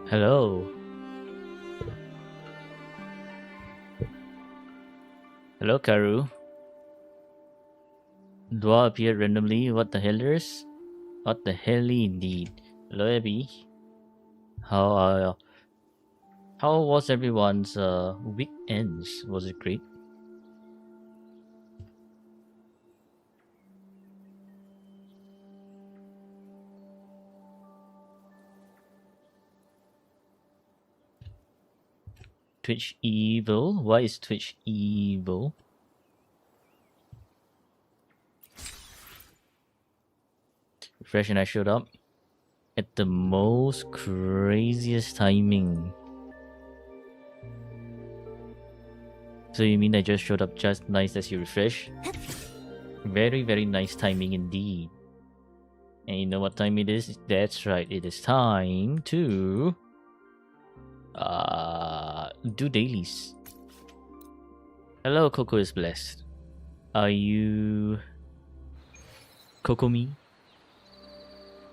Hello. Hello, Karu. Dwa appeared randomly. What the hell is? What the hell indeed. Hello, Abby. How how was everyone's weekends? Was it great? Twitch evil? Why is Twitch evil? Refresh and I showed up at the most craziest timing. So you mean I just showed up just nice as you refresh? Very, very nice timing indeed. And you know what time it is? That's right, it is time to do dailies. Hello, Coco is blessed. Are you kokomi?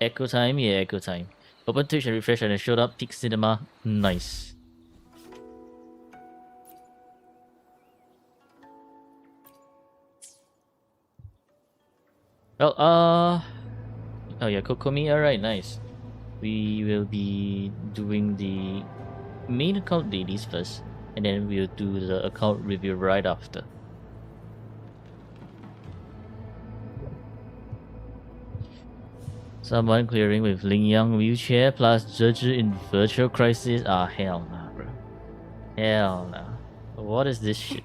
Echo time? Yeah, echo time. Open Twitch and refresh and it showed up. Peak Cinema. Nice. Well, oh yeah, kokomi. Alright, nice. We will be doing the main account dailies first, and then we'll do the account review right after. Someone clearing with Ling Yang wheelchair plus Zhe in virtual crisis. Ah, hell nah, bro. Hell nah. What is this shit?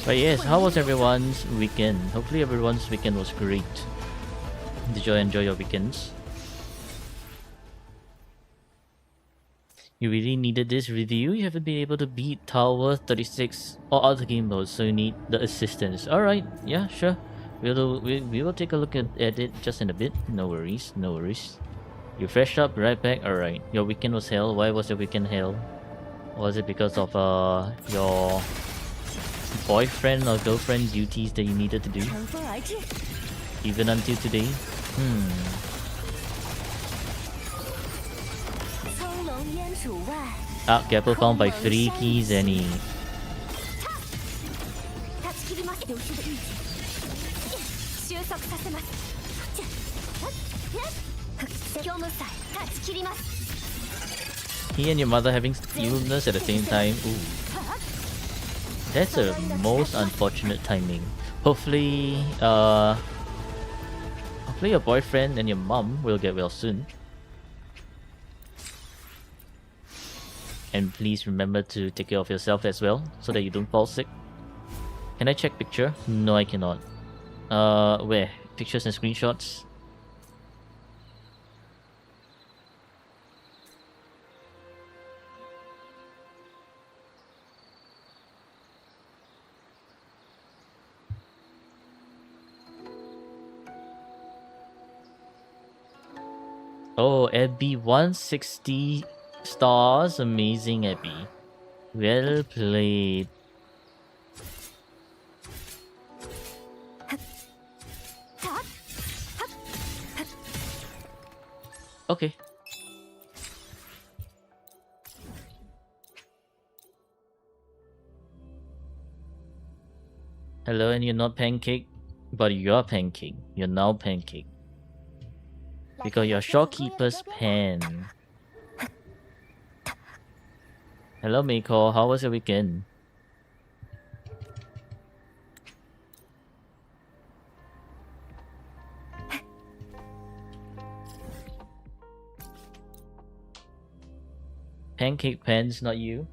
But yes, how was everyone's weekend? Hopefully everyone's weekend was great. Did you enjoy your weekends? You really needed this review? You haven't been able to beat Tower 36 or other game modes, so you need the assistance. Alright, yeah, sure. We will take a look at it just in a bit. No worries, no worries. You freshed up, right back? Alright. Your weekend was hell. Why was your weekend hell? Was it because of your boyfriend or girlfriend duties that you needed to do? Even until today? Ah, Gapple found by Freaky Zenny. He and your mother having illness at the same time. Ooh. That's a most unfortunate timing. Hopefully your boyfriend and your mom will get well soon. And please remember to take care of yourself as well, so that you don't fall sick. Can I check picture? No, I cannot. Where? Pictures and screenshots? Oh, Abby, 160 stars. Amazing, Abby. Well played. Okay. Hello, and you're not Pancake? But you're Pancake. You're now Pancake. Because you're Shopkeeper's pen. Hello, Miko. How was your weekend? Pancake Pens, not you.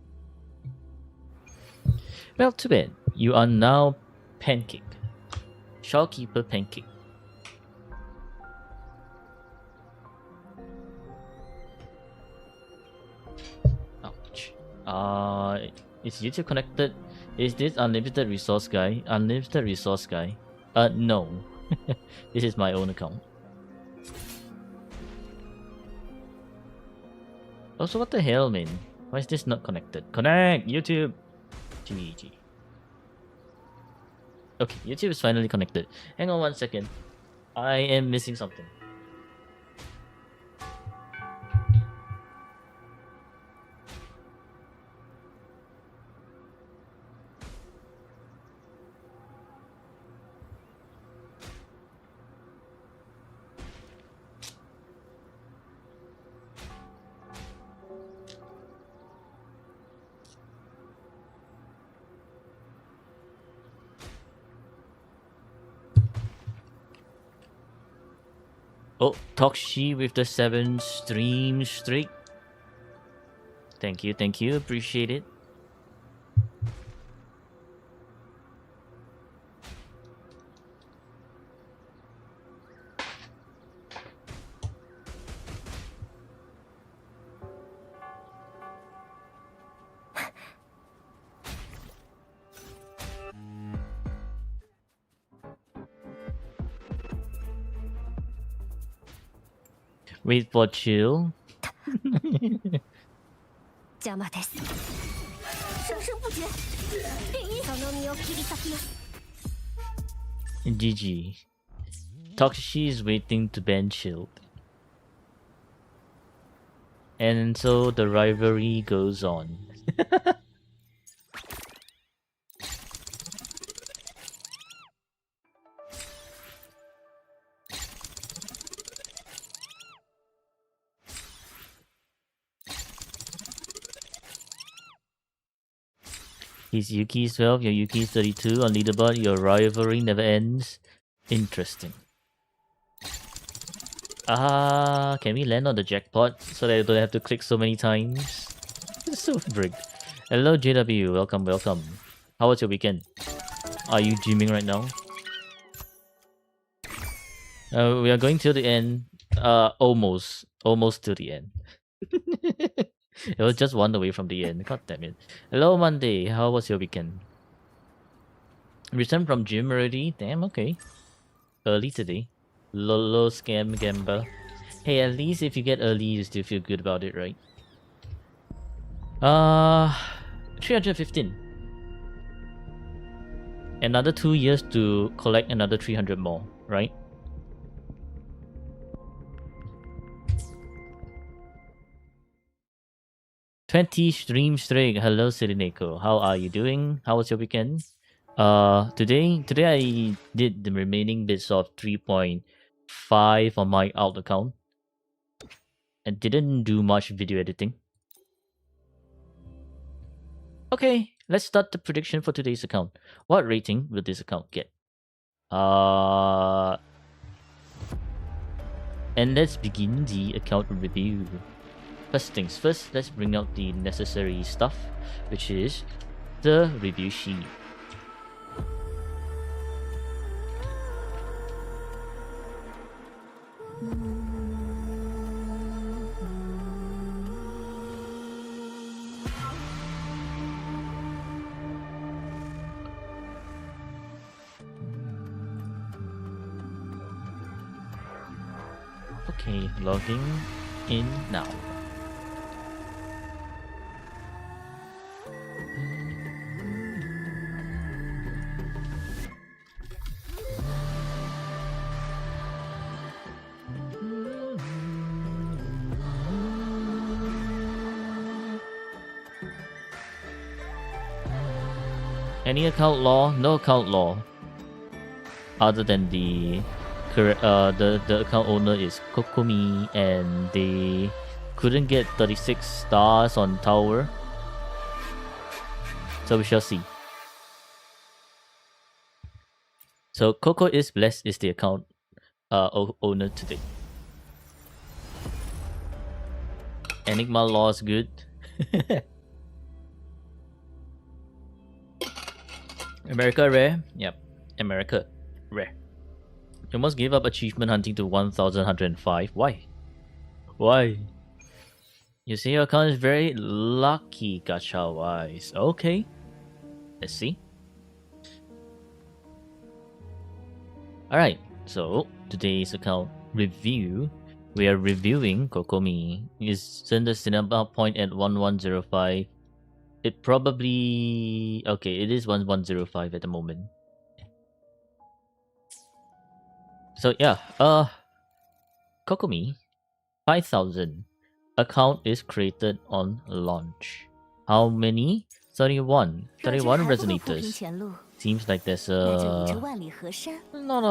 Well, too bad. You are now Pancake. Shopkeeper pancake. Ouch. Is YouTube connected? Is this unlimited resource guy? Unlimited resource guy? No. This is my own account. Also, what the hell, man? Why is this not connected? Connect! YouTube! GG. Okay, YouTube is finally connected. Hang on one second. I am missing something. Oh, Tokshi with the 7 stream streak. Thank you, appreciate it. Wait for chill. 邪魔です。生生不绝。その身を切り裂きます。 GG. Tokshi is waiting to ban Shield. And so the rivalry goes on. He's Yuki's 12, your Yuki's 32. On leaderboard, your rivalry never ends. Interesting. Can we land on the jackpot so that I don't have to click so many times? It's so rigged. Hello JW, welcome. How was your weekend? Are you gymming right now? We are going till the end. Almost till the end. It was just one away from the end. God damn it. Hello Monday, how was your weekend? Returned from gym already? Damn, okay. Early today. Lolo scam gamba. Hey, at least if you get early, you still feel good about it, right? 315. Another 2 years to collect another 300 more, right? $20 stream streak. Hello Sirineko. How are you doing? How was your weekend? Today I did the remaining bits of 3.5 on my alt account. And didn't do much video editing. Okay, let's start the prediction for today's account. What rating will this account get? And let's begin the account review. First things first, let's bring out the necessary stuff, which is the review sheet. Okay, logging in now. Any account law? No account law. Other than the account owner is Kokomi and they couldn't get 36 stars on tower. So we shall see. So Coco is blessed is the account owner today. Enigma law is good. America rare? Yep. America rare. You almost gave up achievement hunting to 1105. Why? Why? You see, your account is very lucky, gacha wise. Okay. Let's see. Alright, so today's account review. We are reviewing Kokomi. Isn't the cinema point at 1105? It probably... Okay, it is 1105 at the moment. So yeah, Kokomi, 5000. Account is created on launch. How many? 31. 31 resonators. Seems like there's not a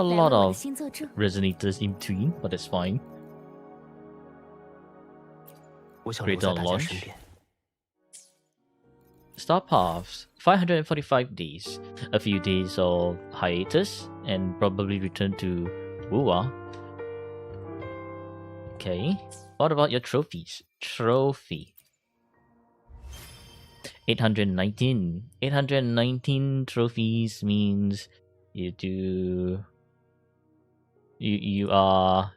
lot of resonators in between, but that's fine. Created on launch. Star paths, 545 days. A few days of hiatus, and probably return to Wuwa. Okay. What about your trophies? Trophy. 819. 819 trophies means you are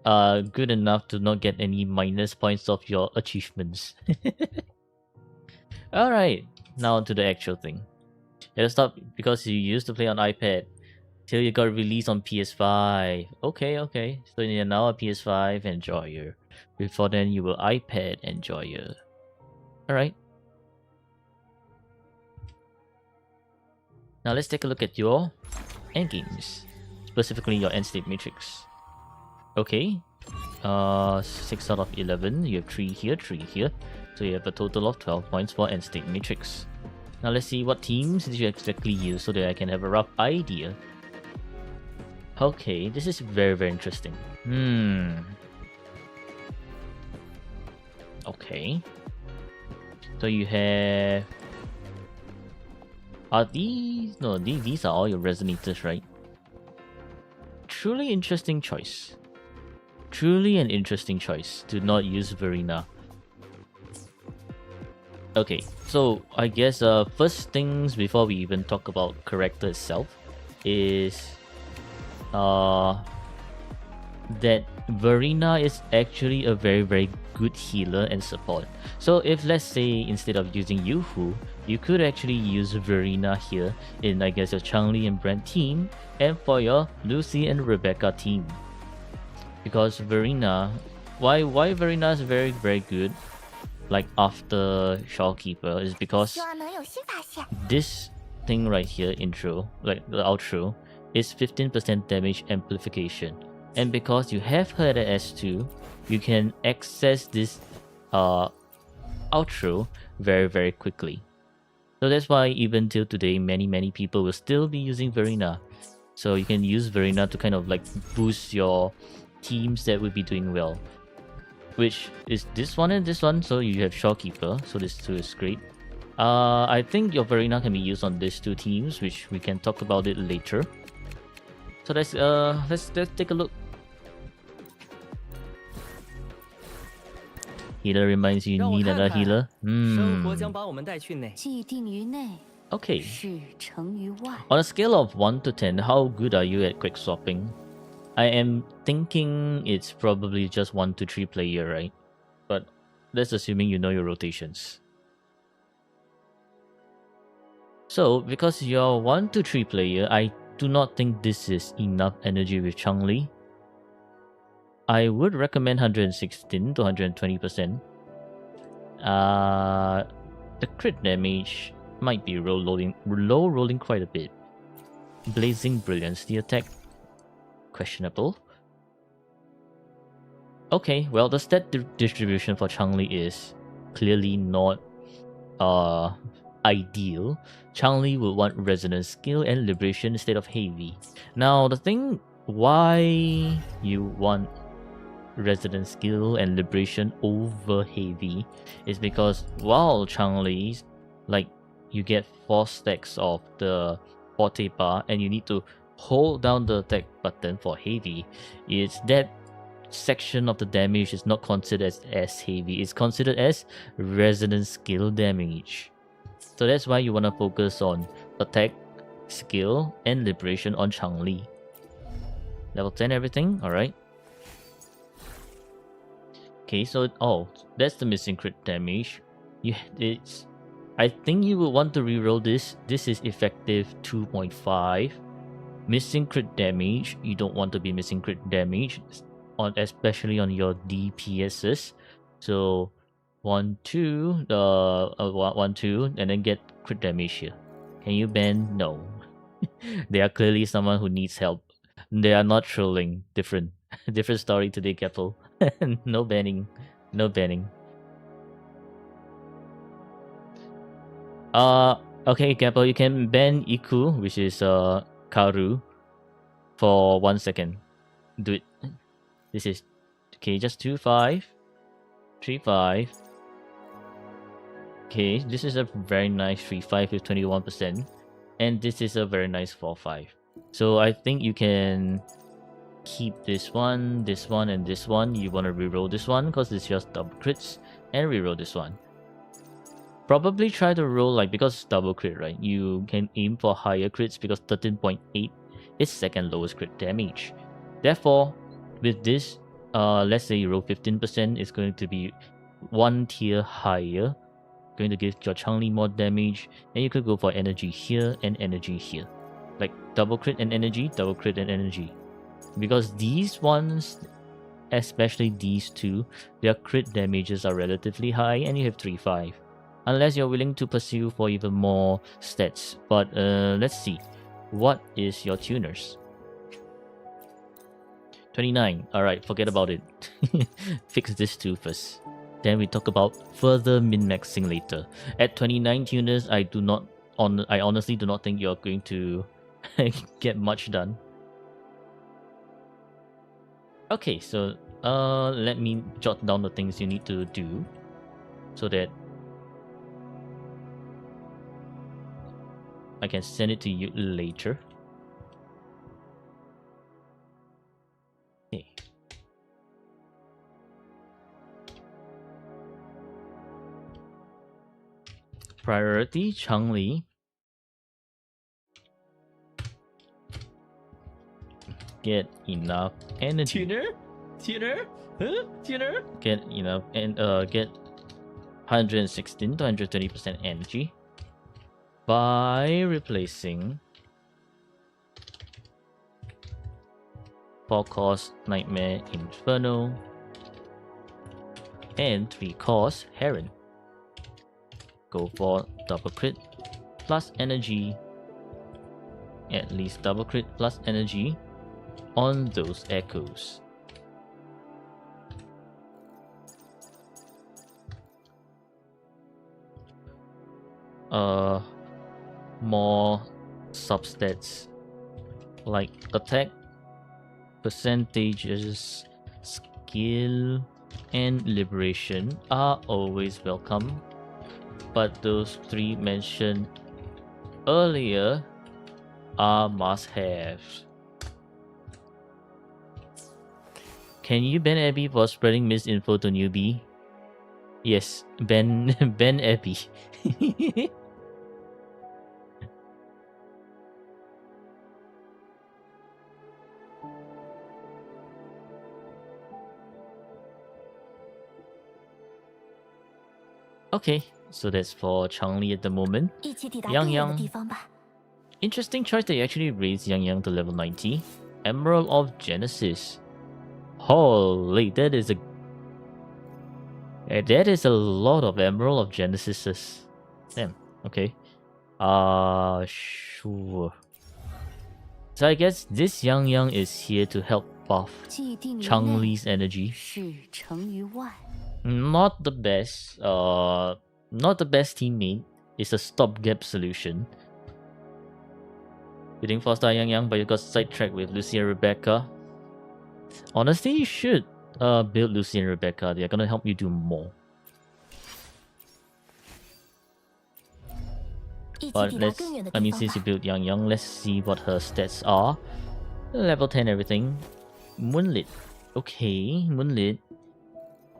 good enough to not get any minus points of your achievements. Alright, now on to the actual thing. You gotta stop because you used to play on iPad till you got released on PS5. Okay. So you're now a PS5 enjoyer. Before then, you were iPad enjoyer. Alright. Now let's take a look at your endgames. Specifically your end state matrix. Okay. 6 out of 11. You have 3 here, 3 here. So you have a total of 12 points for end state matrix. Now let's see what teams did you exactly use so that I can have a rough idea. Okay, this is very, very interesting. Okay. So you have... Are these... No, these are all your resonators, right? Truly interesting choice. Truly an interesting choice to not use Verena. Okay, so I guess first things before we even talk about character itself is that Verena is actually a very, very good healer and support. So if let's say instead of using Yuhu, you could actually use Verena here in I guess your Changli and Brand team, and for your Lucy and Rebecca team. Because Verena, why Verena is very, very good, like after Shawkeeper, is because this thing right here, intro, like the outro, is 15% damage amplification. And because you have her at S2, you can access this outro very, very quickly. So that's why even till today, many people will still be using Verena. So you can use Verena to kind of like boost your teams that would be doing well. Which is this one and this one, so you have Shawkeeper, so this two is great. I think your Verena can be used on these two teams, which we can talk about it later. So let's take a look. Healer reminds you need another healer. Okay. On a scale of 1 to 10, how good are you at quick swapping? I am thinking it's probably just 1 to 3 player, right? But that's assuming you know your rotations. So, because you're 1 to 3 player, I do not think this is enough energy with Changli. I would recommend 116 to 120%. The crit damage might be low rolling quite a bit. Blazing Brilliance, the attack questionable. Okay, well the stat distribution for Changli is clearly not ideal. Changli would want Resonance Skill and Liberation instead of Heavy. Now the thing why you want Resonance Skill and Liberation over Heavy is because while Changli, like, you get 4 stacks of the Forte bar and you need to hold down the attack button for Heavy, it's that section of the damage is not considered as heavy, it's considered as Resonance Skill damage. So that's why you want to focus on attack, skill, and liberation on Changli. Level 10 everything, alright. Okay, so that's the missing crit damage. I think you will want to reroll this. This is effective 2.5. Missing crit damage. You don't want to be missing crit damage, especially on your DPSs. So 1, 2, 1, 2, and then get crit damage here. Can you ban? No. They are clearly someone who needs help. They are not trolling. Different story today, Keppel. No banning. No banning. Okay, Keppel, you can ban Iku, which is Karu, for 1 second. Do it. This is okay, just 2-5. 3-5. Okay, this is a very nice 3-5 with 21%. And this is a very nice 4-5. So I think you can keep this one, and this one. You want to reroll this one because it's just double crits, and reroll this one. Probably try to roll like, because double crit, right? You can aim for higher crits because 13.8 is second lowest crit damage. Therefore, with this, let's say you roll 15%, it's going to be 1 tier higher, going to give your Changli more damage, and you could go for energy here and energy here. Like double crit and energy, double crit and energy. Because these ones, especially these two, their crit damages are relatively high, and you have 3-5. Unless you're willing to pursue for even more stats. But let's see. What is your tuners? 29. Alright, forget about it. Fix this too first. Then we talk about further min-maxing later. At 29 tuners, I honestly do not think you're going to get much done. Okay, so let me jot down the things you need to do so that I can send it to you later. Okay. Priority Changli. Get enough energy. Tuner? Huh? Tuner? Get enough and get 116 to 120% energy by replacing 4 cost Nightmare Inferno and 3 cost Heron. Go for double crit plus energy, at least double crit plus energy on those echoes. More substats like attack percentages, skill, and liberation are always welcome, but those 3 mentioned earlier are must-haves. Can you ban Abby for spreading misinfo to newbie? Yes, ban Abby. Okay, so that's for Changli at the moment. Yang. Interesting choice that you actually raised Yang to level 90. Emerald of Genesis. Holy, that is a lot of Emerald of Genesises. Damn, okay. Sure. So I guess this Yang is here to help buff Changli's energy. Not the best. Not the best teammate. It's a stopgap solution. Bidding 4-star Yang, but you got sidetracked with Lucy and Rebecca. Honestly, you should build Lucy and Rebecca. They're gonna help you do more. But since you built Yang, let's see what her stats are. Level 10 everything. Moonlit. Okay, Moonlit.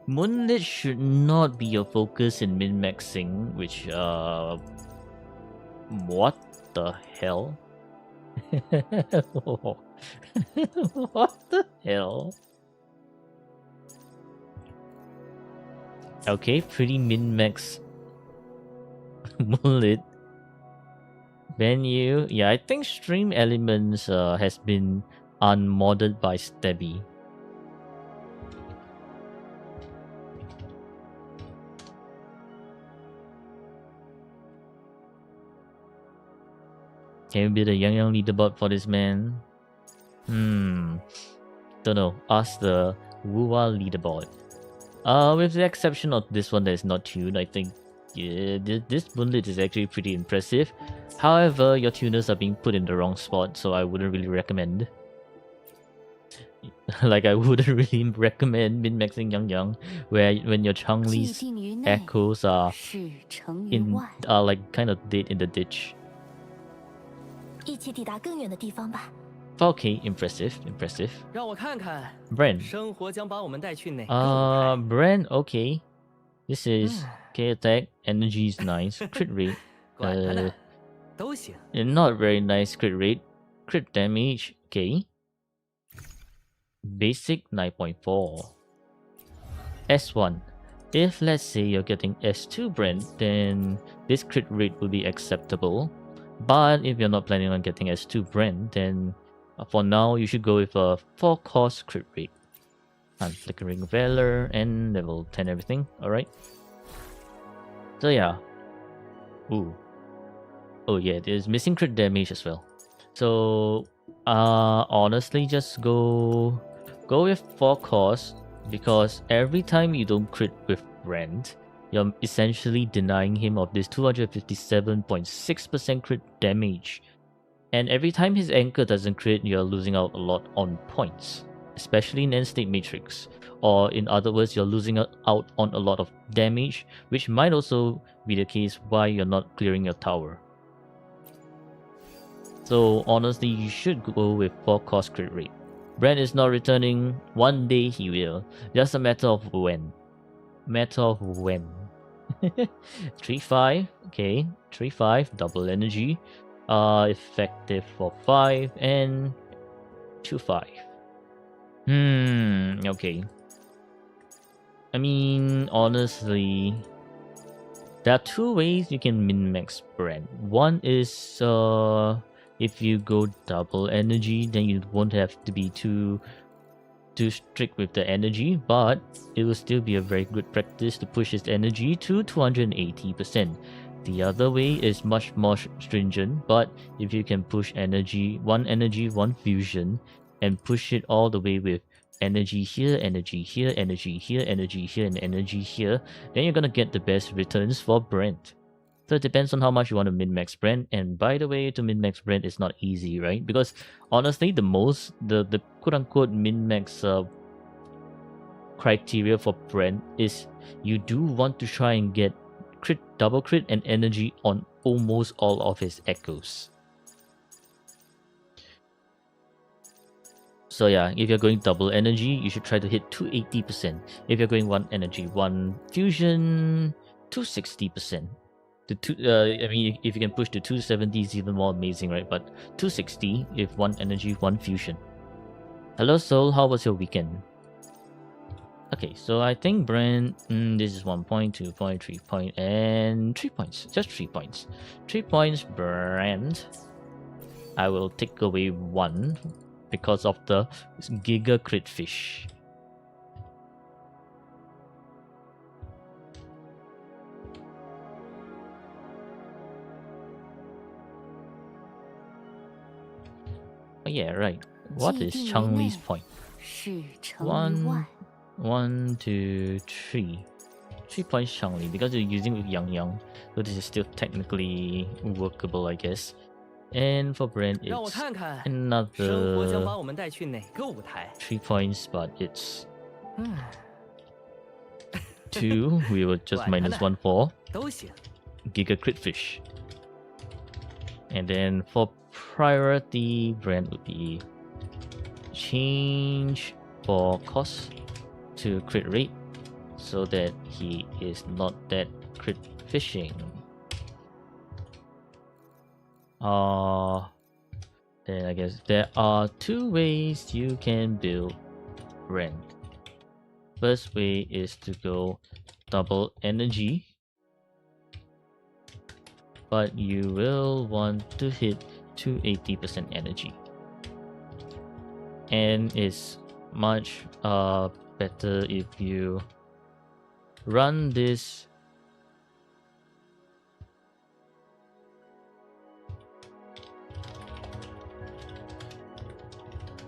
Moonlit should not be your focus in min-maxing, which, what the hell? What the hell? Okay, pretty min-max mullet. Venue, yeah, I think Stream Elements has been unmodded by Stebby. Can we build a Yang leaderboard for this man? Don't know. Ask the Wuwa leaderboard. With the exception of this one that is not tuned, I think this bullet is actually pretty impressive. However, your tuners are being put in the wrong spot, so I wouldn't really recommend. Like, I wouldn't really recommend min-maxing Yang where when your Chang-Li's echoes are like kind of dead in the ditch. 一起抵达更远的地方吧。Okay, impressive. 让我看看 Brand. 生活将把我们带去哪个舞台 Brand, okay. This is K attack, energy is nice, crit rate. 管他呢，都行。 Not very nice crit rate. Crit damage, okay. Basic 9.4. S1. If let's say you're getting S2 brand, then this crit rate will be acceptable. But if you're not planning on getting S2 brand, then for now you should go with a 4 cost crit rate. And Flickering Valor and level 10 everything, alright? So yeah. Ooh. Oh yeah, there's missing crit damage as well. So honestly just go with 4 cost, because every time you don't crit with brand, you're essentially denying him of this 257.6% crit damage. And every time his anchor doesn't crit, you're losing out a lot on points, especially in end-state matrix. Or in other words, you're losing out on a lot of damage, which might also be the case why you're not clearing your tower. So honestly, you should go with 4 cost crit rate. Brand is not returning, one day he will. Just a matter of when. 3-5, okay. 3-5, double energy. Effective for 5 and 2-5. Okay. I mean, honestly, there are 2 ways you can min-max brand. One is if you go double energy, then you won't have to be too strict with the energy, but it will still be a very good practice to push his energy to 280%. The other way is much more stringent, but if you can push energy, one fusion, and push it all the way with energy here, energy here, energy here, energy here, and energy here, then you're gonna get the best returns for Brent. So it depends on how much you want to min-max Brent. And by the way, to min-max Brent is not easy, right? Because honestly, the quote-unquote min-max criteria for Brent is you do want to try and get crit, double crit, and energy on almost all of his echoes. So yeah, if you're going double energy, you should try to hit 280%. If you're going one energy, one fusion, 260%. I mean, if you can push to 270 is even more amazing, right? But 260 if one energy, one fusion. Hello Soul, how was your weekend? Okay, so I think Brand, this is 1 point, 2 point, 3 point, and 3 points. Just 3 points. 3 points, Brand. I will take away 1 because of the Giga Crit Fish. Oh yeah, right. What is Chang-Li's point? 1, 2, 3. 3 points Chang-Li because you're using with Yang, so this is still technically workable, I guess. And for Brand, it's another 3 points, but it's 2. We will just minus 1 for Giga Crit Fish. And then for priority, Brand would be change for cost to crit rate so that he is not that crit fishing. then I guess there are two ways you can build Rend. First way is to go double energy, but you will want to hit to 80% energy. And it's much better if you run this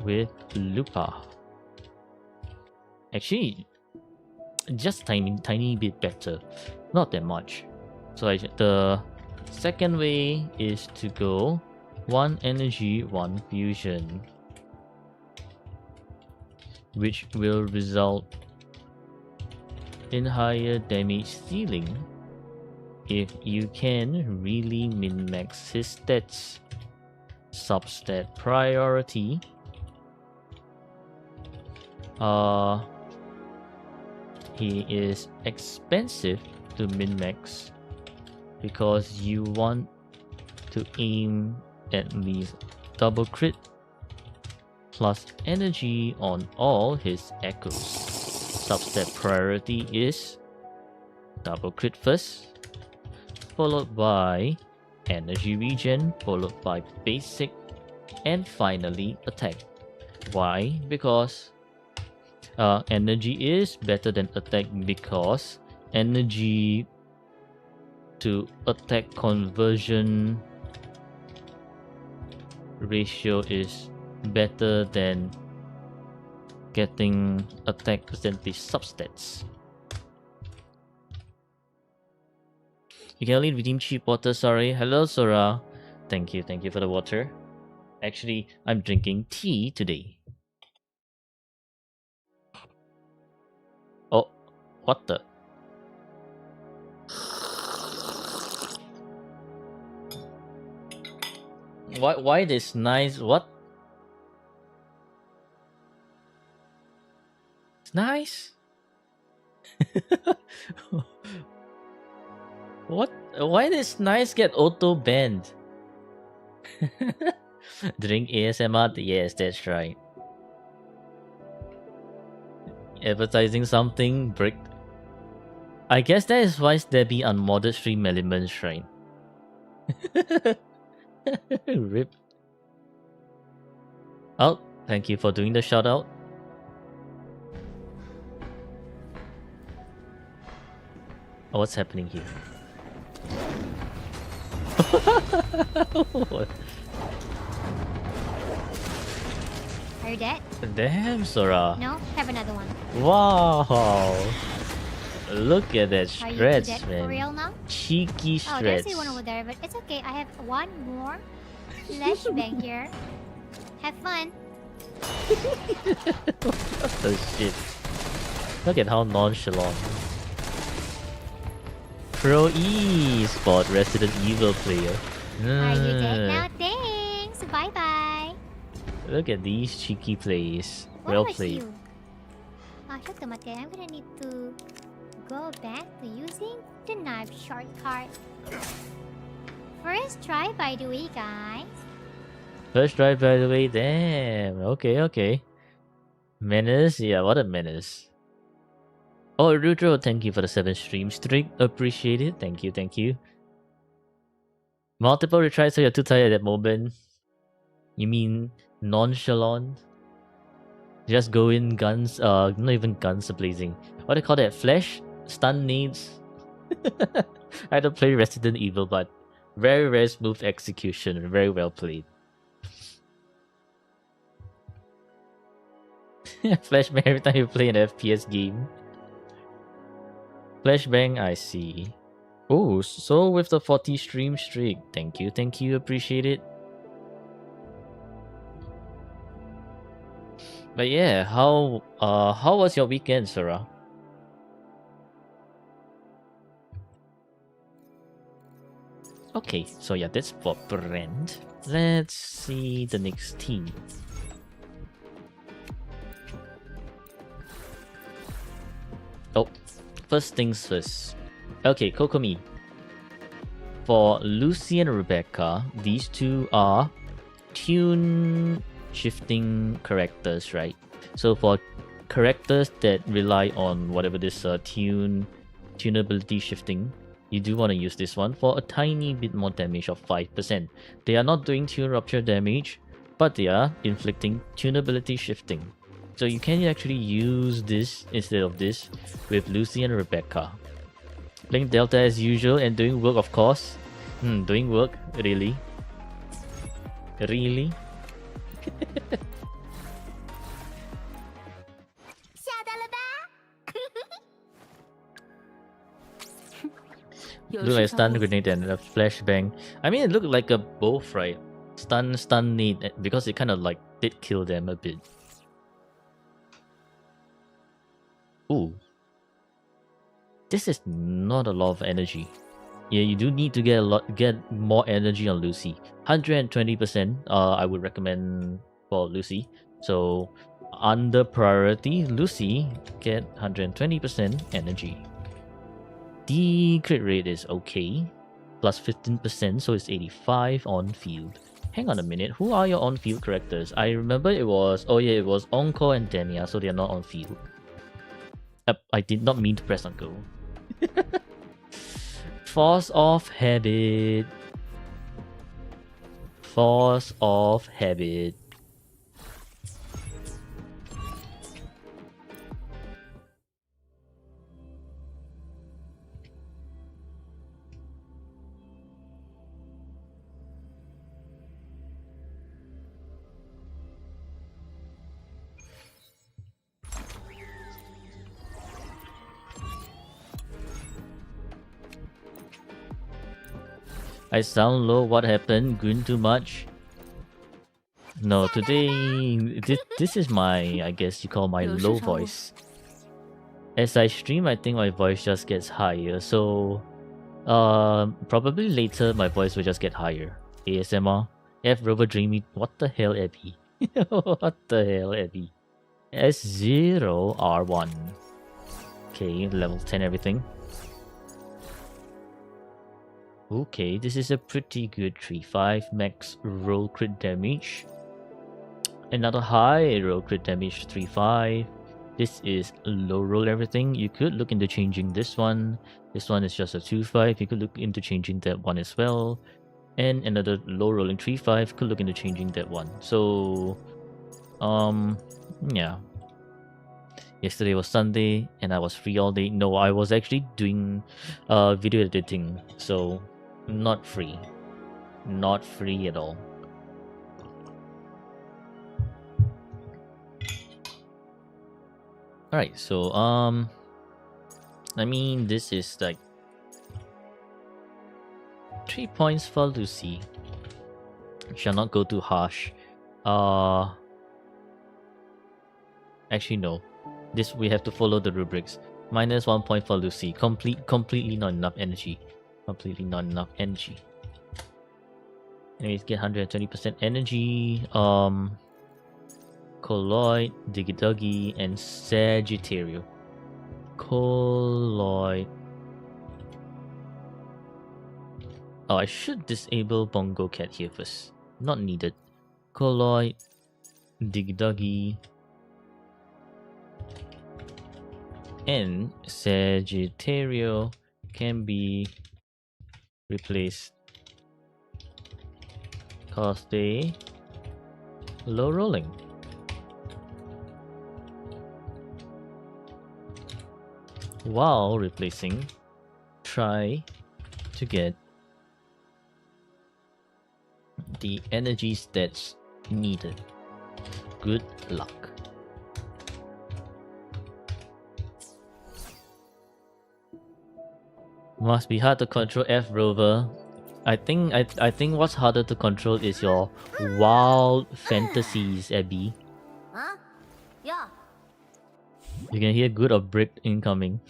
with Lupa. Actually, just tiny bit better, not that much. So the second way is to go 1 energy, 1 fusion, which will result in higher damage ceiling if you can really min-max his stats. Substat priority. He is expensive to min-max because you want to aim at least double crit plus energy on all his echoes. Substat priority is double crit first, followed by energy regen, followed by basic, and finally attack. Why? Because energy is better than attack, because energy to attack conversion ratio is better than getting attack percentage substats. You can only redeem cheap water, sorry. Hello Sora. Thank you for the water. Actually, I'm drinking tea today. Oh, what the? Why this nice? What? It's nice. What? Why this nice get auto banned? Drink ASMR? Yes, that's right. Advertising something brick. I guess that is why there be unmodded stream elements, right? Rip. Oh, thank you for doing the shout out. Oh, what's happening here? Are you dead? Damn, Sora. No? Have another one. Wow. Look at that Are you stretch, dead man. for real now? Cheeky Oh, stretch. there's one over there, but it's okay. I have one more flashbang here. Have fun. What the shit? Look at how nonchalant. Pro e-sport Resident Evil player. Are you dead now? Thanks. Bye bye. Look at these cheeky plays. What Well was played. you? I'm gonna need to go back to using the knife shortcut. First try, by the way, guys. First try, by the way. Damn. Okay. Menace? Yeah, what a menace. Oh, Rudro, thank you for the 7 stream streak. Appreciate it. Thank you. Multiple retries, so you're too tired at that moment. You mean nonchalant? Just go in guns, not even guns blazing. What do you call that? Flash? Stun nades? I had to play Resident Evil, but very smooth execution. Very well played. Flashbang every time you play an FPS game. Flashbang, I see. Oh, so with the 40 stream streak. Thank you, appreciate it. But yeah, how was your weekend, Sarah? Okay, so yeah, that's for Brand. Let's see the next team. Oh, first things first. Okay, Kokomi. For Lucy and Rebecca, these two are tune shifting characters, right? So for characters that rely on whatever this tunability shifting, you do want to use this one for a tiny bit more damage of 5%. They are not doing tune rupture damage, but they are inflicting tunability shifting. So you can actually use this instead of this with Lucy and Rebecca. Playing Delta as usual and doing work, of course. Doing work? Really? Really? Look like a stun grenade and a flashbang. I mean, it looked like a both, right? Stun need, because it kind of like did kill them a bit. Ooh. This is not a lot of energy. Yeah, you do need to get more energy on Lucy. 120%. I would recommend for Lucy. So under priority, Lucy get 120% energy. The crit rate is okay, plus 15%, so it's 85 on field. Hang on a minute, who are your on field characters? I remember it was Encore and Denia, so they are not on field. I did not mean to press on go. Force of habit. Force of habit. I sound low, what happened? Grin too much? No, today, this is my, I guess you call my low voice. As I stream, I think my voice just gets higher, so probably later my voice will just get higher. ASMR. F Rover Dreamy. What the hell, Abby? What the hell, Abby? S0R1. Okay, level 10 everything. Okay, this is a pretty good 3-5 max roll crit damage. Another high roll crit damage 3-5. This is low roll everything. You could look into changing this one. This one is just a 2-5. You could look into changing that one as well. And another low rolling 3-5. Could look into changing that one. So, yeah. Yesterday was Sunday and I was free all day. No, I was actually doing video editing. So, not free. Not free at all. Alright, so I mean, this is like 3 points for Lucy. Shall not go too harsh. Actually no. This we have to follow the rubrics. Minus 1 point for Lucy. Completely not enough energy. Completely not enough energy. Anyways, get 120% energy. Colloid, Digidoggy, and Sagittario. Colloid. Oh, I should disable Bongo Cat here first. Not needed. Colloid, Digidoggy, and Sagittario can be replaced because they low rolling. While replacing, try to get the energy stats needed. Good luck. Must be hard to control F Rover. I think what's harder to control is your wild fantasies, Abby. Huh? Yeah. You can hear good or brick incoming.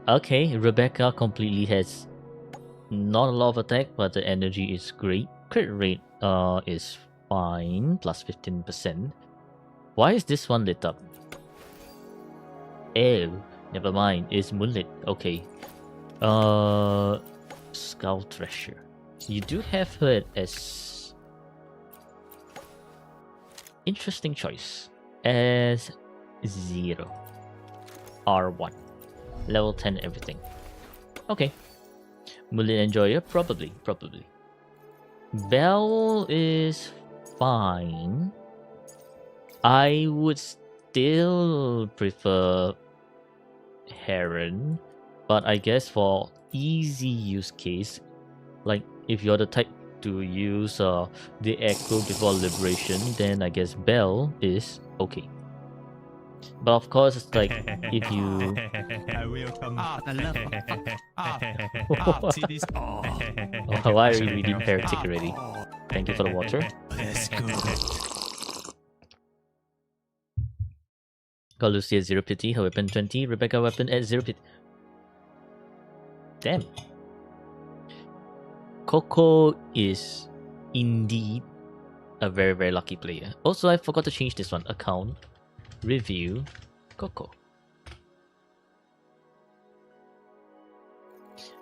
Okay, Rebecca completely has not a lot of attack, but the energy is great. Crit rate is fine, plus 15%. Why is this one lit up? Oh, never mind, it's moonlit. Okay. Skull Thresher. You do have her as interesting choice as 0 R1 level 10 everything. Okay. Will it enjoy it? Probably. Bell is fine. I would still prefer Heron, but I guess for easy use case, like if you're the type to use the Echo before Liberation, then I guess Bell is okay. But of course, it's like if you why are you reading Heretic already? Thank you for the water. Got Lucy at 0 pity, her weapon 20, Rebecca weapon at 0 pity. Damn. Coco is indeed a very, very lucky player. Also, I forgot to change this one. Account, review, Coco.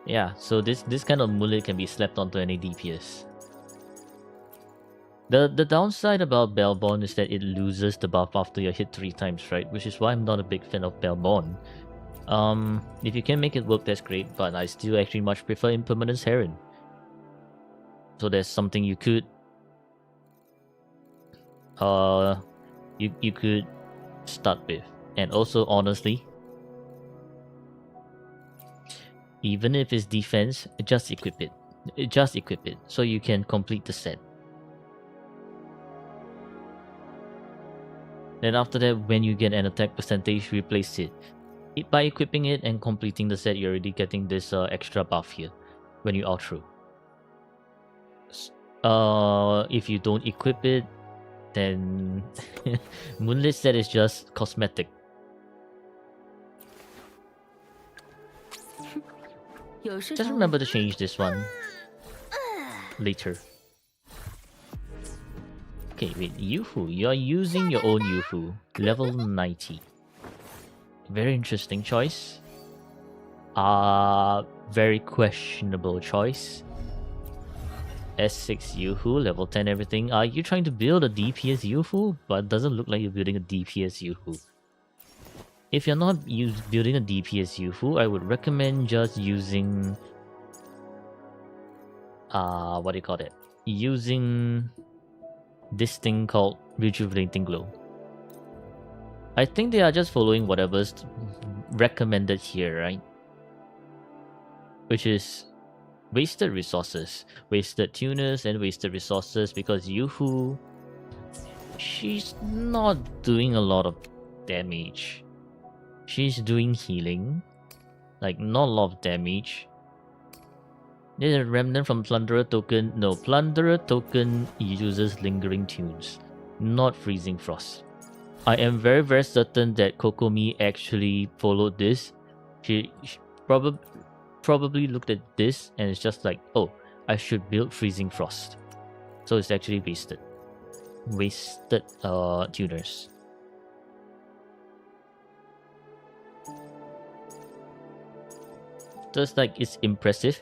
Yeah, so this kind of mullet can be slapped onto any DPS. The downside about Bellborn is that it loses the buff after you're hit 3 times, right? Which is why I'm not a big fan of Bellborn. If you can make it work, that's great, but I still actually much prefer Impermanence Heron. So there's something you could you could start with. And also, honestly, even if it's defense, just equip it. Just equip it so you can complete the set. Then after that, when you get an attack percentage, replace it. By equipping it and completing the set, you're already getting this extra buff here when you out through. If you don't equip it, then Moonlit set is just cosmetic. Just remember to change this one later. Okay, wait, Yuhu. You're using your own Yuhu. Level 90. Very interesting choice. Very questionable choice. S6 Yuhu, level 10 everything. Are you trying to build a DPS Yuhu? But it doesn't look like you're building a DPS Yuhu. If you're not building a DPS Yuhu, I would recommend just using... what do you call it? Using this thing called Rejuvenating Glow. I think they are just following whatever's recommended here, right? Which is wasted resources, wasted tuners, and wasted resources because Yuhu, she's not doing a lot of damage. She's doing healing, like not a lot of damage. There's a remnant from Plunderer token. No, Plunderer token uses Lingering Tunes, not Freezing Frost. I am very, very certain that Kokomi actually followed this. She probably looked at this and it's just like, oh, I should build Freezing Frost. So it's actually wasted. Wasted tuners. Just like it's impressive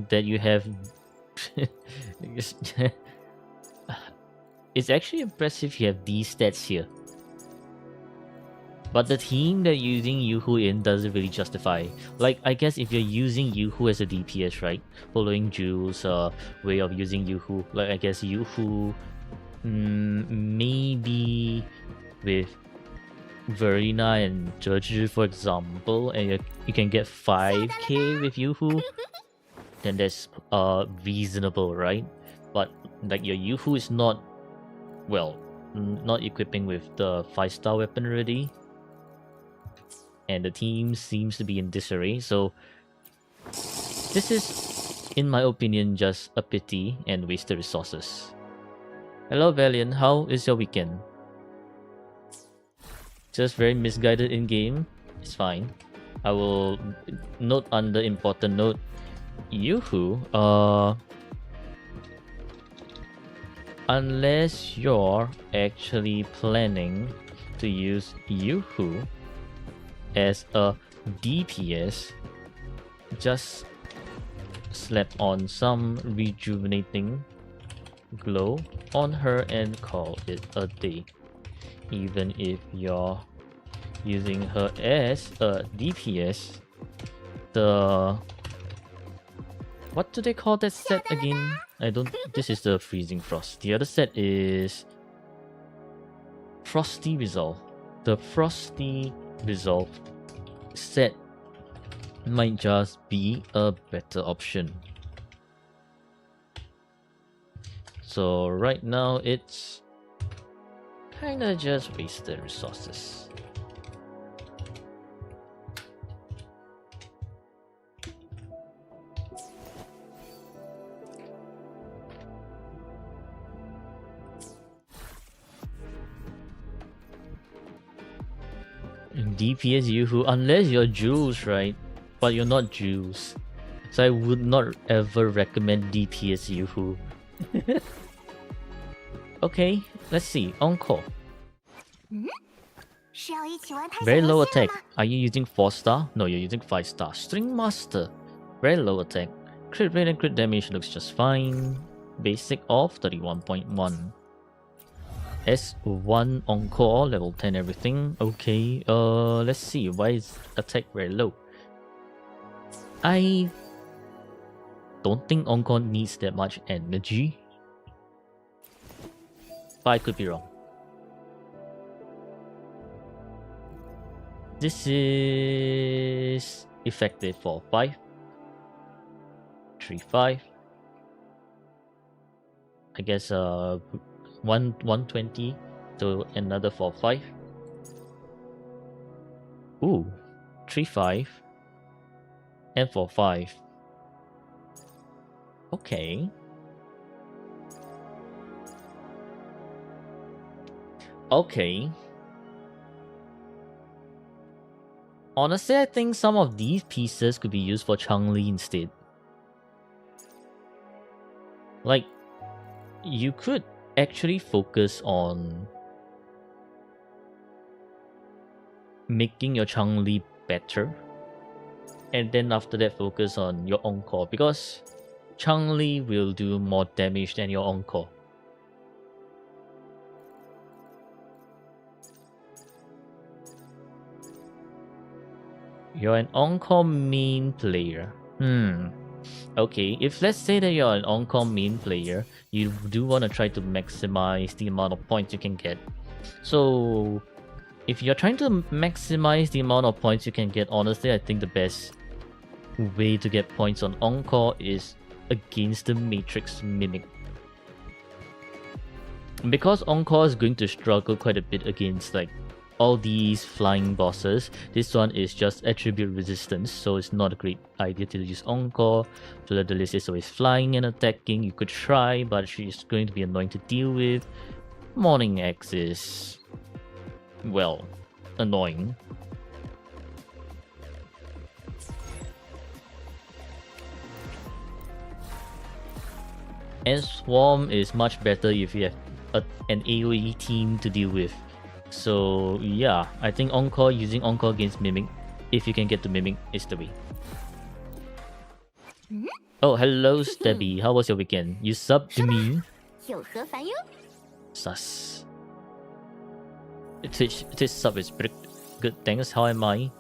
that you have it's actually impressive you have these stats here. But the team that you're using Yuhu in doesn't really justify. Like, I guess if you're using Yuhu as a DPS, right? Following Jules' way of using Yuhu. Like, I guess Yuhu... maybe with Verena and Zhezhi, for example, and you can get 5k with Yuhu, then that's reasonable, right? But like your Yuhu is not, well, not equipping with the 5-star weapon already, and the team seems to be in disarray. So this is, in my opinion, just a pity and wasted resources. Hello Valiant, how is your weekend? Just very misguided in game. It's fine. I will note under important note. Yuhu, unless you're actually planning to use Yuhu as a DPS, just slap on some rejuvenating glow on her and call it a day. Even if you're using her as a DPS, what do they call that set again? This is the Freezing Frost. The other set is Frosty Resolve. The Frosty Resolve set might just be a better option. So right now it's kinda just wasted resources. DPS Yoo-Hoo, unless you're Jules, right? But you're not Jules. So I would not ever recommend DPS Yoo-Hoo. Okay, let's see. Encore. Very low attack. Are you using 4-star? No, you're using 5-star. String Master. Very low attack. Crit rate and crit damage looks just fine. Basic of 31.1. S1 Encore, level 10 everything. Okay, let's see. Why is attack very low? I don't think Encore needs that much energy. But I could be wrong. This is effective for 5. 3-5. I guess 120 to another 4-5. Ooh, 3-5 and 4-5. Okay. Okay. Honestly, I think some of these pieces could be used for Changli instead. Like, you could actually focus on making your Changli better, and then after that focus on your Encore, because Changli will do more damage than your Encore. You're an Encore main player. Okay, if let's say that you're an Encore main player, you do want to try to maximize the amount of points you can get. So, if you're trying to maximize the amount of points you can get, honestly, I think the best way to get points on Encore is against the Matrix Mimic. Because Encore is going to struggle quite a bit against like all these flying bosses, this one is just attribute resistance, so it's not a great idea to use Encore, so that the list is always flying and attacking. You could try, but she's going to be annoying to deal with. Morning X is, well, annoying. And Swarm is much better if you have an AoE team to deal with. So yeah, I think Encore, using Encore against Mimic, if you can get to Mimic, is the way. Oh, hello Stebby, how was your weekend? You subbed to me? Sus. Twitch sub is pretty good, thanks. How am I?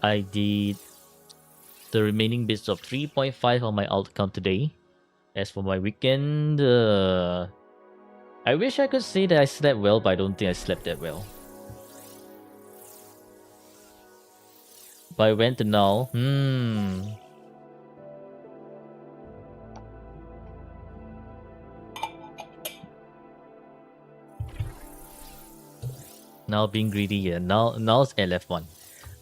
I did the remaining bits of 3.5 on my alt account today. As for my weekend, I wish I could say that I slept well, but I don't think I slept that well. But I went to now. Now being greedy, yeah. Now's LF1.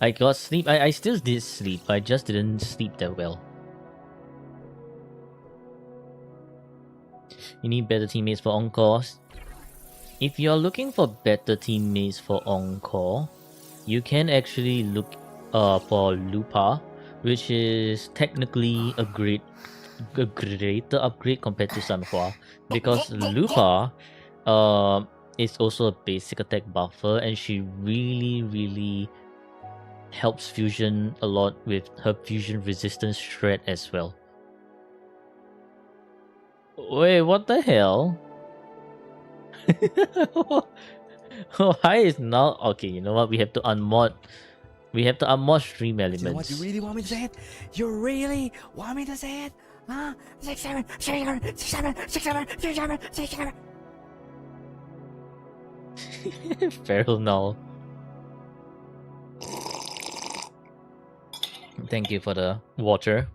I got sleep. I still did sleep, but I just didn't sleep that well. You need better teammates for Encore. If you're looking for better teammates for Encore, you can actually look for Lupa, which is technically a greater upgrade compared to Sanhua, because Lupa is also a basic attack buffer, and she really helps Fusion a lot with her Fusion resistance shred as well. Wait, what the hell? Why is now okay? You know what? We have to unmod. We have to unmod stream elements. You know what? You really want me to say it? You really want me to say it? Huh? 6, 7, 6, 7, 6, 7, 6, 7, 6, 7, 6, 7. Feral null. Thank you for the water.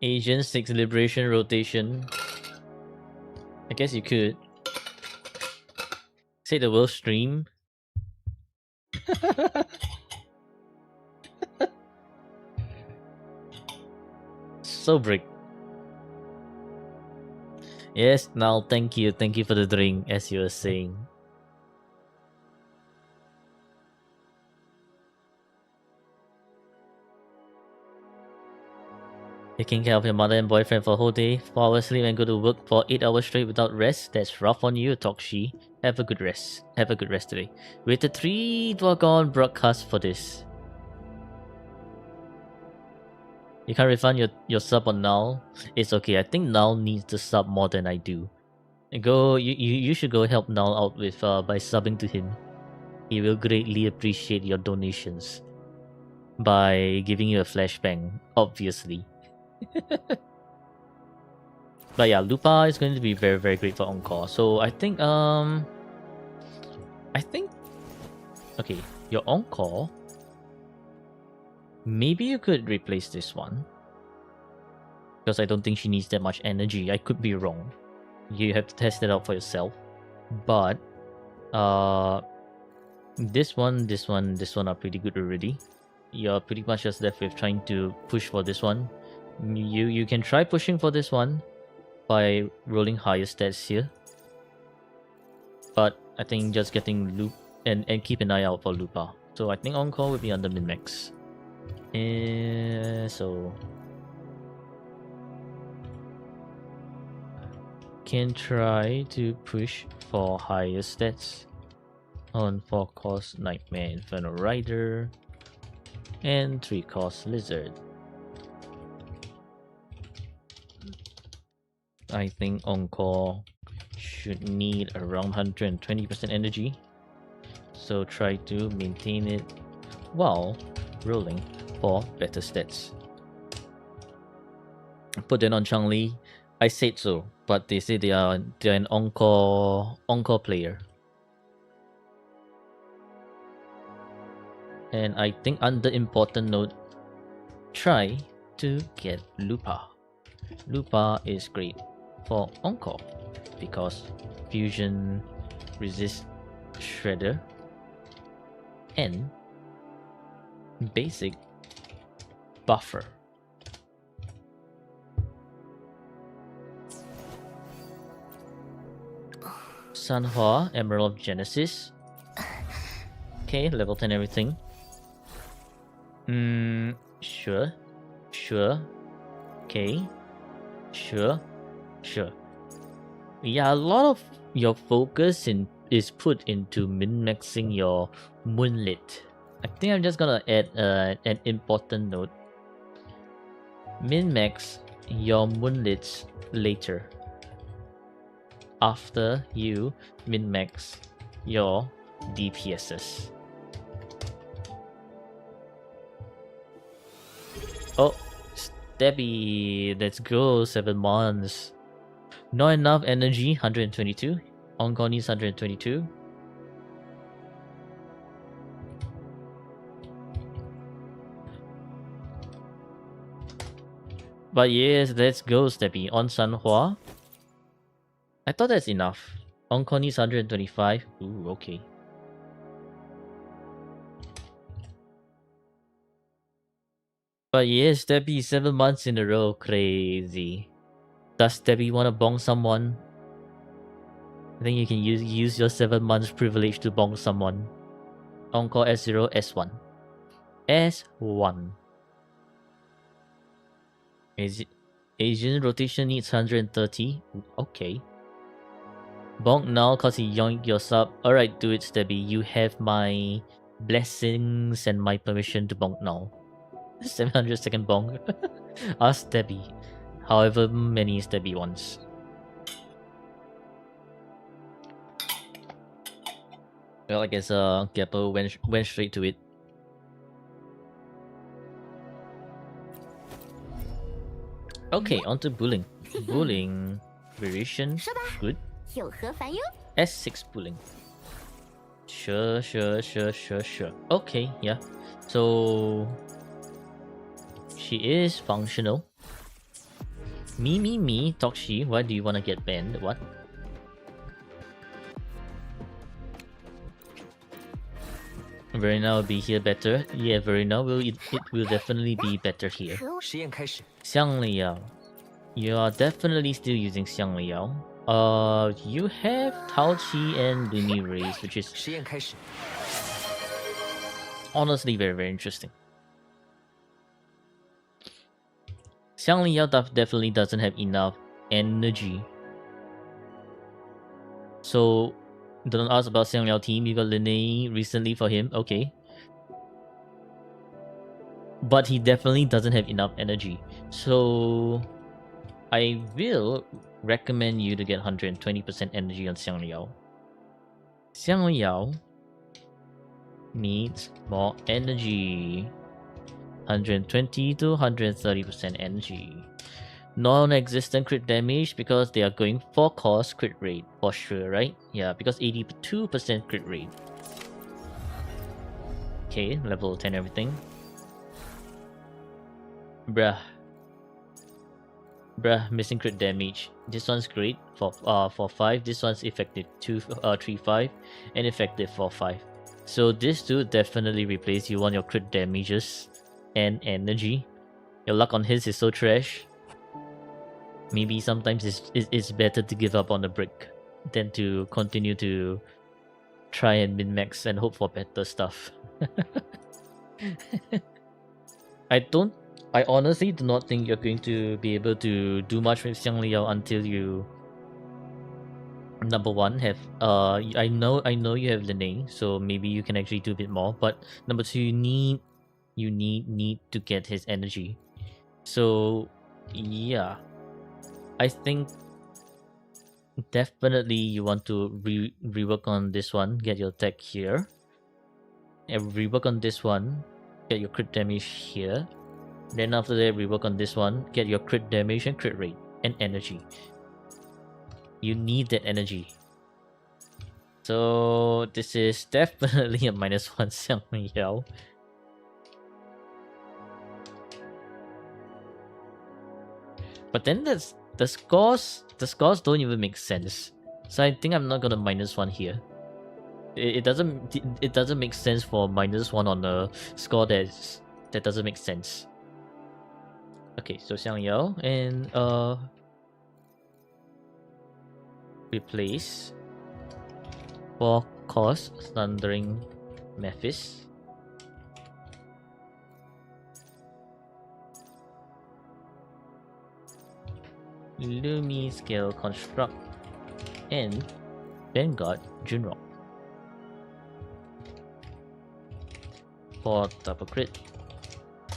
Asian 6 liberation rotation. I guess you could say the world stream. So brick. Yes, now thank you for the drink, as you were saying. Taking care of your mother and boyfriend for a whole day, 4 hours sleep and go to work for 8 hours straight without rest. That's rough on you, Tokshi. Have a good rest. Have a good rest today. With the 3 Dwargon broadcast for this. You can't refund your sub on Null. It's okay. I think Null needs to sub more than I do. You should go help Null out with by subbing to him. He will greatly appreciate your donations. By giving you a flashbang, obviously. But yeah, Lupa is going to be very, very great for Encore. So I think okay, your Encore, maybe you could replace this one. Because I don't think she needs that much energy. I could be wrong. You have to test it out for yourself. But this one are pretty good already. You're pretty much just left with trying to push for this one. You can try pushing for this one by rolling higher stats here. But I think just getting Loop and keep an eye out for Lupa. So I think Encore will be under min-max. So can try to push for higher stats on 4 cost Nightmare Inferno Rider and 3 cost Lizard. I think Encore should need around 120% energy, so try to maintain it while rolling for better stats. Put it on Changli. I said so, but they say they're an Encore player. And I think under important note, try to get Lupa. Lupa is great for Encore because fusion resist Shredder and basic buffer. Sanhua, Emerald of Genesis. Okay, level 10 everything. Sure. Okay. Sure. Yeah, a lot of your focus is put into min-maxing your Moonlit. I think I'm just gonna add an important note. Min-max your Moonlits later. After you min-max your DPSs. Oh, Stabby, let's go, 7 months. Not enough energy, 122. Encore needs 122. But yes, let's go, Stabby. On Sanhua. I thought that's enough. Encore needs 125. Ooh, okay. But yes, Debbie, 7 months in a row, crazy. Does Debbie want to bong someone? I think you can use your 7 months privilege to bong someone. Encore S0, S1. S1. Asian rotation needs 130. Okay. Bonk now cause he yoinked your sub. Alright, do it, Debbie. You have my blessings and my permission to bonk now. 700 second bonk. Ask Debbie. however many step he wants. Well, I guess Geppo went straight to it. Okay, on to bullying. Bullying variation. Good. S6 bullying. Sure. Okay, yeah. So she is functional. Me, Tokshi, why do you wanna get banned? What? Verena will be here better. Yeah, Verena will it will definitely be better here. 实验开始。 Xiang Liao. You are definitely still using Xiang Liao. You have Tao Chi and Lumi Rays, which is 实验开始。 honestly very interesting. Xiang Liao definitely doesn't have enough energy. So, don't ask about Xiang Liao team. You got Linne recently for him. Okay. But he definitely doesn't have enough energy. So, I will recommend you to get 120% energy on Xiang Liao. Xiang Liao needs more energy. 120 to 130% energy. Non-existent crit damage because they are going for cost crit rate for sure, right? Yeah, because 82% crit rate. Okay, level 10 everything. Bruh, missing crit damage. This one's great for 5. This one's effective 3-5 and effective 4-5. So this two definitely replace you on your crit damages and energy. Your luck on his is so trash. Maybe sometimes it's better to give up on the brick than to continue to try and min-max and hope for better stuff. I honestly do not think you're going to be able to do much with Xiang Liao until you number one have I know you have Linne, so maybe you can actually do a bit more, but number two you need to get his energy. So yeah, I think definitely you want to rework on this one, get your tech here, and rework on this one, get your crit damage here. Then after that, rework on this one, get your crit damage and crit rate and energy. You need that energy. So this is definitely a -1 Xiang Liao. But then the scores don't even make sense. So I think I'm not gonna -1 here. It doesn't make sense for -1 on a score that doesn't make sense. Okay, so Xiang Liao and replace for cost Thundering Mephis. Lumi Scale Construct and Vanguard Junrock for double crit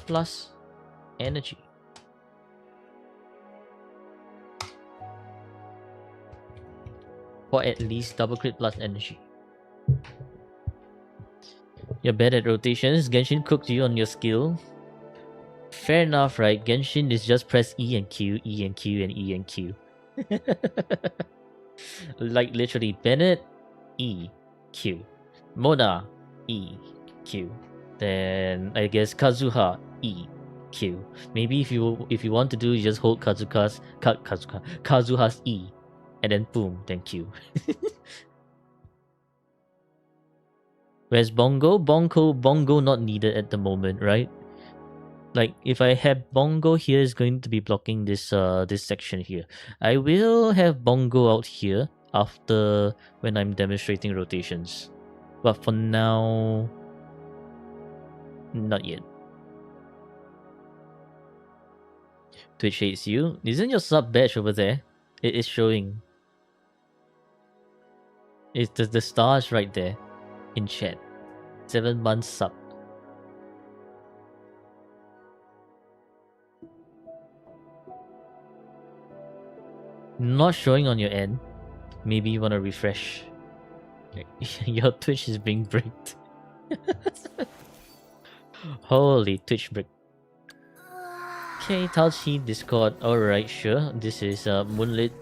plus energy. For at least double crit plus energy. You're bad at rotations. Genshin cooked you on your skill. Fair enough, right? Genshin is just press E and Q, E and Q, and E and Q. Like literally, Bennett, E, Q. Mona, E, Q. Then I guess Kazuha, E, Q. Maybe if you want to do, you just hold Kazuha's E, and then boom, then Q. Whereas Bongo not needed at the moment, right? Like if I have Bongo here, is going to be blocking this this section here. I will have Bongo out here after when I'm demonstrating rotations, but for now, not yet. Twitch hates you. Isn't your sub badge over there? It is showing. It's the stars right there in chat. 7 months sub. Not showing on your end. Maybe you wanna refresh. Your Twitch is being bricked. Holy Twitch brick. Okay, Taochi Discord. Alright, sure. This is Moonlit.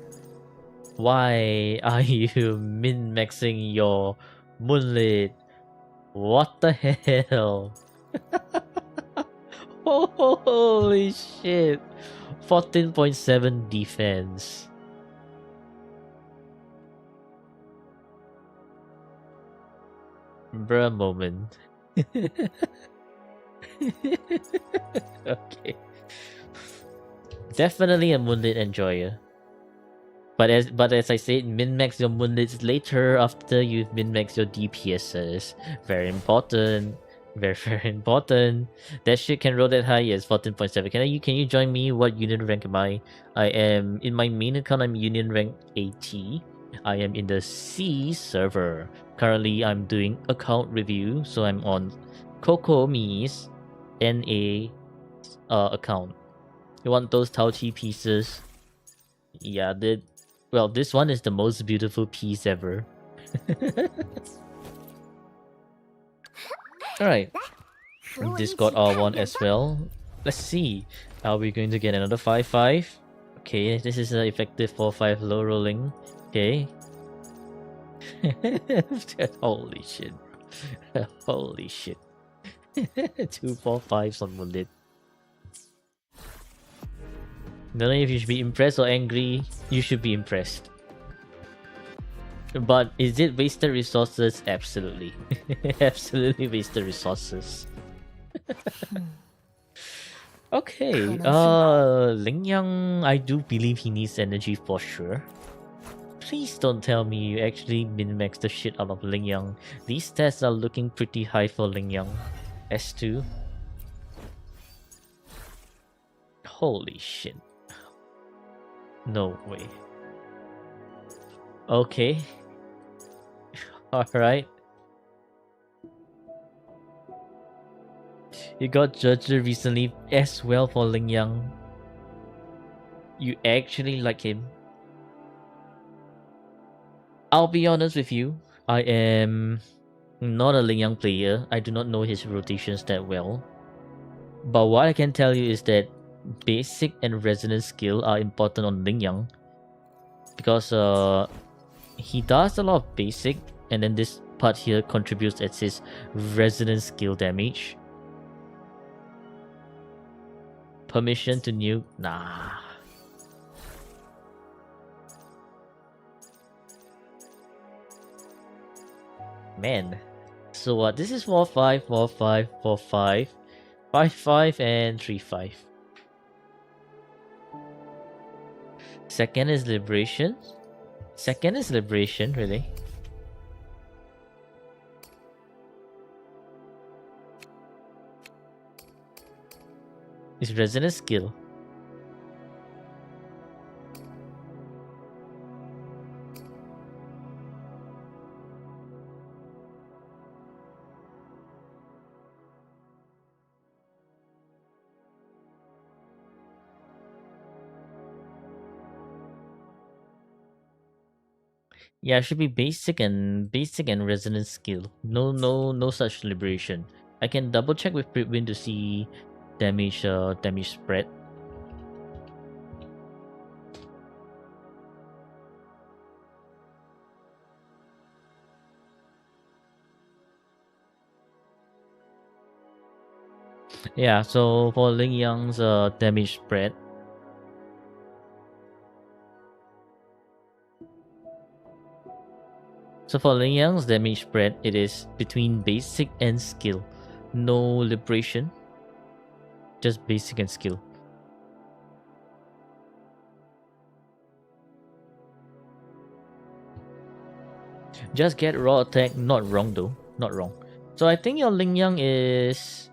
Why are you min-maxing your Moonlit? What the hell? Holy shit. 14.7 defense. Bruh moment. Okay. Definitely a Moonlit enjoyer. But as I said, min-max your Moonlits later after you've min-maxed your DPSs. Very important. Very, very important. That shit can roll that high, yes, 14.7. Can you join me? What union rank am I? I am in my main account, I'm union rank 80. I am in the C server. Currently I'm doing account review, so I'm on Kokomi's NA account. You want those Taochi pieces? Yeah, well, this one is the most beautiful piece ever. Alright. Discord R1 as well. Let's see. Are we going to get another 5-5? Okay, this is an effective 4-5 low rolling. Okay. Holy shit. Holy shit. 2-4-5s on Moonlit. Don't know if you should be impressed or angry. You should be impressed. But is it wasted resources? Absolutely. Absolutely wasted resources. Okay. Ling Yang, I do believe he needs energy for sure. Please don't tell me you actually min-max the shit out of Ling Yang. These stats are looking pretty high for Ling Yang. S2. Holy shit. No way. Okay. Alright. You got judged recently as well for Ling Yang. You actually like him. I'll be honest with you. I am not a Ling Yang player. I do not know his rotations that well. But what I can tell you is that basic and resonance skill are important on Ling Yang. Because he does a lot of basic, and then this part here contributes as his resonance skill damage. Permission to nuke? Nah. Man. So what? This is 4-5, 4-5, 4-5, 5-5, and 3-5. Second is Liberation. Second is Liberation, really. It's Resonance skill. Yeah, it should be basic and resonance skill. No such liberation. I can double check with Pritwin to see damage spread. Yeah, so for Ling Yang's damage spread. So for Ling Yang's damage spread, it is between basic and skill. No liberation. Just basic and skill. Just get raw attack. Not wrong though. Not wrong. So I think your Ling Yang is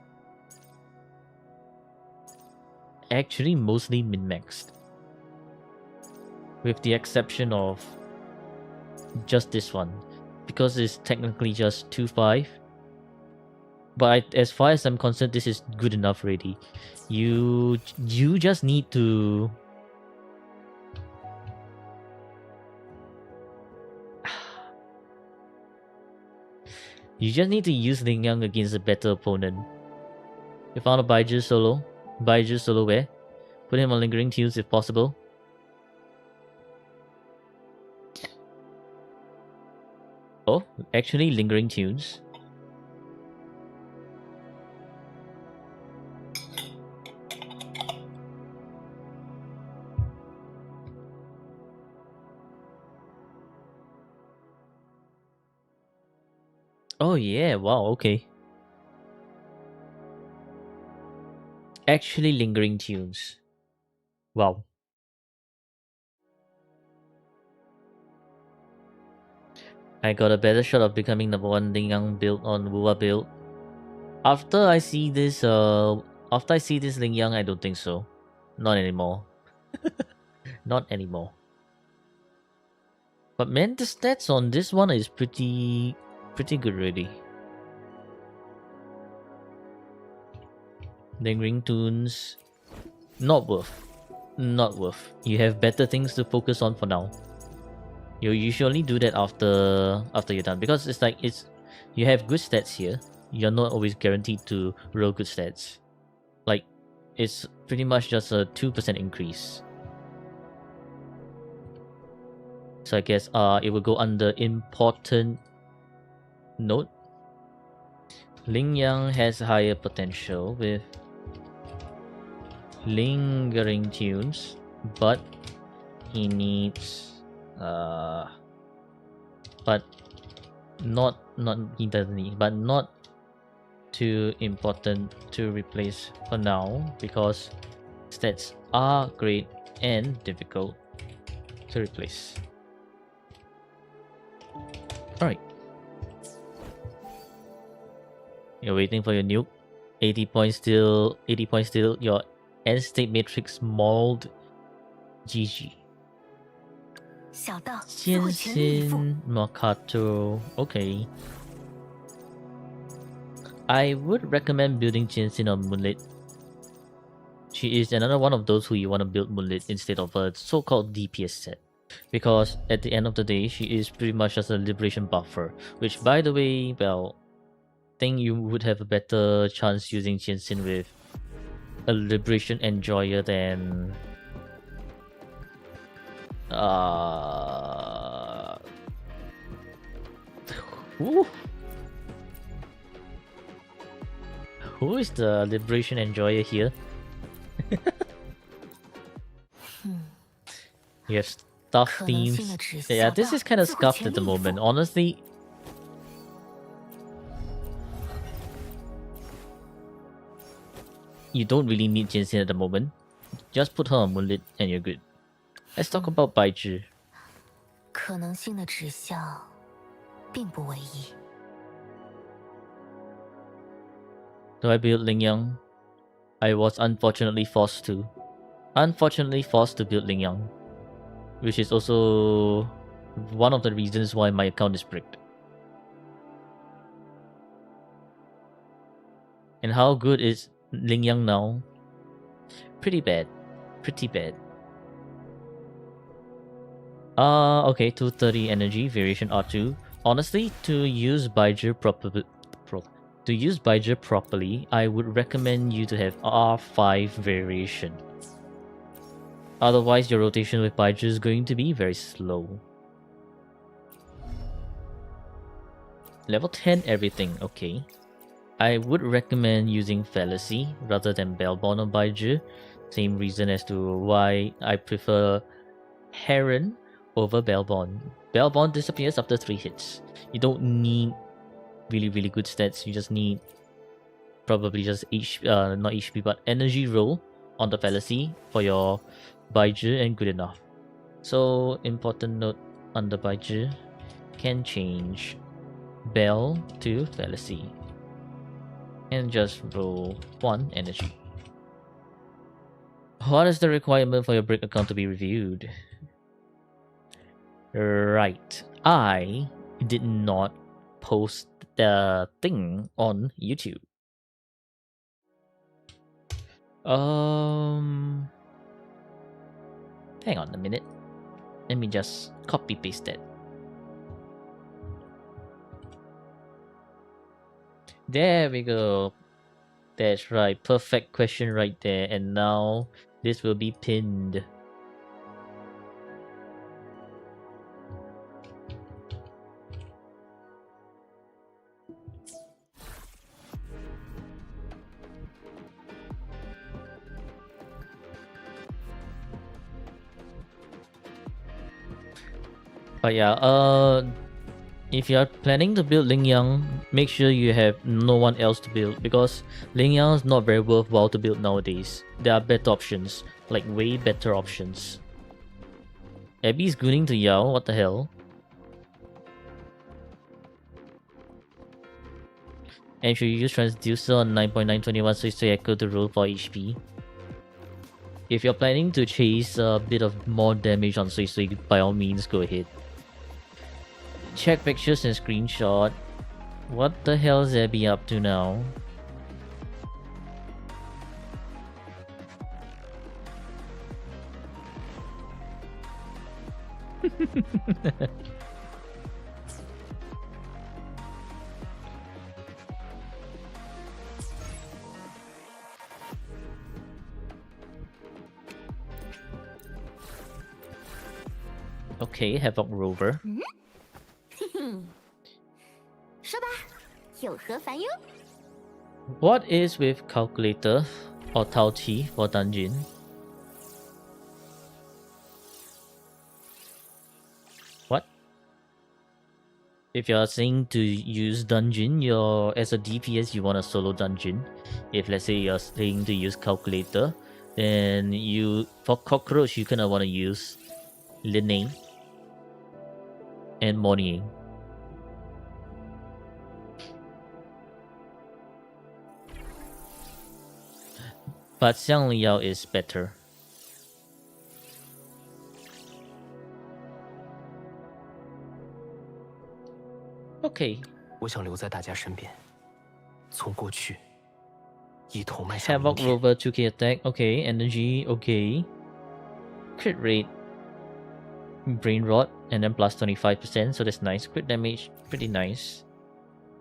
actually mostly min-maxed. With the exception of just this one. Because it's technically just 2-5. But as far as I'm concerned, this is good enough already. You just need to You just need to use Ling Yang against a better opponent. You found a Baiju solo. Baiju solo where? Put him on Lingering Tunes if possible. Oh, actually Lingering Tunes. Oh yeah, wow, okay. Actually Lingering Tunes. Wow. I got a better shot of becoming number 1 Ling Yang build on Wua build. After I see this Ling Yang, I don't think so. Not anymore. Not anymore. But man, the stats on this one is pretty good really. Lingering Tunes, not worth. Not worth. You have better things to focus on for now. You usually do that after you're done, because it's like you have good stats here. You're not always guaranteed to roll good stats. Like, it's pretty much just a 2% increase. So I guess it will go under important note. Ling Yang has higher potential with Lingering Tunes, but he needs but he doesn't need, but not too important to replace for now, because stats are great and difficult to replace. Alright. You're waiting for your nuke. 80 points still. Your end state matrix mauled. GG. Jianxin Makato. Okay. I would recommend building Jianxin on Moonlit. She is another one of those who you want to build Moonlit instead of a so-called DPS set. Because at the end of the day, she is pretty much just a liberation buffer. Which, by the way, well, I think you would have a better chance using Jianxin with a liberation enjoyer than who? Who is the liberation enjoyer here? You have stuff themes. Yeah, this is kind of scuffed at the moment. Honestly, you don't really need Jianxin at the moment. Just put her on Moonlit and you're good. Let's talk about Baizhi. Do I build Ling Yang? I was unfortunately forced to. Build Ling Yang. Which is also one of the reasons why my account is bricked. And how good is Ling Yang now? Pretty bad. Okay, 230 energy, variation R2. Honestly, to use Baizhi properly, I would recommend you to have R5 variation. Otherwise, your rotation with Baizhi is going to be very slow. Level 10 everything, okay. I would recommend using Fallacy rather than Bellborn on Baizhi. Same reason as to why I prefer Heron over Bellborn. Bellborn disappears after 3 hits. You don't need really good stats. You just need probably just not HP but energy roll on the Fallacy for your Baizhi and good enough. So important note under Baizhi, can change Bell to Fallacy and just roll 1 energy. What is the requirement for your brick account to be reviewed? Right, I did not post the thing on YouTube. Hang on a minute. Let me just copy paste that. There we go. That's right. Perfect question right there. And now this will be pinned. But yeah, if you are planning to build Lingyang, make sure you have no one else to build because Lingyang is not very worthwhile to build nowadays. There are better options, like way better options. Abby's gooning to Yao, what the hell? And should you use Transducer on 9.921 so it's echo to roll for HP? If you're planning to chase a bit of more damage on Sui Sui, by all means go ahead. Check pictures and screenshot. What the hell is Abby up to now? Okay, Havoc Rover. 说吧，有何烦忧？ What is with calculator or Tao Chi for dungeon? What? If you're saying to use dungeon, you're as a DPS you want a solo dungeon. If let's say you're saying to use calculator, then you for cockroach you kinda wanna use Linne and Monier. But Xiang Liao is better. Okay. 我想留在大家身边，从过去一同迈向明 Havoc 天。 Rover 2k attack, okay. Energy, okay. Crit rate, Brain Rot, and then plus 25%, so that's nice. Crit damage, pretty nice.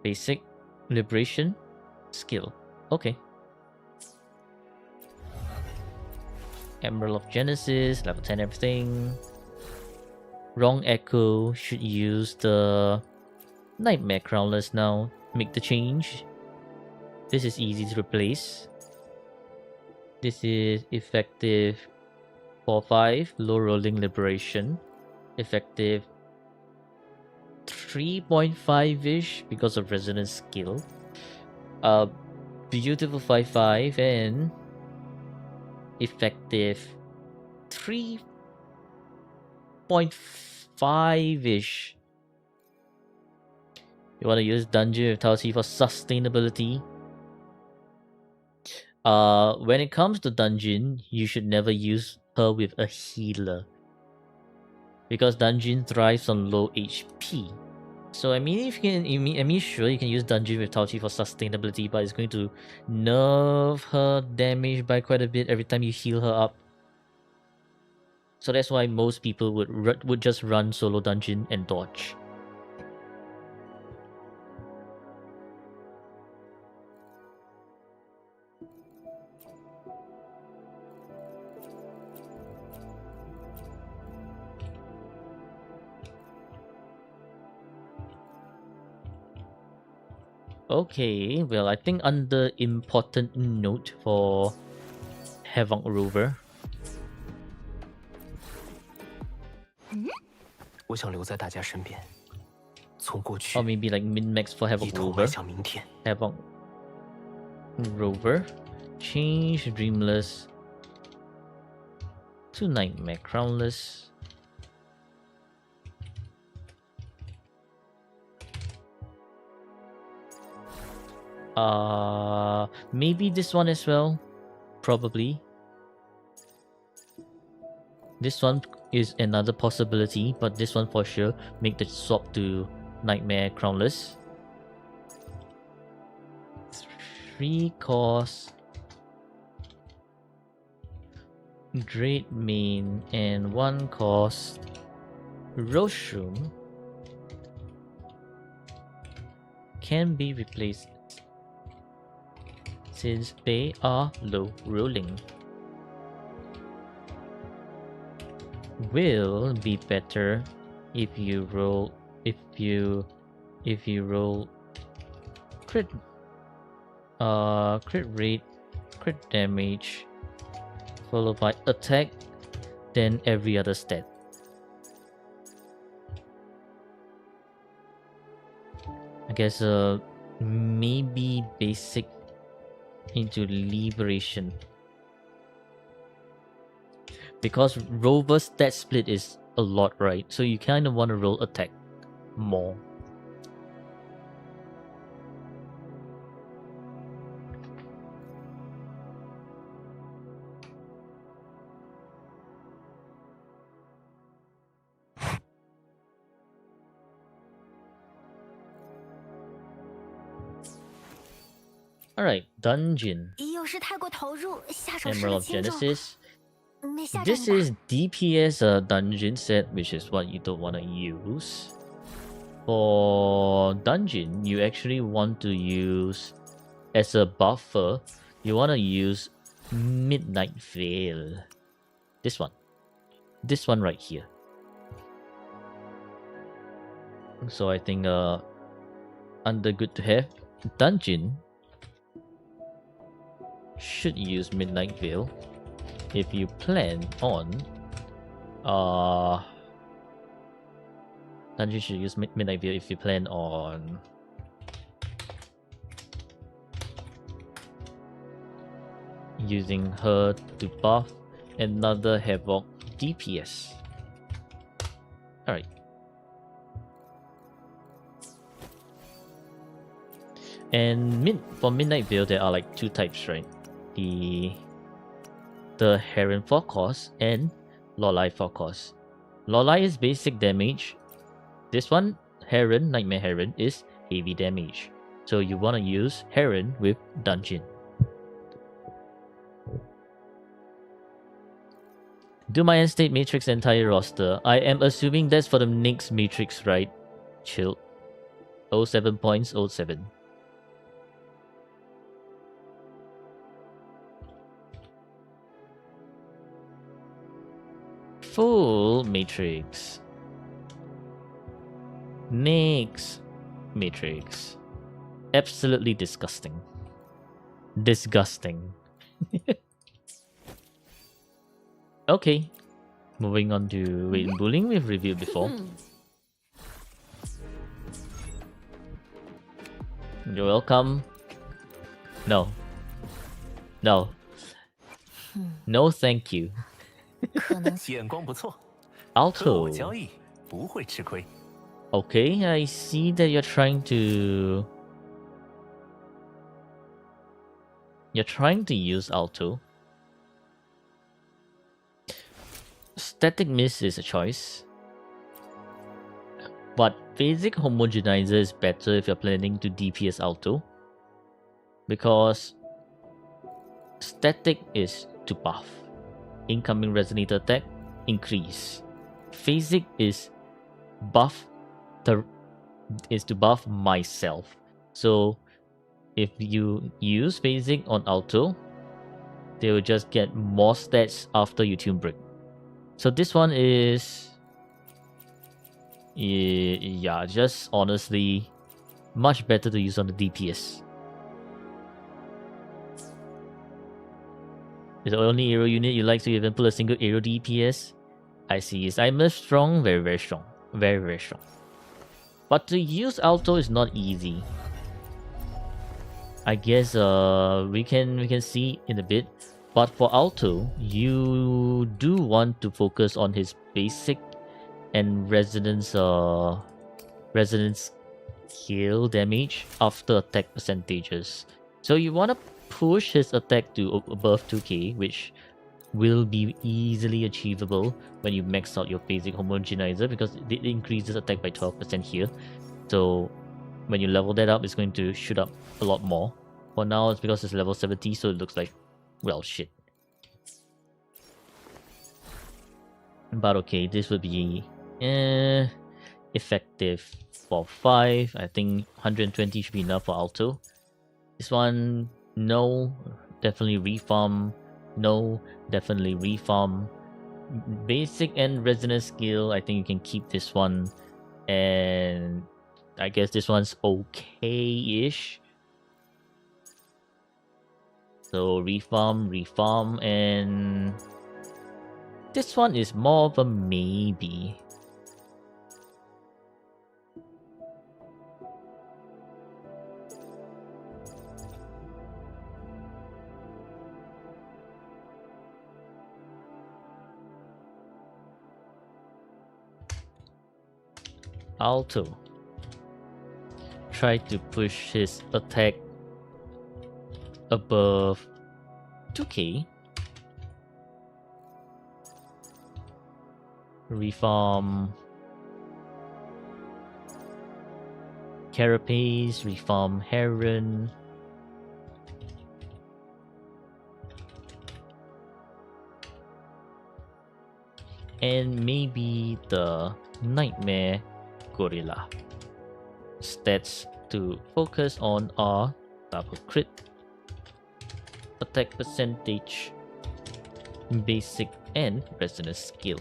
Basic, Liberation, Skill, okay. Emerald of Genesis, level 10 everything. Wrong Echo, should use the Nightmare Crownless now. Make the change. This is easy to replace. This is effective 4-5, low rolling liberation. Effective 3.5-ish because of resonance skill. Beautiful 5-5 and effective 3.5-ish. You want to use Dungeon with Tao Chi for sustainability. When it comes to Dungeon, you should never use her with a healer. Because Dungeon thrives on low HP. So I mean, if you can, I mean, sure you can use Dungeon with Tao Chi for sustainability, but it's going to nerf her damage by quite a bit every time you heal her up. So that's why most people would just run solo Dungeon and dodge. Okay, well, I think under important note for Havoc Rover. 我想留在大家身边，从过去 Or maybe like min-max for 一 Havoc 同迈 Rover. 向明天。 Havoc Rover. Change Dreamless to Nightmare Crownless. Maybe this one as well. Probably. This one is another possibility, but this one for sure make the swap to Nightmare Crownless. 3 cost, Great Main, and 1 cost Roshroom can be replaced. since they are low rolling. Will be better if you roll crit crit rate, crit damage followed by attack than every other stat. I guess maybe basic into liberation. Because Rover's stat split is a lot, right? So you kind of want to roll attack more. Alright, Dungeon. 有时太过投入，下手失 Emerald 了 of 轻重， Genesis. 没下 This 战 is DPS dungeon set, which is what you don't want to use. For dungeon, you actually want to use as a buffer. You want to use Midnight Veil. This one right here. So I think under good to have, dungeon should use Midnight Veil if you plan on dungeon should use Midnight Veil if you plan on using her to buff another Havoc DPS. Alright. And for Midnight Veil there are like two types, right? The Heron Focus and Lolai Focus. Lolai is basic damage. This one, Heron, Nightmare Heron, is heavy damage. So you want to use Heron with Dungeon. Do my end state Matrix entire roster. I am assuming that's for the next Matrix, right? Chill. 07 points, 07. Full Matrix. Next Matrix. Absolutely disgusting. Disgusting. Okay. Moving on to Weight and Bullying, we've reviewed before. You're welcome. No. No. No, thank you. 可能 眼光不错，和 Alto. 我交易不会吃亏。 Okay, I see that you're trying to use Alto. Static Miss is a choice. But Basic Homogenizer is better if you're planning to DPS Alto. Because Static is to buff. Incoming Resonator attack, increase. Phasic is to buff myself. So if you use Phasic on Alto, they will just get more stats after you tune break. So this one is yeah, just honestly much better to use on the DPS. Is the only aero unit you like to even pull a single aero DPS? I see. Is I'm strong, very very strong, very very strong. But to use Alto is not easy. I guess we can see in a bit. But for Alto, you do want to focus on his basic and resonance kill damage after attack percentages. So you want to push his attack to above 2k, which will be easily achievable when you max out your basic homogenizer, because it increases attack by 12% here. So when you level that up, it's going to shoot up a lot more. For now, it's because it's level 70, so it looks like, well, shit. But okay, this would be effective for 5. I think 120 should be enough for Alto. This one, No, definitely reform. No, definitely reform. Basic and resonance skill, I think you can keep this one. And I guess this one's okay-ish. So reform, and this one is more of a maybe. Alto. Try to push his attack above 2k. Reform Carapace, reform Heron. And maybe the Nightmare Gorilla. Stats to focus on are double crit, attack percentage, basic, and resonance skill.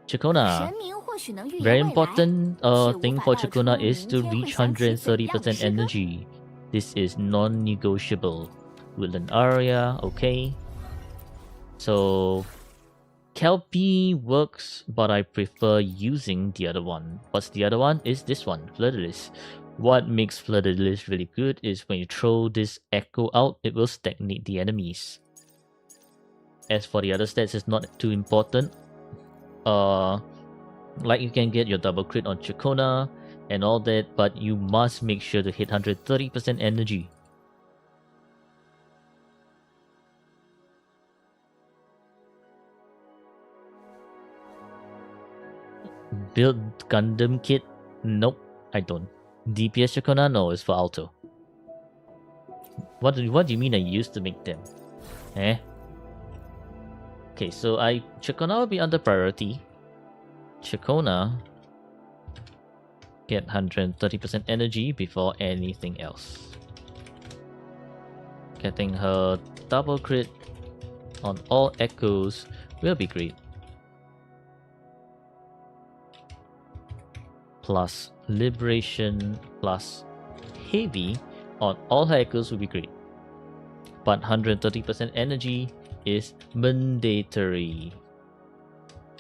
Chakona. Very important thing for Chakona is to reach 130% energy. This is non-negotiable. Woodland area, okay. So Kelpie works, but I prefer using the other one. What's the other one? Is this one, Fleur-de-Lis. What makes Fleur-de-Lis really good is when you throw this echo out, it will stagnate the enemies. As for the other stats, it's not too important. Like you can get your double crit on Chakona and all that, but you must make sure to hit 130% energy. Build Gundam kit? Nope, I don't. DPS Chakona? No, it's for Alto. What do you mean I used to make them? Eh? Okay, so Chakona will be under priority. Chakona get 130% energy before anything else. Getting her double crit on all echoes will be great. Plus liberation plus heavy on all her echoes will be great. But 130% energy is mandatory!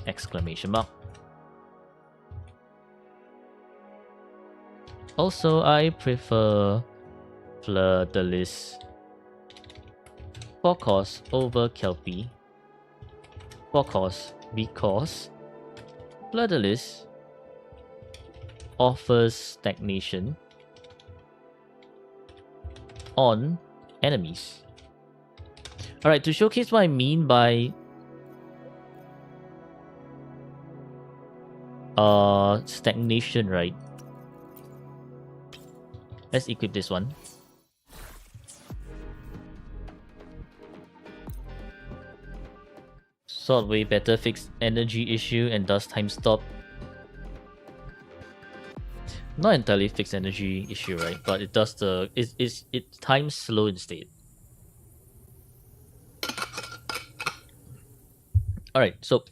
Exclamation mark. Also, I prefer Fleur-de-Lis for cost over Kelpie. For cost because Fleur-de-Lis offers stagnation on enemies. Alright, to showcase what I mean by stagnation, right? Let's equip this one. Sword way better fix energy issue and does time stop. Not entirely fix energy issue, right? But it does it times slow instead. Alright, so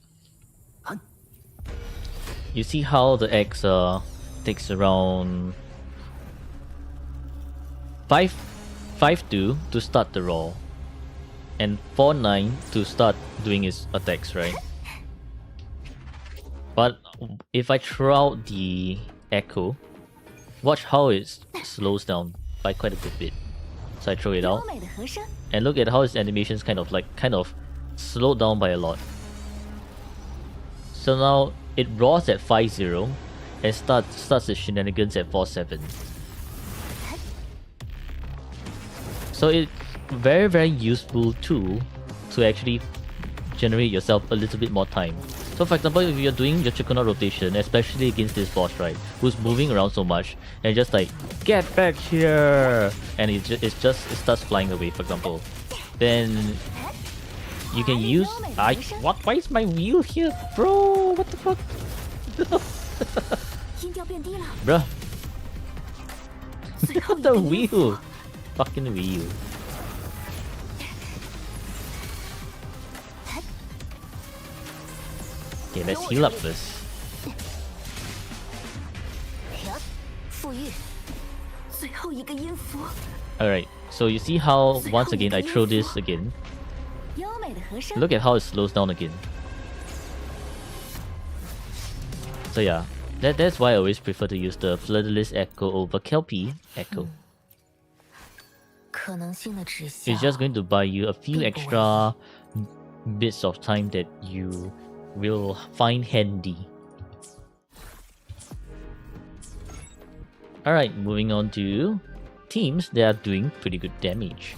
you see how the X takes around 5.2 to start the roll, and 4.9 to start doing his attacks, right? But if I throw out the echo, watch how it slows down by quite a good bit. So I throw it out, and look at how his animations kind of slowed down by a lot. So now it roars at 5.0 and starts the shenanigans at 4.7. So it's very, very useful tool to actually generate yourself a little bit more time. So for example, if you're doing your Chakona rotation, especially against this boss, right, who's moving around so much, and just like, get back here, and it starts flying away, for example, then you can use why is my wheel here, bro? What the fuck? 音调变低了， Bruh. 最后一 The 个音符 wheel. Fucking wheel. Okay, let's heal up first. 富裕，最后一个音符， Alright, so you see how once again I throw this again. 优美的和声。 Look at how it slows down again. So yeah, that's why I always prefer to use the Flirtless Echo over Kelpie Echo. 可能性的指向 It's just going to buy you a few extra bits of time that you will find handy. Alright, moving on to teams that are doing pretty good damage.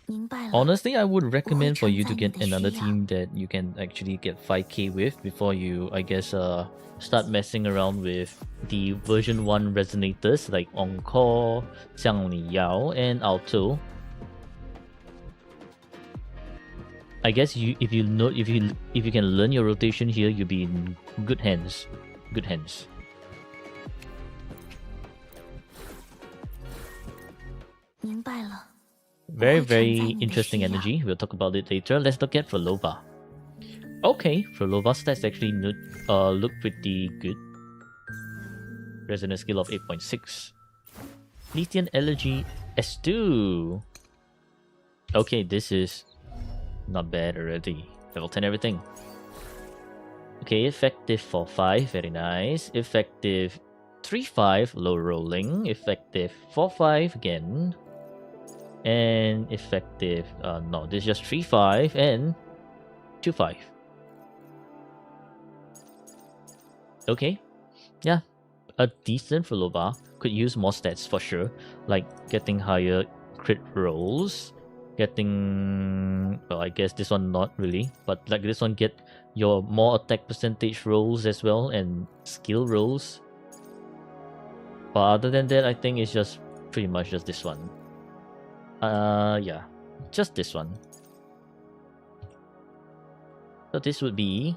明白了。 Honestly, I would recommend for you to get 我会承载你的 another 需要。 team that you can actually get 5k with before you, I guess, start messing around with the version 1 resonators like Encore, Xiangli Yao, and Alto. I guess if you can learn your rotation here, you'll be in good hands. Good hands. 明白了。 Very, will very transcend the interesting需要。 energy. We'll talk about it later. Let's look at Frolova. Okay, Frolova stats actually look pretty good. Resonance skill of 8.6. Lithium Elegy S2. Okay, this is not bad already. Level 10 everything. Okay, effective 4-5, very nice. Effective 3-5, low rolling. Effective 4-5 again. And effective, no, this is just 3-5 and 2-5. Okay, yeah, a decent Frolova. Could use more stats for sure, like getting higher crit rolls, getting, well, I guess this one not really, but like this one get your more attack percentage rolls as well and skill rolls. But other than that, I think it's just pretty much just this one. Yeah, just this one. So this would be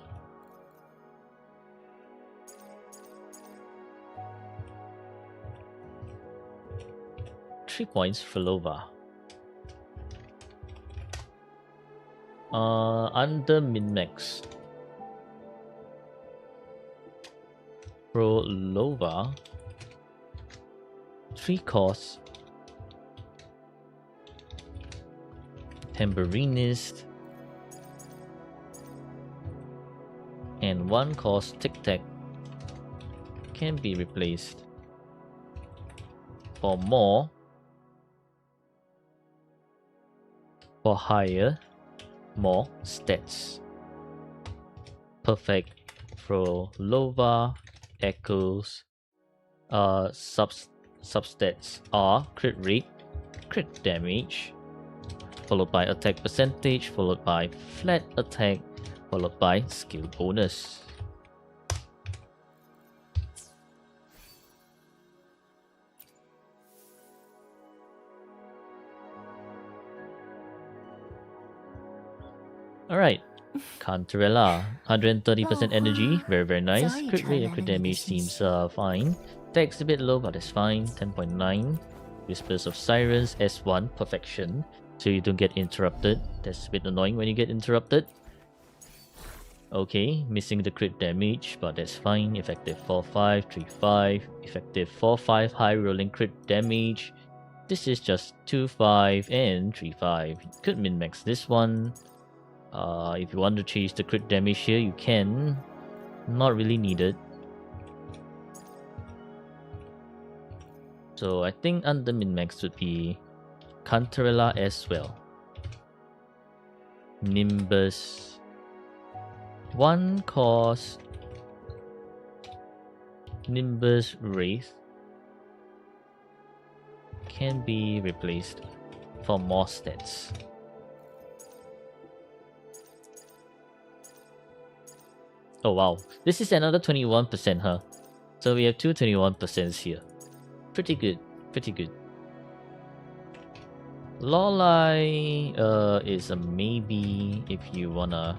3 points for Lova. Under min-max. Pro Lova. 3 costs. Tambourinist. And 1 cost Tic-Tac can be replaced for more, for higher, more stats. Perfect for Lova, Echoes. Substats are crit rate, crit damage, followed by attack percentage, followed by flat attack, followed by skill bonus. Alright, Cantarella, 130% energy, very very nice. Crit rate and crit damage seems fine. Attack's a bit low, but it's fine. 10.9. Whispers of Sirens, S1, perfection. So you don't get interrupted. That's a bit annoying when you get interrupted. Okay, missing the crit damage, but that's fine. Effective 4-5, 3-5. Effective 4-5, high rolling crit damage. This is just 2-5 and 3-5. Could min-max this one. If you want to change the crit damage here, you can. Not really needed. So I think under min-max would be Cantarella as well. Nimbus. 1 cost. Nimbus Wraith can be replaced for more stats. Oh wow, this is another 21%, huh? So we have two 21% here. Pretty good, pretty good. Lolai is a maybe if you wanna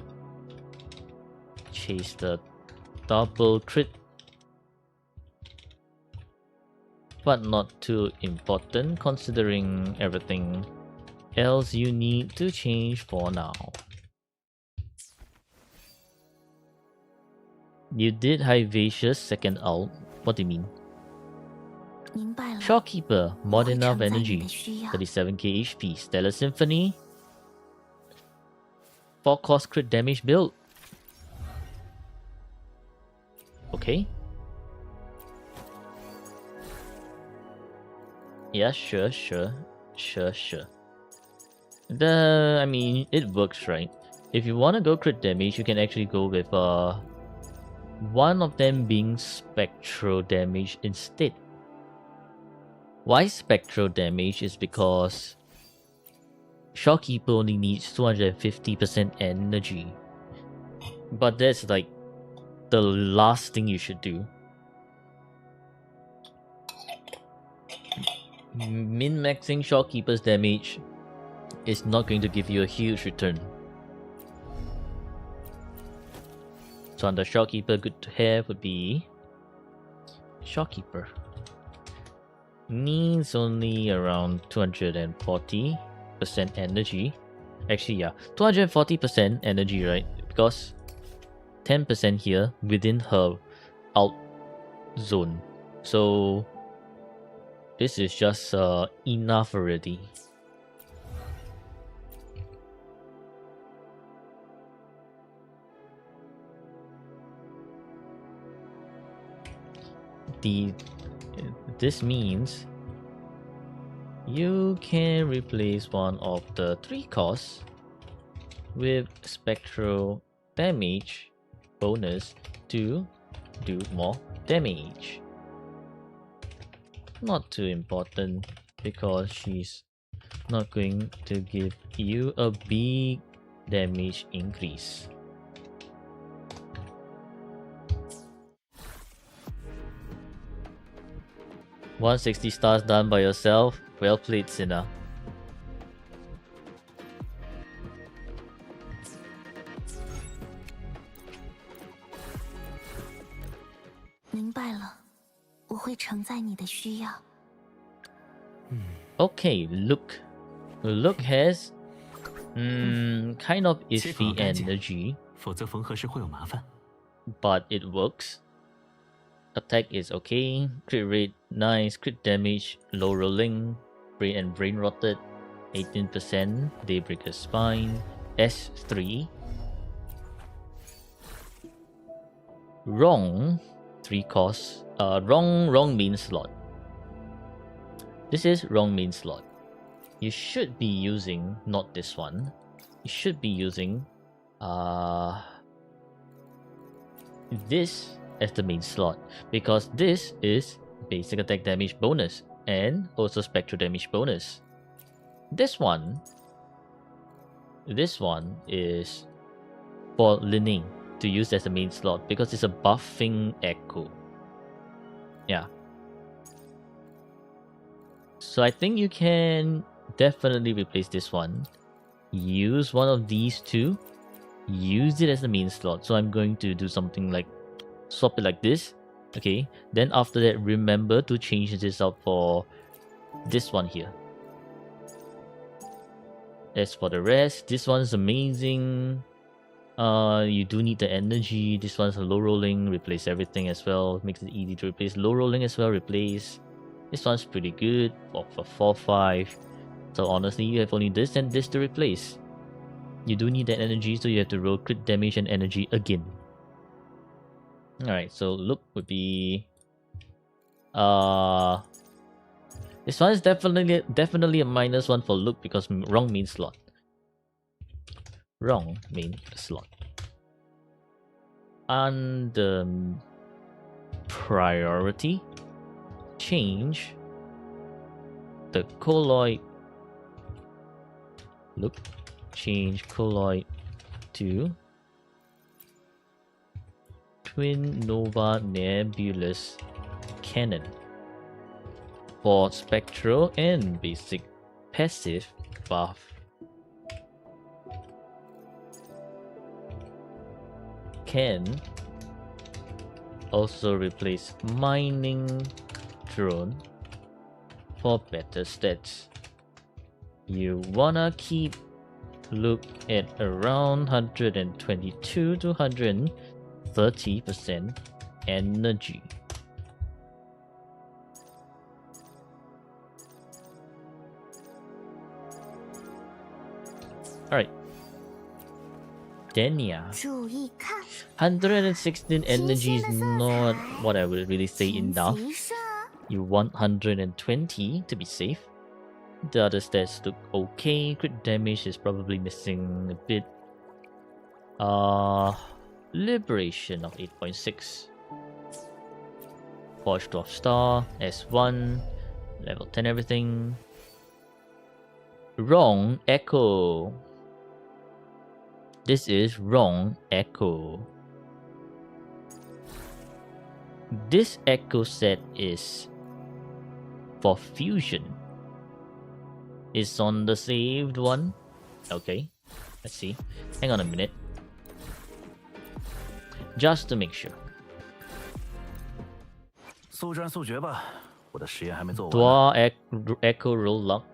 chase the double crit, but not too important considering everything else you need to change for now. You did Hivacious second ult. What do you mean? 明白了。 Shopkeeper, more than enough 我会承载你 energy, 的需要。 37k HP, Stellar Symphony, 4 cost crit damage build. Okay. Yeah, sure. I mean, it works, right? If you want to go crit damage, you can actually go with one of them being spectral damage instead. Why spectral damage is because Shopkeeper only needs 250% energy. But that's like the last thing you should do. Min-maxing Shopkeeper's damage is not going to give you a huge return. So under Shopkeeper, good to have would be Shopkeeper. Needs only around 240% energy. Actually, yeah, 240% energy, right? Because 10% here within her out zone. So this is just enough already. This means you can replace one of the 3 costs with spectral damage bonus to do more damage. Not too important because she's not going to give you a big damage increase. $160 stars done by yourself. Well played, Sinner. 明白了，我会承载你的需要。 Okay, Look. Look has kind of iffy energy, 否则缝合时会有麻烦。 but it works. Attack is okay. Crit rate nice. Crit damage low rolling. Brain and brain rotted 18%. Daybreaker spine. S3. Wrong 3 costs. Wrong main slot. This is wrong main slot. You should be using not this one. You should be using this as the main slot because this is basic attack damage bonus and also spectral damage bonus. This one is for Lining to use as the main slot because it's a buffing echo. Yeah. So I think you can definitely replace this one. Use one of these two. Use it as the main slot. So I'm going to do something like swap it like this. Okay. Then after that, remember to change this up for this one here. As for the rest, this one's amazing. You do need the energy. This one's a low rolling. Replace everything as well. Makes it easy to replace. Low rolling as well. Replace. This one's pretty good for 4-5. So honestly, you have only this and this to replace. You do need that energy, so you have to roll crit damage and energy again. Alright, so Look would be this one is definitely a -1 for Look because wrong main slot. Wrong main slot. And priority, change the colloid. Look, change colloid to Twin Nova Nebulous Cannon for spectral and basic passive buff. Can also replace mining drone for better stats. You wanna keep look at around 122 to 130% energy. Alright. Denia. 注意看， 116 energy is not what I would really say 琴 enough. 棋射， You want 120 to be safe. The other stats look okay. Crit damage is probably missing a bit. Liberation of 8.6. Forge Dwarf Star, S1, level 10 everything. Wrong Echo. This is wrong Echo. This Echo set is for fusion. It's on the saved one. Okay, let's see. Hang on a minute. Just to make sure. 速战速决吧，我的实验还没做完呢。 Dwa Echo Roll Lock.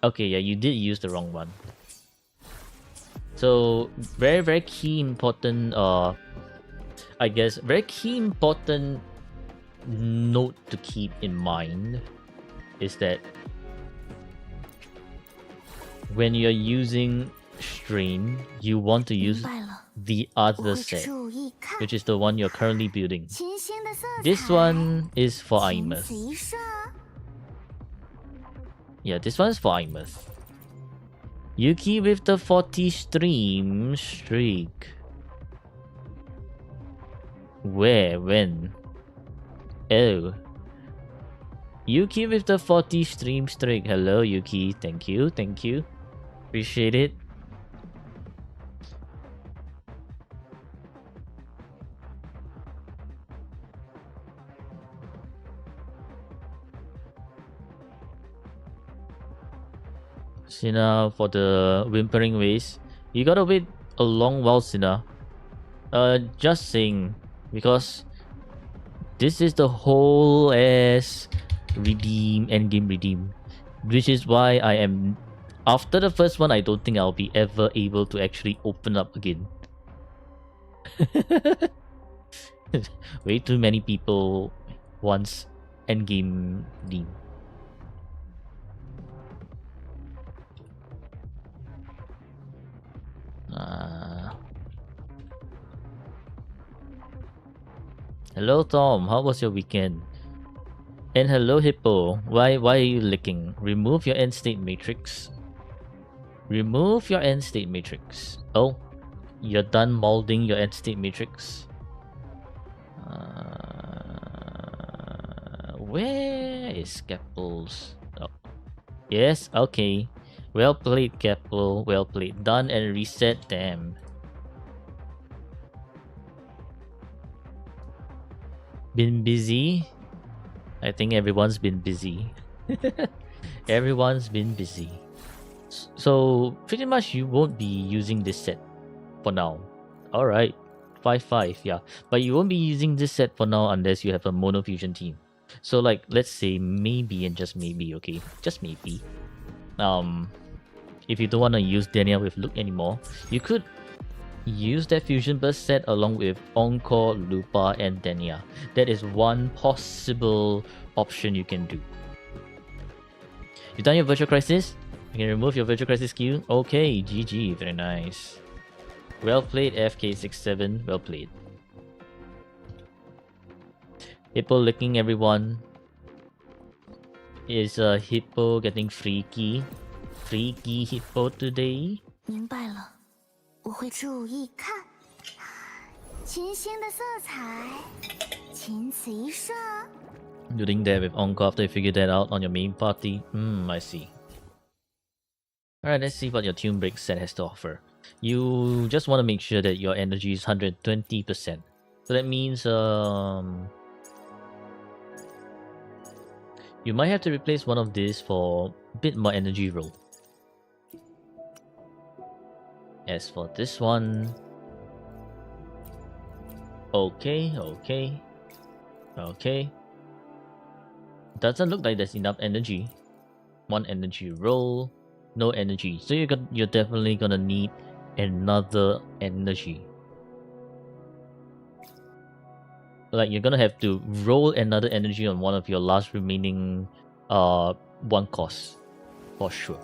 Okay, yeah, you did use the wrong one. So very key important I guess very key important note to keep in mind is that when you're using strain, you want to 明 use 白了， the 我 other 会 set, 注意看。 which is the one you're currently building. 琴星的色彩， This one is for 琴 Imus. 棋射， Yeah, this one's for Imus. Yuki with the 40 stream streak. Where? When? Oh. Yuki with the 40 stream streak. Hello, Yuki. Thank you. Thank you. Appreciate it. Sina for the whimpering ways. You gotta wait a long while, Sina. Just saying, because this is the whole ass redeem endgame redeem, which is why I am after the first one. I don't think I'll be ever able to actually open up again. Way too many people wants endgame redeem. Hello Tom, how was your weekend? And hello Hippo, why are you licking? Remove your end state matrix. Remove your end state matrix. Oh, you're done molding your end state matrix. Where is Scaples? Oh, yes, okay. Well played, Capel. Well played. Done and reset them. Been busy? I think everyone's been busy. Everyone's been busy. So pretty much you won't be using this set for now. Alright. 5-5, yeah. But you won't be using this set for now unless you have a mono fusion team. So like let's say maybe and just maybe, okay? Just maybe. If you don't want to use Daniel with Luke anymore, you could use that fusion burst set along with Encore, Lupa, and Dania. That is one possible option you can do. You done your Virtual Crisis? You can remove your Virtual Crisis queue. Okay, GG, very nice. Well played, FK67. Well played. Hippo licking everyone. Is Hippo getting freaky? Freaky Hippo today? 明白了，我会注意看。琴星的色彩，琴棋射。 Doing that with Encore after you figure that out on your main party? I see. Alright, let's see what your Tune Break set has to offer. You just want to make sure that your energy is 120%. So that means You might have to replace one of these for a bit more energy roll. As for this one, okay. Doesn't look like there's enough energy. One energy roll, no energy. So you're definitely gonna need another energy. Like you're gonna have to roll another energy on one of your last remaining one cost for sure.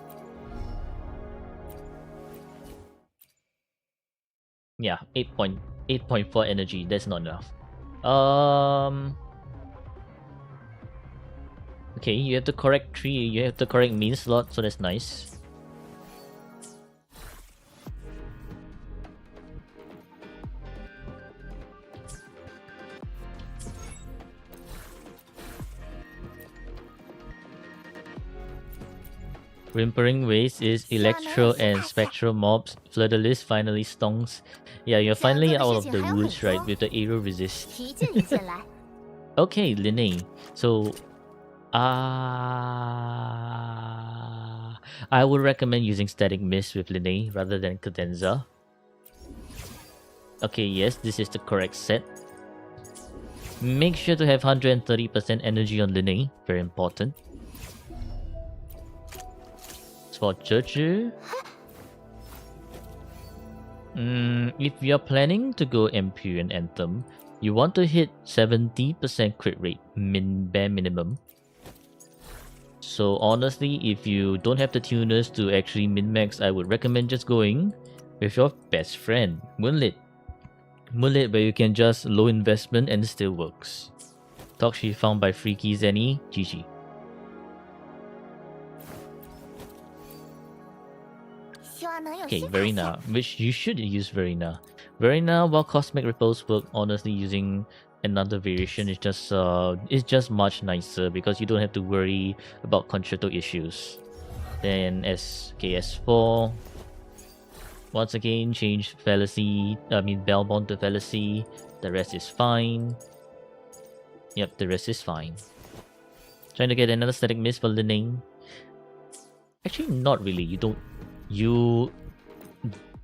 Yeah, 8.4 energy, that's not enough. Okay, you have the correct tree, you have the correct mean slot, so that's nice. Whimpering Waste is Electro and Spectral mobs. Fleur-de-Lis finally stonks. Yeah, you're finally out of the woods, right, with the aero resist. 提进一进来。 Okay, Linne. So, I would recommend using Static Mist with Linne rather than Cadenza. Okay, yes, this is the correct set. Make sure to have 130% energy on Linne, very important. For Jeju, if you're planning to go Empyrean Anthem, you want to hit 70% crit rate, bare minimum. So honestly, if you don't have the tuners to actually min-max, I would recommend just going with your best friend, Moonlit. Moonlit, where you can just low investment and it still works. Tokshi found by Freaky Zenny, GG. Okay, Verena, which you should use Verena. Verena, while Cosmic Ripples work, honestly using another variation is just much nicer because you don't have to worry about concerto issues. Then SKS4, once again change Fallacy, Bellbound to Fallacy. The rest is fine. Yep, the rest is fine. Trying to get another Static Mist for Linne. Actually, not really. You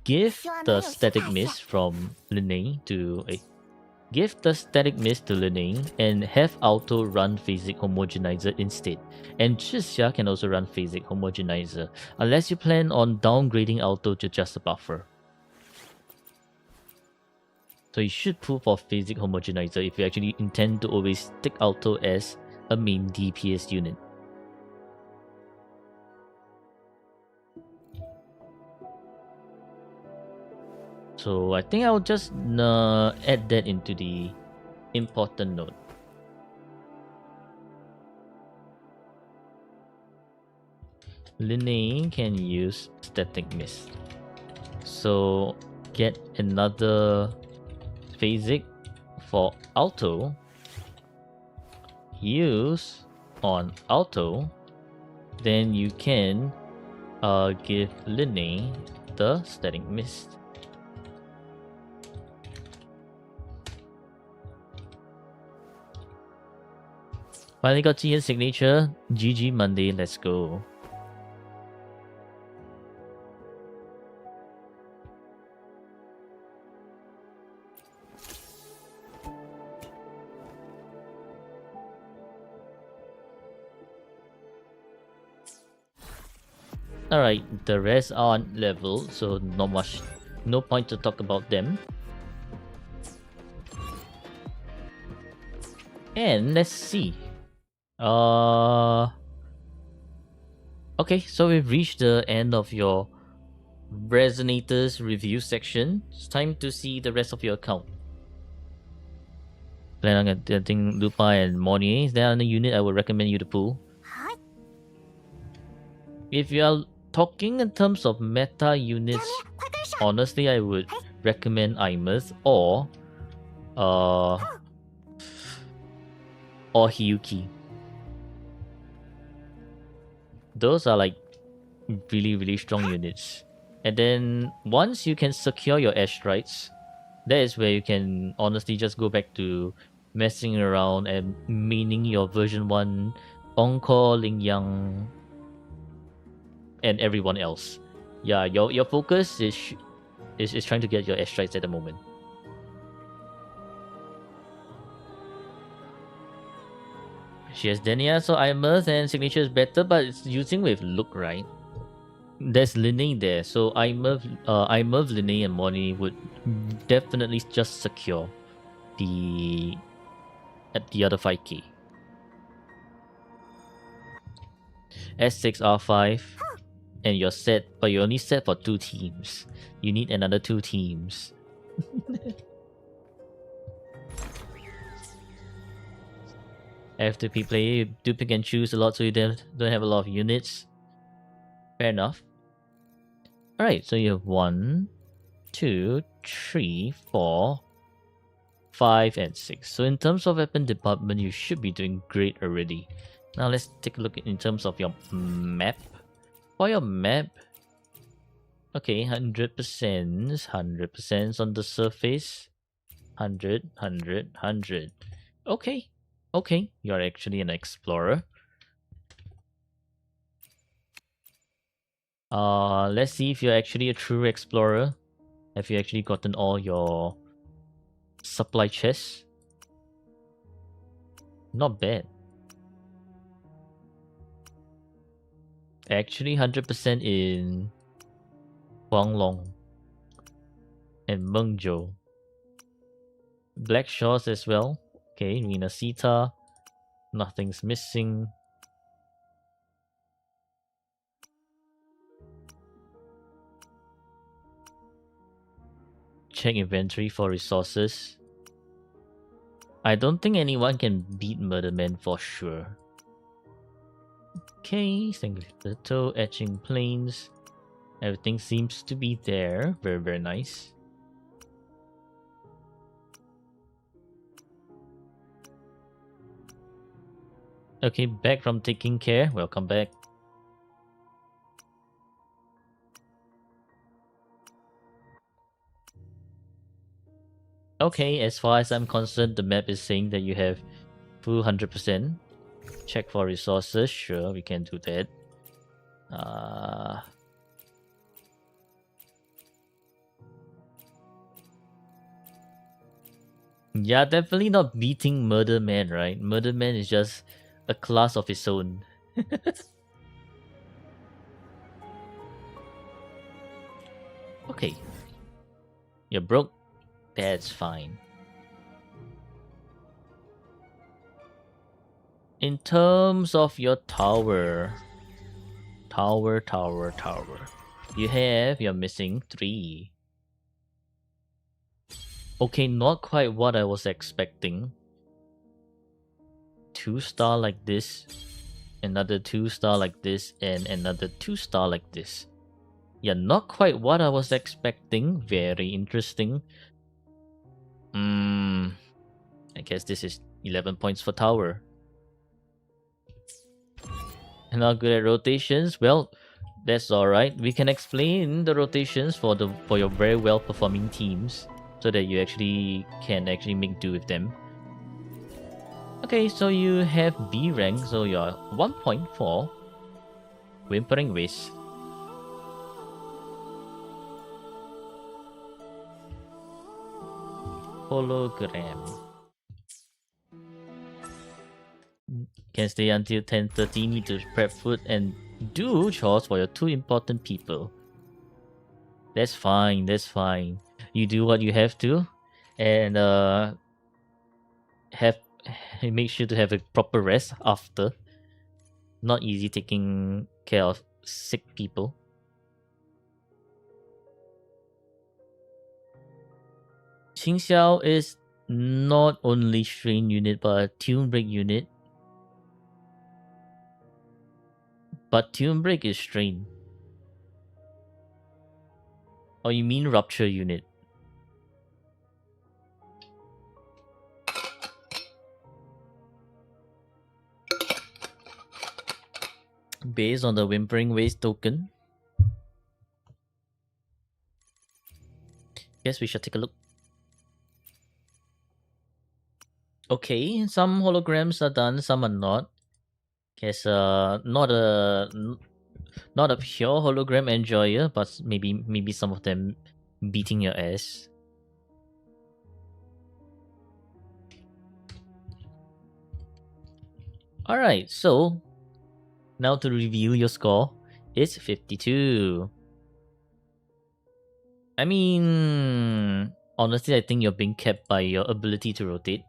give the Static Mist from Linne to Linne and have Auto run Phasic Homogenizer instead. And Chixia can also run Phasic Homogenizer, unless you plan on downgrading Auto to just a buffer. So you should pull for Phasic Homogenizer if you actually intend to always take Auto as a main DPS unit. So I think I'll just add that into the important note. Linne can use Static Mist. So get another Phasic for Auto. Use on Auto. Then you can give Linne the Static Mist. Finally got Tian's signature. GG Monday, let's go. Alright, the rest are on level, so no point to talk about them. And let's see. Okay, so we've reached the end of your Resonators review section. It's time to see the rest of your account. Plan on getting Lupa and Mornier. Is there on the unit I would recommend you to pull? If you are talking in terms of meta units, honestly I would recommend Imus or Hiyuki. Those are like really strong units. And then once you can secure your airstrikes, that is where you can honestly just go back to messing around and maining your version 1 Onko, Ling Yang, and everyone else. Yeah, your focus is trying to get your airstrikes at the moment. She has Denia, so Imerth and signature is better, but it's using with look, right? There's Linne there, so Imerth, Linne, and Moni would definitely just secure the other 5k. S6 R5, and you're set, but you're only set for 2 teams. You need another 2 teams. FTP player, you do pick and choose a lot, so you don't have a lot of units. Fair enough. Alright, so you have 1, 2, 3, 4, 5, and 6. So in terms of weapon department, you should be doing great already. Now let's take a look in terms of your map. For your map, okay, 100%, 100% on the surface, 100, 100, 100. Okay, okay, you're actually an explorer. Let's see if you're actually a true explorer. Have you actually gotten all your supply chests? Not bad. Actually, 100% in Huanglong and Mengzhou. Black Shores as well. Okay, Rina Sita. Nothing's missing. Check inventory for resources. I don't think anyone can beat Murderman for sure. Okay, Little etching planes. Everything seems to be there. Very, very nice. Okay, back from taking care. Welcome back. Okay, as far as I'm concerned, the map is saying that you have full 100%. Check for resources. Sure, we can do that. Yeah, definitely not beating Murder Man, right? Murder Man is just a class of its own. Okay. You're broke? That's fine. In terms of your tower, you're missing 3. Okay, not quite what I was expecting. 2-star like this, another 2-star like this, and another 2-star like this. Yeah, not quite what I was expecting. Very interesting. I guess this is 11 points for tower. And not good at rotations. Well, that's alright. We can explain the rotations for your very well performing teams, so that you can make do with them. Okay, so you have B rank, so you're 1.4. Whimpering Waste. Hologram. Can stay until 10:30. Need to prep food and do chores for your 2 important people. That's fine, that's fine. You do what you have to, and make sure to have a proper rest after. Not easy taking care of sick people. Qingxiao is not only strain unit but a tune break unit. But tune break is strain. Or you mean rupture unit? Based on the Whimpering Waste token. Guess we should take a look. Okay, some holograms are done, some are not. Guess not a pure hologram enjoyer, but maybe some of them beating your ass. Alright, so now to reveal your score, it's 52. I mean, honestly, I think you're being kept by your ability to rotate.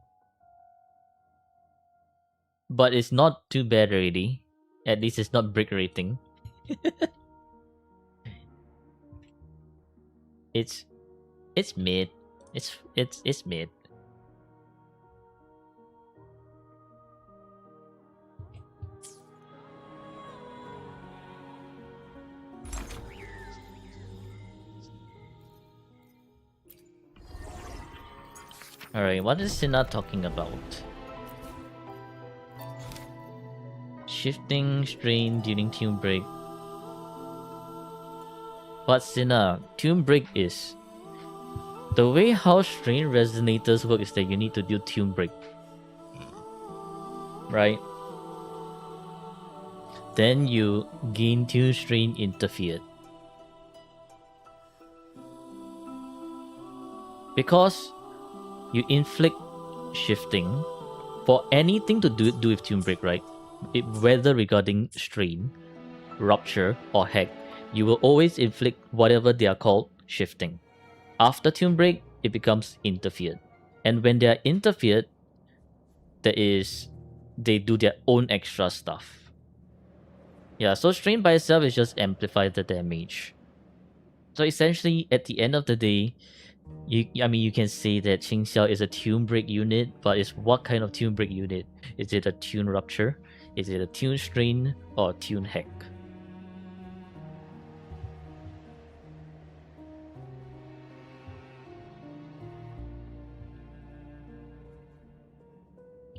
But it's not too bad already. At least it's not brick rating. It's mid. It's mid. Alright, what is Sina talking about? Shifting strain during tune break. But Sina, tune break is the way how strain resonators work is that you need to do tune break. Right? Then you gain tune strain interfered. Because you inflict shifting for anything to do with tune break, right? Whether regarding strain, rupture, or hack, you will always inflict whatever they are called shifting. After tune break, it becomes interfered. And when they are interfered, they do their own extra stuff. Yeah, so strain by itself is just amplify the damage. So essentially, at the end of the day, you can say that Qingxiao is a tune break unit, but it's what kind of tune break unit? Is it a tune rupture? Is it a tune strain or tune hack?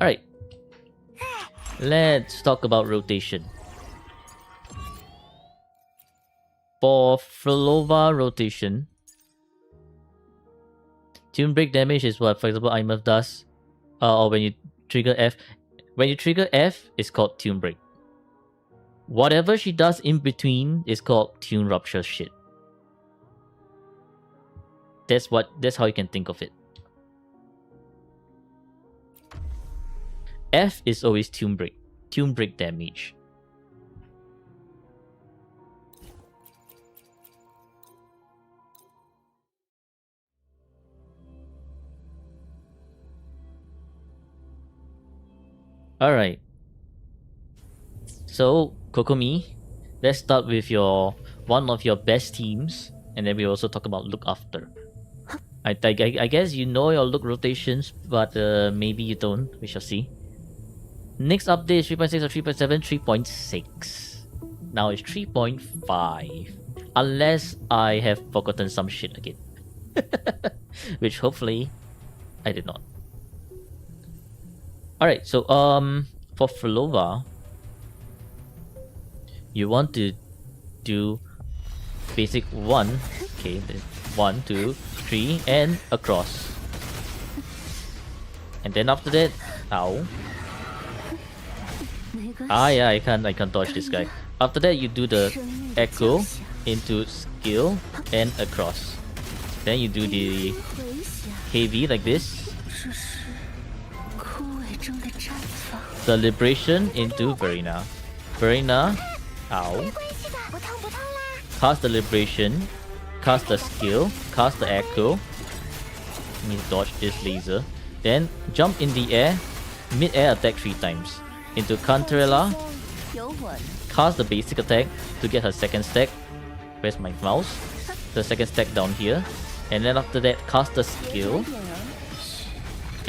Alright. Let's talk about rotation. For Frolova rotation, tune break damage is what, for example, IMF does. Or when you trigger F. When you trigger F, it's called tune break. Whatever she does in between is called tune rupture shit. That's how you can think of it. F is always tune break damage. Alright. So, Kokomi, let's start with one of your best teams, and then we also talk about look after. I guess you know your look rotations, but maybe you don't. We shall see. Next update is 3.6 or 3.7, 3.6. Now it's 3.5. Unless I have forgotten some shit again. Which hopefully I did not. Alright, so for Frolova, you want to do basic 1. Okay, then 1, 2, 3, and across. And then after that, ow. Yeah, I can't dodge this guy. After that, you do the echo into skill and across. Then you do the heavy like this. The liberation into Verena. Verena, ow. Cast the liberation. Cast the skill. Cast the echo. Let me dodge this laser. Then jump in the air. Mid-air attack 3 times. Into Cantarella. Cast the basic attack to get her second stack. Where's my mouse? The second stack down here. And then after that, cast the skill.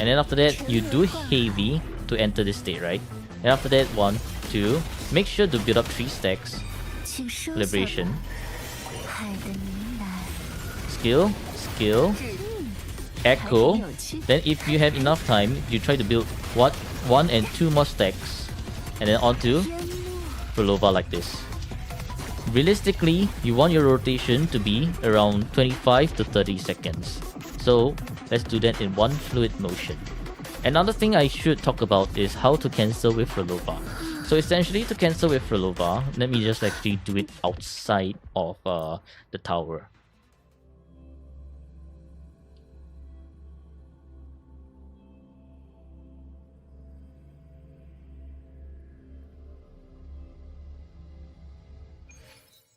And then after that, you do heavy to enter this state, right? And after that, 1, 2. Make sure to build up 3 stacks. Liberation. Skill. Skill. Echo. Then if you have enough time, you try to build 1 and 2 more stacks. And then onto Frolova like this. Realistically, you want your rotation to be around 25 to 30 seconds. So let's do that in one fluid motion. Another thing I should talk about is how to cancel with Frolova. So essentially, to cancel with Frilova, let me just actually do it outside of the tower.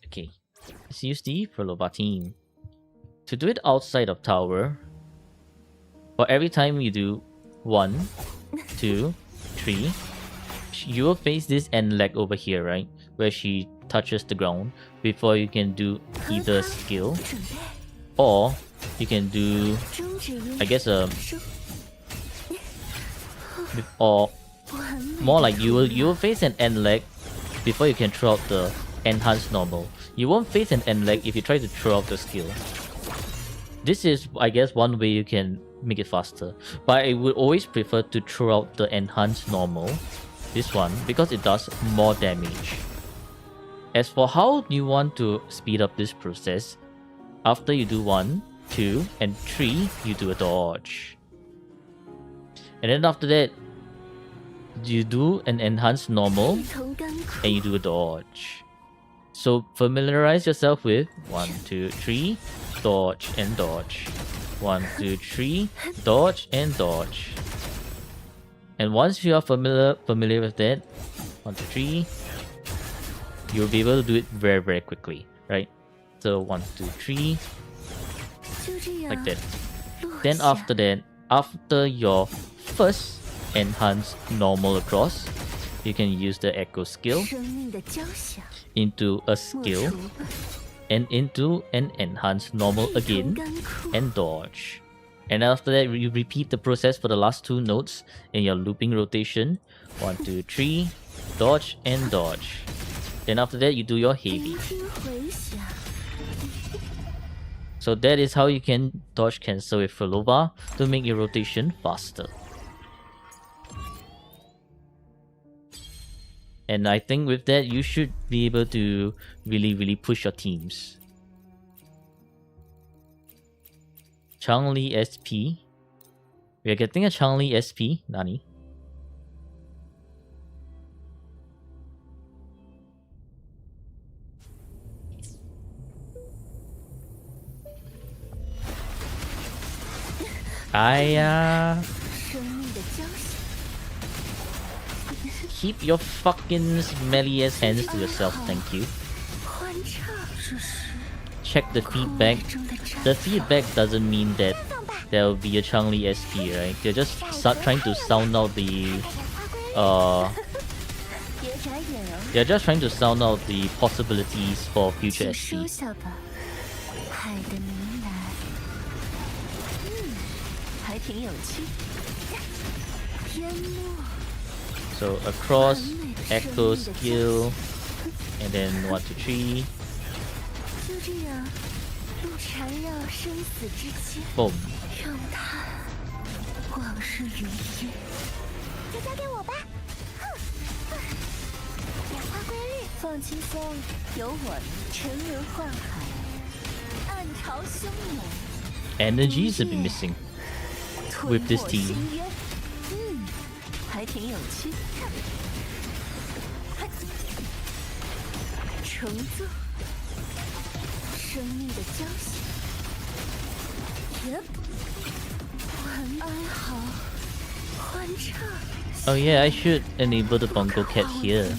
Okay, let's use the Frilova team. To do it outside of tower, for every time you do 1, 2, 3, you will face this end leg over here, right? Where she touches the ground before you can do either skill, or you can do, I guess, or more like you will face an end leg before you can throw out the enhanced normal. You won't face an end leg if you try to throw out the skill. This is, I guess, one way you can make it faster. But I would always prefer to throw out the enhanced normal, this one, because it does more damage. As for how you want to speed up this process, after you do 1, 2, and 3, you do a dodge. And then after that, you do an enhanced normal, and you do a dodge. So familiarize yourself with 1, 2, 3, dodge and dodge. 1, 2, 3, dodge and dodge. And once you are familiar with that, 1, 2, 3, you'll be able to do it very, very quickly, right? So 1, 2, 3, like that. Then after that, after your first enhanced normal across, you can use the echo skill into a skill and into an enhanced normal again and dodge. And after that, you repeat the process for the last 2 nodes in your looping rotation. 1, 2, 3, dodge and dodge. Then after that, you do your heavy. So that is how you can dodge cancel with Frilova to make your rotation faster. And I think with that, you should be able to really push your teams. Changli SP. We are getting a Changli SP, Nani. Keep your fucking smelly ass hands to yourself, thank you. Check the feedback. The feedback doesn't mean that there will be a Changli SP, right? They're just trying to sound out the they're just trying to sound out the possibilities for future SP. So across, echo skill, and then 1, 2, 3. Boom. Energy is a bit missing with this team. Oh yeah, I should enable the Bongo Cat here.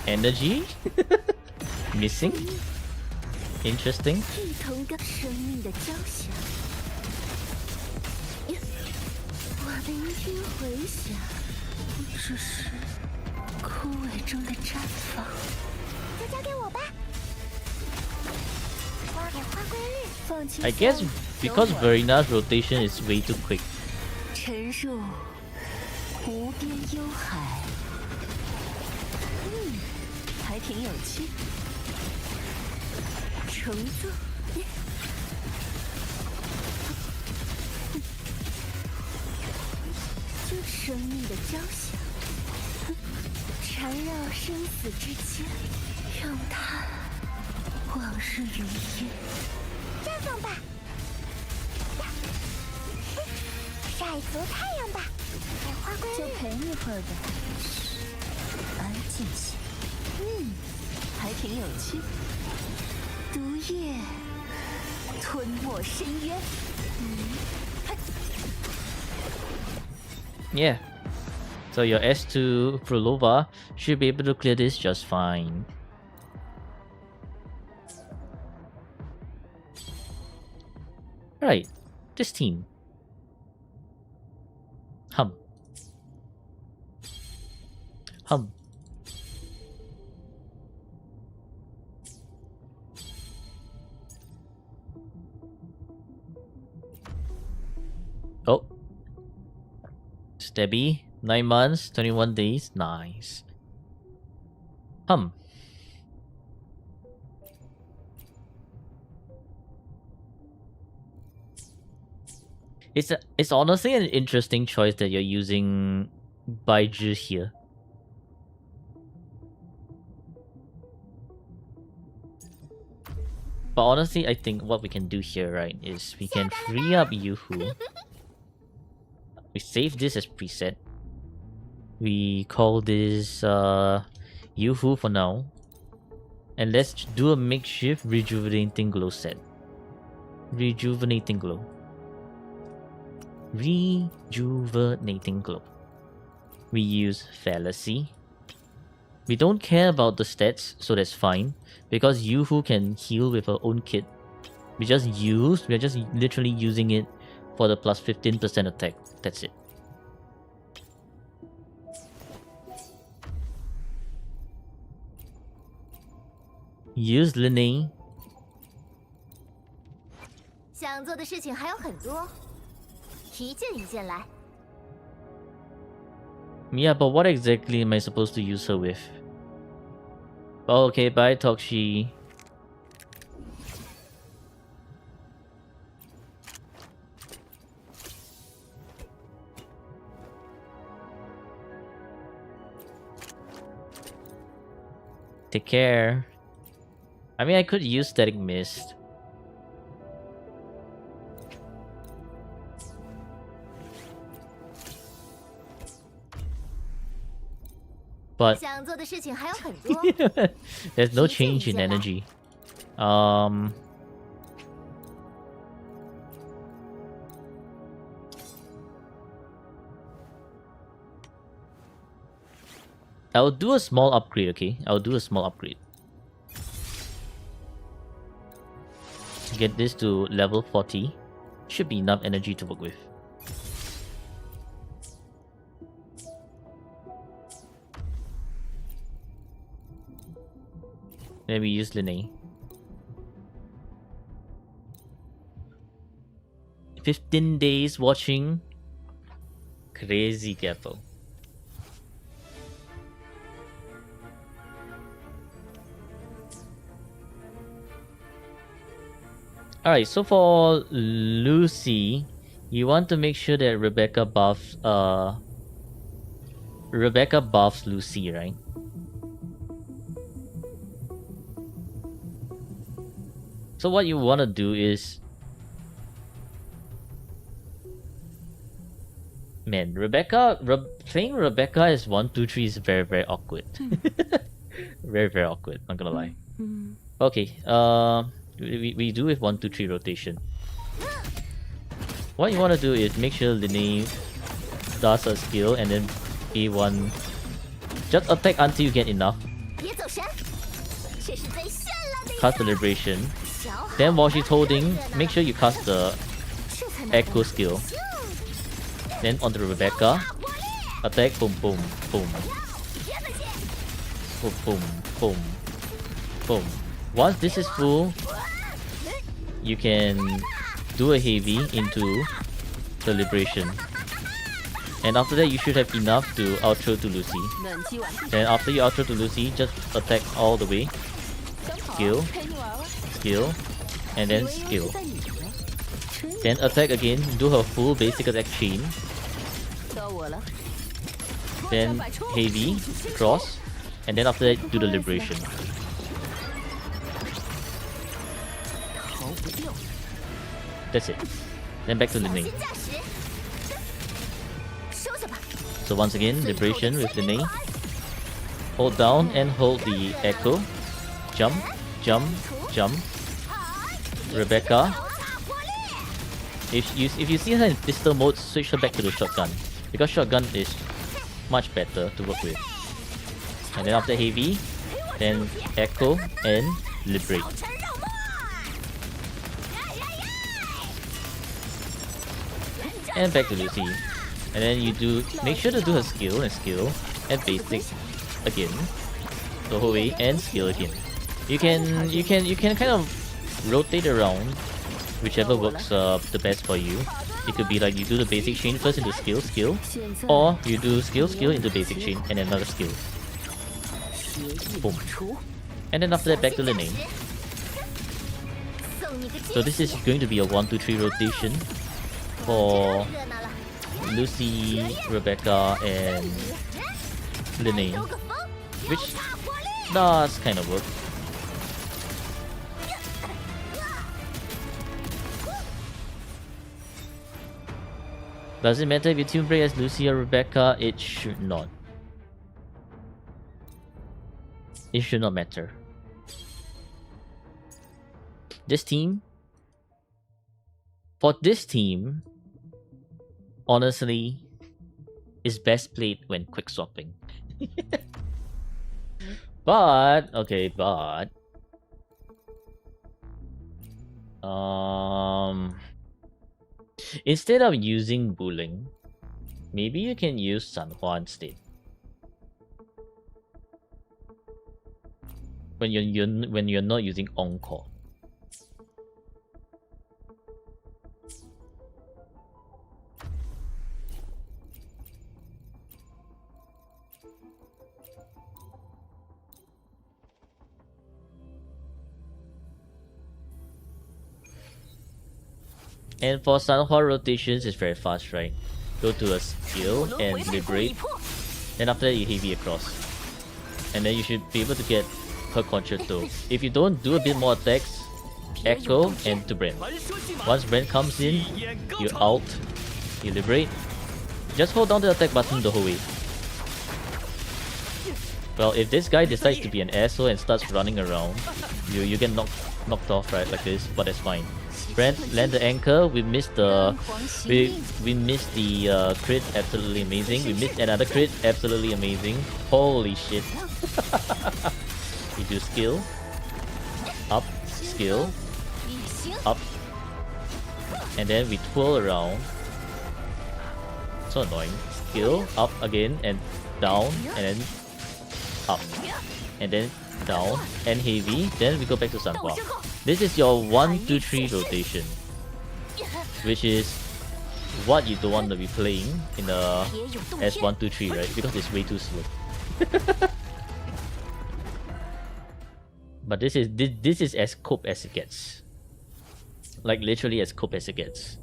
Energy? Missing? Interesting. I guess because Verina's rotation is way too quick. 的交响，缠绕生死之间，让它往事如烟。绽放吧，晒足太阳吧，百花归就陪你会儿吧。安静些，还挺有趣。毒液吞没深渊。Yeah. So your S2 Prolova should be able to clear this just fine. Right, this team. Hum. Oh. Stebby. 9 months, 21 days. Nice. It's honestly an interesting choice that you're using Baizhi here. But honestly, I think what we can do here, right, is we can free up Yoo-Hoo. We save this as preset. We call this Yoo-Hoo for now. And let's do a makeshift Rejuvenating Glow set. Rejuvenating Glow. Rejuvenating Glow. We use Fallacy. We don't care about the stats, so that's fine. Because Yoo-Hoo can heal with her own kit. We're just literally using it for the plus 15% attack. That's it. Use Linne. 想做的事情还有很多，一件一件来。Yeah, but what exactly am I supposed to use her with? Oh, okay, bye, Tokshi. Take care. I mean, I could use Static Mist. But there's no change in energy. I'll do a small upgrade, okay? I'll do a small upgrade. Get this to level 40. Should be enough energy to work with. Maybe use Linne. 15 days watching. Crazy careful. Alright, so for Lucy, you want to make sure that Rebecca buffs Lucy, right? So what you want to do is, man, playing Rebecca as 1, 2, 3 is very, very awkward. Very, very awkward, not gonna lie. Okay, we do with 1, 2, 3 rotation. What you want to do is make sure Linne does a skill and then A1. Just attack until you get enough. Cast the Liberation. Then while she's holding, make sure you cast the Echo skill. Then onto Rebecca. Attack, boom, boom, boom. Boom, boom, boom, boom. Once this is full, you can do a heavy into the Liberation. And after that, you should have enough to outro to Lucy. Then after you outro to Lucy, just attack all the way. Skill. Skill. And then skill. Then attack again, do her full basic attack chain. then heavy, cross, and then after that do the liberation. 逃不掉。 That's it. Then back to Linne. 驾驶，收下吧。 So once again, liberation with Linne. Hold down and hold the echo. Jump, jump, jump. Rebecca. If you see her in pistol mode, switch her back to the shotgun, because shotgun is much better to work with. And then after heavy, then echo and liberate. And back to Lucy. And then you do make sure to do her skill and basic again. The whole way and skill again. You can kind of rotate around whichever works the best for you. It could be like you do the basic chain first into skill, or you do skill into basic chain and another skill. Boom. And then after that back to Linne. So this is going to be a 1-2-3 rotation for Lucy, Rebecca, and Linne, which does kind of work. Does it matter if you team break as Lucy or Rebecca? It should not. It should not matter. This team, for this team, honestly, is best played when quick swapping. But instead of using Buling, maybe you can use Sanhua instead. When you're not using Encore. And for Sanhua rotations, it's very fast, right? Go to a skill and liberate. Then after that, you heavy across. And then you should be able to get her concerto. If you don't do a bit more attacks, echo and to Brent. Once Brent comes in, you alt, you liberate. Just hold down the attack button the whole way. Well, if this guy decides to be an asshole and starts running around, you get knocked off, right, like this, but that's fine. Brent, land the anchor. We missed the we missed the crit, absolutely amazing. We missed another crit, absolutely amazing. Holy shit. You do skill, up, skill, up, and then we twirl around. So annoying. Skill, up again, and down, and then up, and then down, and heavy. Then we go back to Sanhua. This is your 1-2-3 rotation, which is what you don't want to be playing in the S1-2-3, right? Because it's way too slow. But this is as cope as it gets. Like literally as cope as it gets.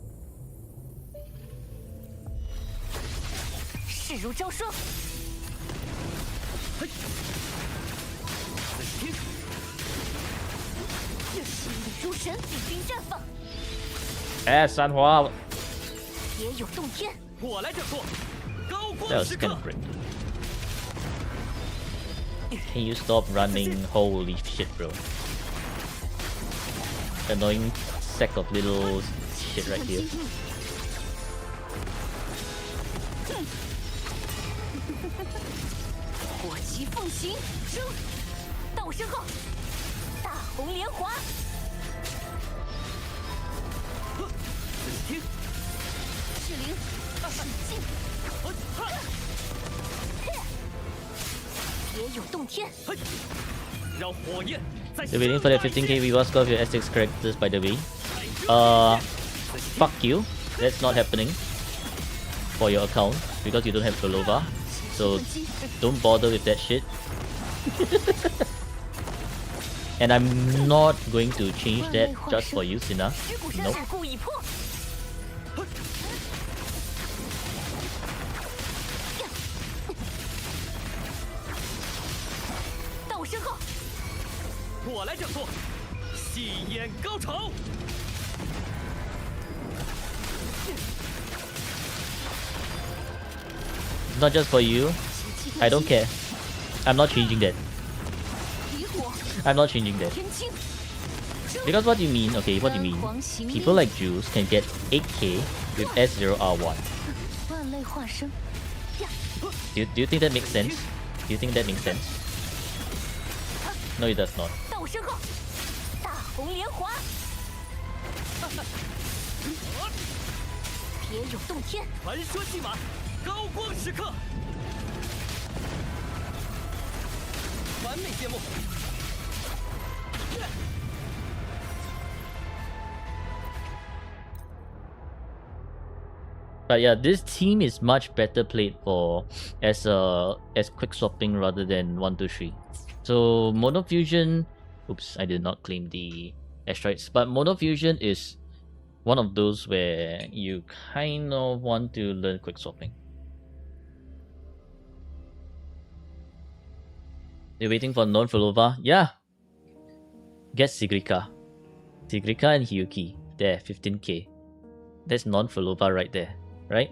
势如招霜。 心力如神，领兵绽放。Sanhua! 别有洞天。我来这做。高光 That was kind of great. Can you stop running? Holy shit, bro. Annoying sack of little shit right here. 火急奉行，升！到我身后，大红莲华。赤灵，使劲！别有洞天。让火焰。 You're waiting for the 15k reward score of your S6 characters, by the way. Fuck you. That's not happening for your account because you don't have Belova. So don't bother with that shit. And I'm not going to change that just for you, Sina. Nope. 我来整座，戏演高潮。 Not just for you. I don't care. I'm not changing that. 离火 I'm not changing that. 天青， Because what do you mean? Okay, what do you mean? People like Jules can get 8k with S0R1. 万类化身， Do you think that makes sense? Do you think that makes sense? No, it does not. 到我身后，大红莲华，别有洞天，传说戏码，高光时刻，完美谢幕。 But yeah, this team is much better played for as quick swapping rather than 1, 2, 3. So Mono Fusion, oops, I did not claim the asteroids. But Mono Fusion is one of those where you kind of want to learn quick swapping. They're waiting for non-Fulova. Yeah. Get Sigrika. Sigrika and Hyuki. There, 15k. That's non-Fulova right there. Right?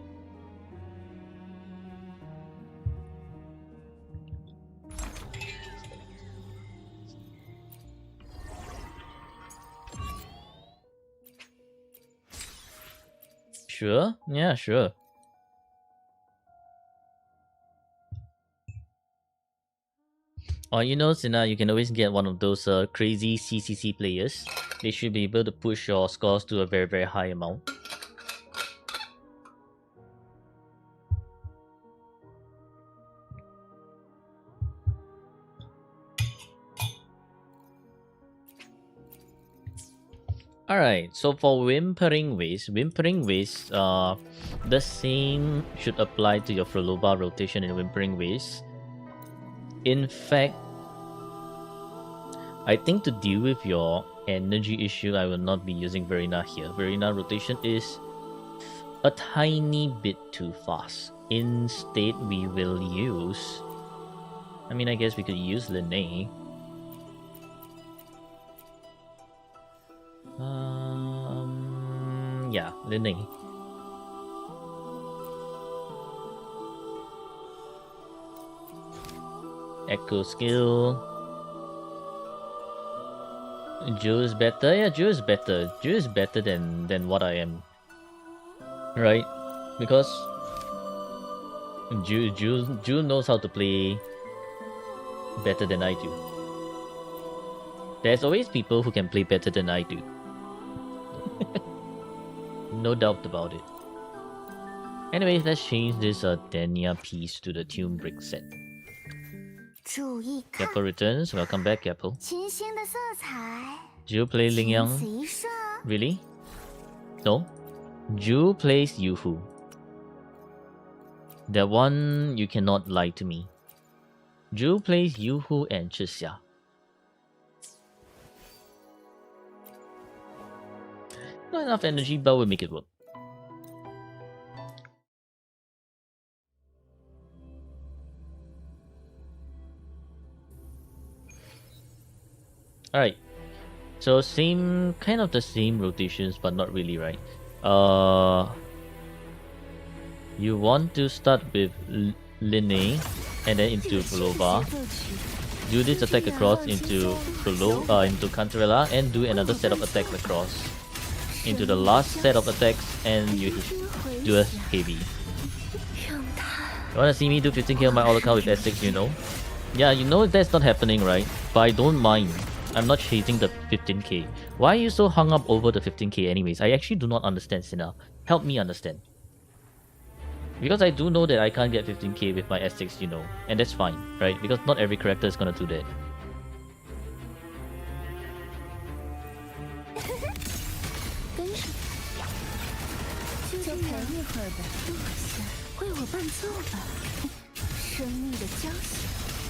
Sure? Yeah, sure. Or you know, Sina, you can always get one of those crazy CCC players. They should be able to push your scores to a very, very high amount. Alright, so for Whimpering Waste, the same should apply to your Frolova rotation in Whimpering Waste. In fact, I think to deal with your energy issue, I will not be using Verena here. Verena rotation is a tiny bit too fast. Instead, we will use... I mean, I guess we could use Linnae. Yeah, Linnae. Echo skill. Ju is better. Yeah, Ju is better. Ju is better than what I am. Right? Because Ju knows how to play better than I do. There's always people who can play better than I do. No doubt about it. Anyways, let's change this Denia piece to the Tune Brick set. 注意看， Gapple returns. Welcome back, Gapple. 清新的色彩， Ju play Ling 仅 Yang. 此一射， Really? No? Ju plays Yufu. That one, you cannot lie to me. Ju plays Yuhu and Chixia. Not enough energy, but we'll make it work. Alright. So kind of the same rotations, but not really, right? You want to start with Linnae and then into Fulova. 奏曲 Do this attack across into into Cantarella and do another set of attacks across into the last set of attacks and you do a heavy. 让它 You wanna see me do 15k on my all account with S6, you know? Yeah, you know that's not happening, right? But I don't mind. I'm not chasing the 15k. Why are you so hung up over the 15k anyways? I actually do not understand, Sina. Help me understand. Because I do know that I can't get 15k with my S6, you know. And that's fine, right? Because not every character is gonna do that. 跟上，就陪一会儿吧，坐下，为我伴奏吧，生命的交响，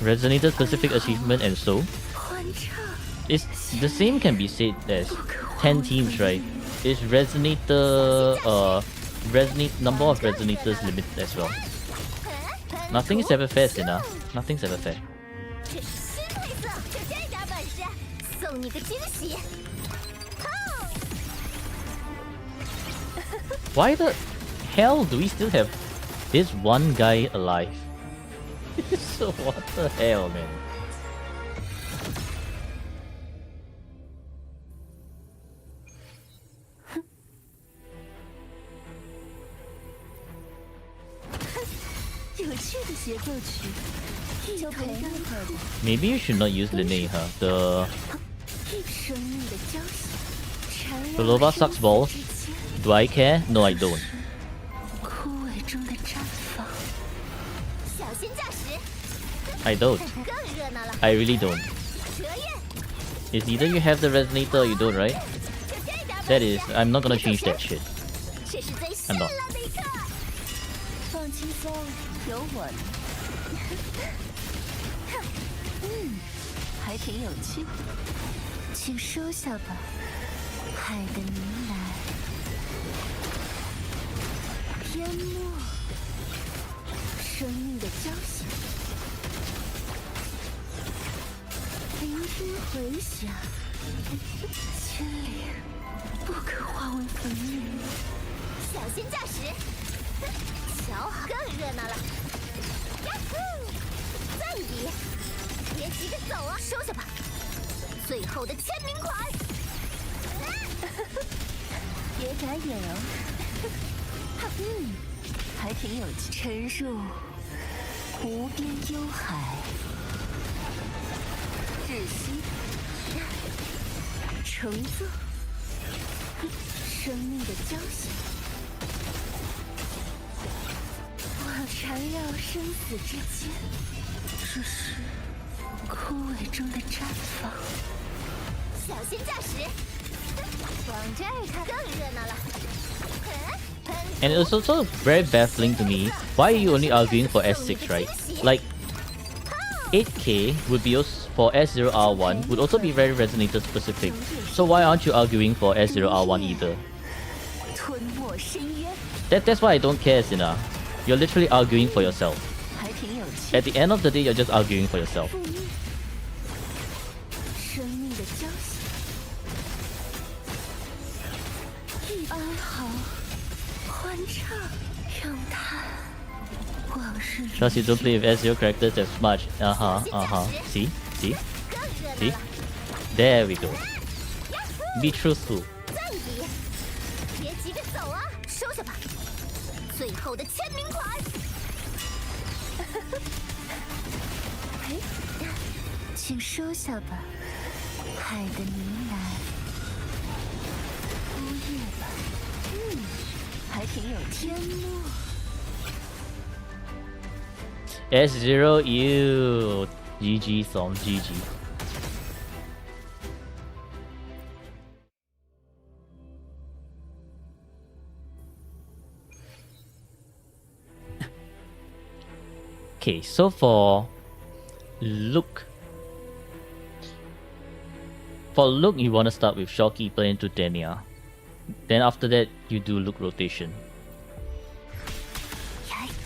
Resonator specific achievement and so. 欢唱， It's the same can be said as 10 teams, right? Is Resonator number of Resonators limited as well? Nothing is ever fair, Sina. Nothing's ever fair. 这是新对策，就这点本事，送送你个惊喜。 Why the hell do we still have this one guy alive? So what the hell, man? 有趣的协奏曲，就陪你会儿吧。 Maybe you should not use Linne, huh? The 生命的交响，缠 The 绕 Lova 生 sucks 死 balls. 之间， Do I care? No, I don't. 枯萎中的绽放。 小心驾驶， I don't. 更热闹了。 I really don't. 蛇焰， It's either you have the resonator or you don't, right? 就这点吧。 That is, I'm not gonna change that shit. 这是最 I'm 绚 not. 烂的一刻。 放轻松，有我呢。还挺有趣，请收下吧，海的呢喃。淹没，生命的交响，聆听回响，千里不可化为粉云。 小心驾驶，瞧好，更热闹了。呀呼！再比，别急着走啊，收下吧。最后的签名款。别眨眼哦。还挺有趣。沉入无边幽海，窒息，乘坐生命的交响。 我缠绕生死之间，只是枯萎中的绽放。小心驾驶，往这儿看，更热闹了。 And it's also very baffling to me. Why are you only arguing for S6, right? Like, 8K would be for S0R1 would also be very resonator specific. So why aren't you arguing for S0R1 either? 吞没深渊， That's why I don't care, Sina. You're literally arguing for yourself. 还挺有趣。 At the end of the day, you're just arguing for yourself. 覆灭，生命的交响，一哀嚎，欢唱，咏叹往事如 Trust you don't play with S0 characters as much. See? See? 更热闹 See? 了。 There we go. Be truthful. 再比，别急着走啊，收下吧。最后的签名款。请收下吧，海的呢喃。呜咽吧，还挺有天幕。 S0, ew. GG song, GG. Okay, so for Look. For Look, you want to start with Shopkeeper into Denia. Then after that, you do Look rotation.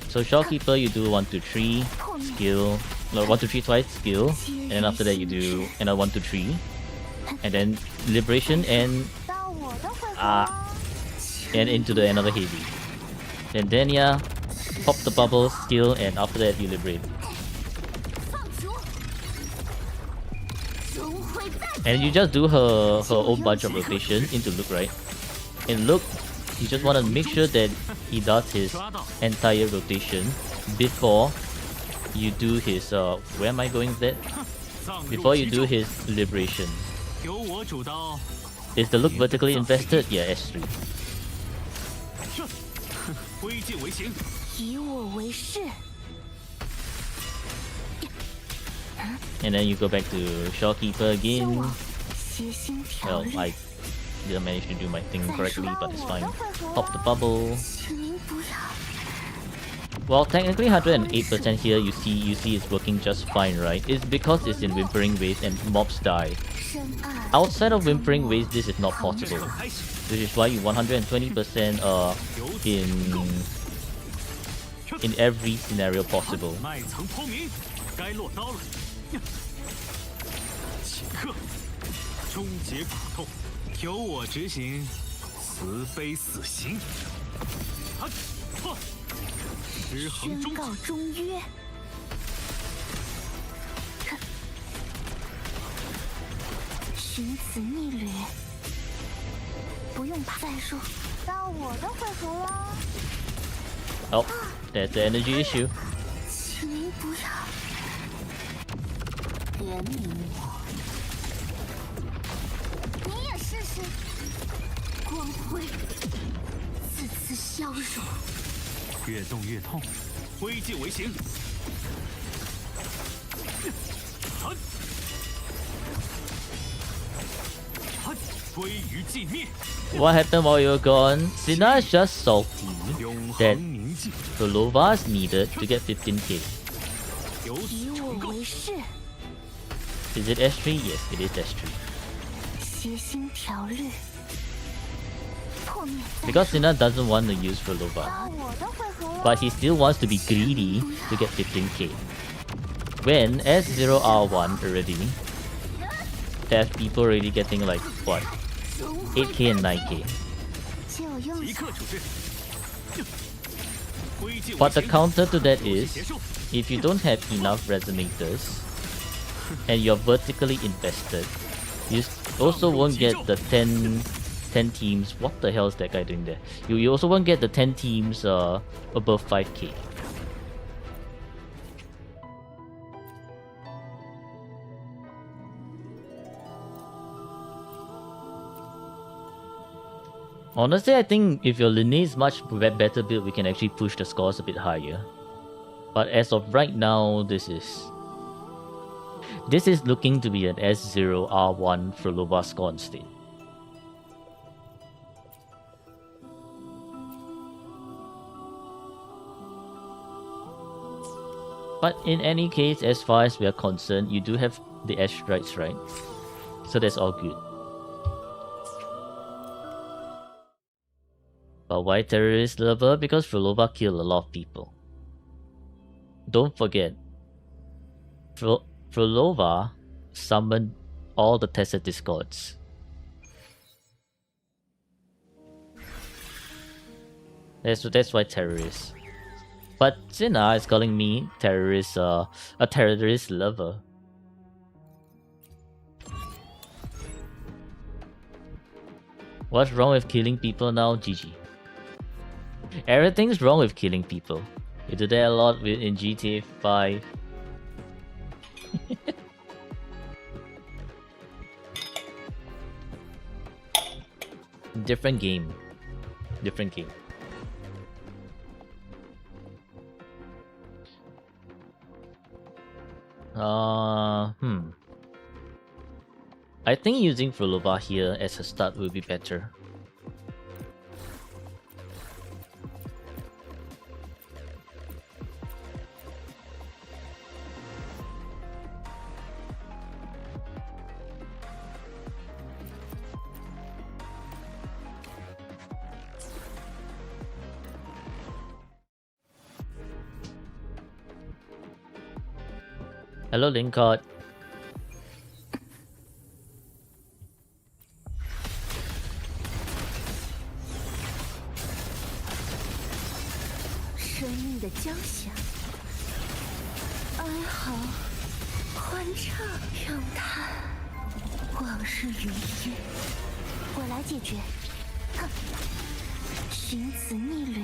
So Shopkeeper, you do 1, 2, 3 skill. No, 1, 2, 3 twice skill, and then after that you do another 1, 2, 3, and then Liberation and 到我的回合。 and into the another heavy. Then Denia, pop the bubble skill, and after that you liberate. 放逐，终会败。 And you just do her own bunch of rotation into Look, right? In Look, you just want to make sure that he does his entire rotation before you do his where am I going with that? Before you do his liberation. 由我主刀， Is the Look vertically invested? Yeah, S3. 挥剑为行。以我为誓。 And then you go back to Shopkeeper again. 悉心调 Well, 理。 I didn't manage to do my thing correctly, but it's fine. Pop the bubble. 请您不要。 Well, technically 108% here, you see it's working just fine, right? It's because it's in Whimpering Waves and mobs die. 深爱。 Outside of Whimpering Waves, this is not possible. 开始， Which is why you 120% in every scenario possible. 脉层剖明，该落刀了。呀此刻，终结苦痛，由我执行慈悲死刑。啊！错！失衡终宣告止。终约。寻此逆旅，不用怕再说。到我的回合了。 Oh, that's the energy issue. 请您不要怜悯我。你也试试。光辉自此消融。越动越痛，挥剑为行。啊！啊！归于寂灭。 What happened while you were gone? Sina is just salty 永 that 恒宁静， Prolova is needed to get 15k. 由以我此成构。为誓， Is it S3? Yes, it is S3. 协心条律，破灭再 Because Sina doesn't want to use Prolova, 到我的回合了。 but he still wants to be greedy to get 15k. When S0R1 already have people already getting like what 8k and 9k. 就用即刻处置。挥剑为 But the 行。 counter to that 游戏 is 结束。 if you don't have enough resonators and you're vertically invested, you also won't get the 10 teams. What the hell is that guy doing there? You also won't get the 10 teams above 5k. Honestly, I think if your Linne is much better built, we can actually push the scores a bit higher. But as of right now, this is looking to be an S0R1 Frolova score instead. But in any case, as far as we are concerned, you do have the S strikes, right? So that's all good. But why terrorist lover? Because Frolova killed a lot of people. Don't forget, Frolova summoned all the tested discords. That's why terrorist. But Sina is calling me terrorist, a terrorist lover. What's wrong with killing people now, GG? Everything's wrong with killing people. You do that a lot in GTA 5. Different game. Different game. I think using Frolova here as a start will be better. Hello, Linkard. 生命的交响，哀嚎，欢唱，咏叹，往事云烟，我来解决。哼，寻此逆旅，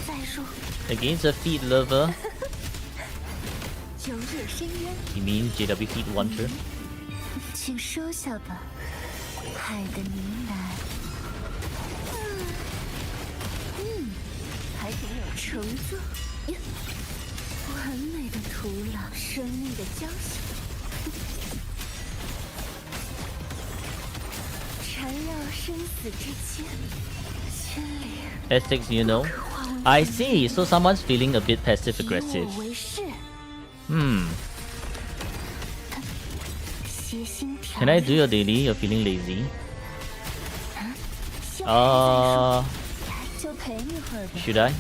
再说 Against a feet lover, 九野深渊， you mean JW Feet Wanter? 请收下吧，爱的呢喃。还挺有成作，完美的土壤，生命的交响，缠绕生死之间，千里。 S6, you know? I see, so someone's feeling a bit passive aggressive. 以我为誓， 协心条 Can I 理 do your daily? You're feeling lazy? 消耗再说 Uh, 就陪你会儿吧。 should I?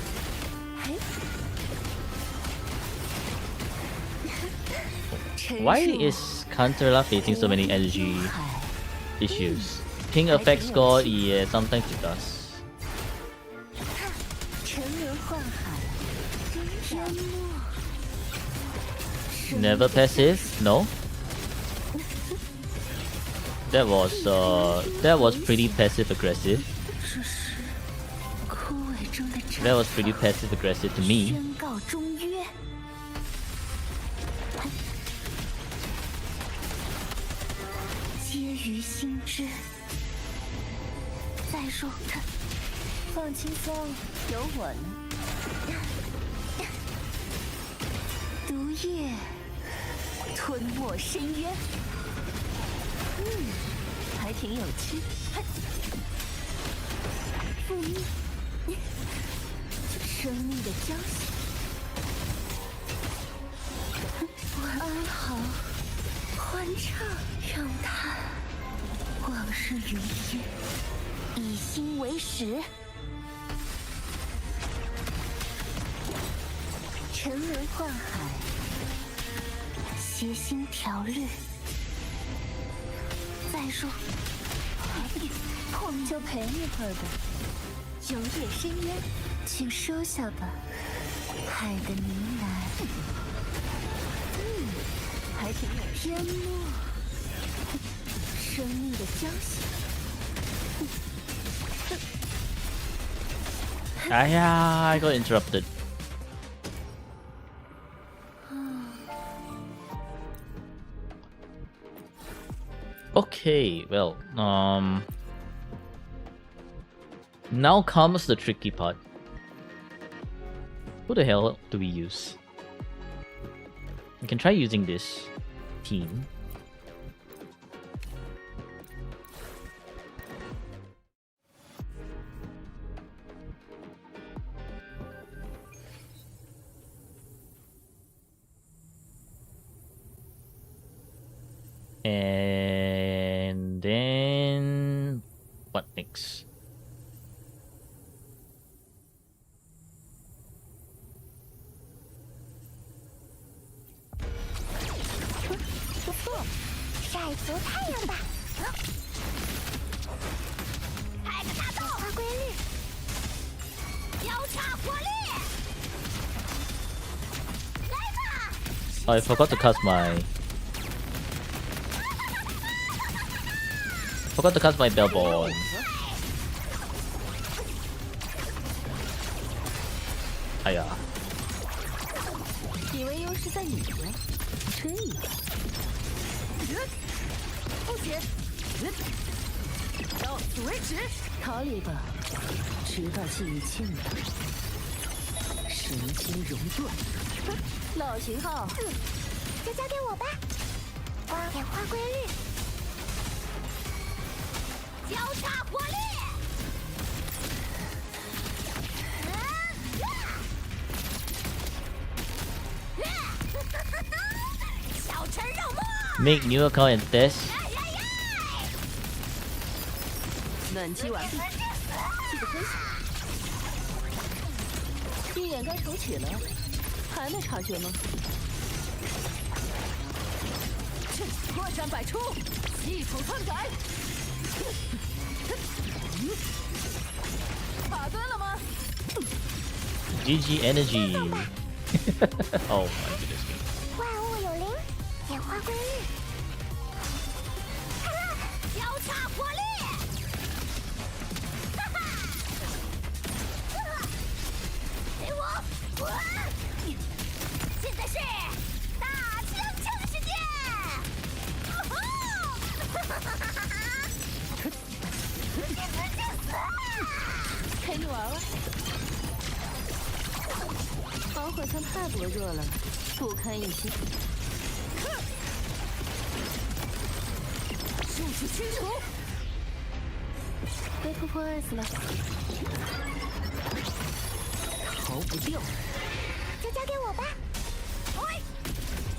陈 Why 述 is counter lah facing so many energy issues. Ping effect score, yeah, sometimes it does. 沉沦幻海，淹没。 Never passive, no. That was pretty passive aggressive. 这是枯萎中的 That was pretty passive aggressive to me. 宣告终约。皆于心知。再说，放轻松，有我呢。毒液吞没深渊，还挺有趣。复命，生命的交响。哀嚎，欢唱，让它往事云烟，以心为食。沉沦幻海，谐心调律。再说，碰就陪一会儿吧。游曳深渊，请收下吧，海的呢喃。还挺有淹没，生命的交响。I got interrupted. Okay, well, now comes the tricky part. Who the hell do we use? We can try using this team. And then what next? Oh, I forgot to cast my Bellborn. 哎呀！以为优势在你呢，真以为。不行，到此为止。逃离吧，直到记忆清了。神经熔断，老型号，就交给我吧。演化规律，交叉火力。小陈肉末。Make new account and test. 暖机完毕，记得分享。一眼该重启了，还没察觉吗？破绽百出，系统篡改。卡顿了吗 GG Energy. Oh my goodness me. 万物有灵，演化规律。交叉火力。给我！现在是大枪枪时间！陪你玩玩。防火墙太薄弱了，不堪一击。术士清除。别突破 S 了，逃不掉。就交给我吧。喂，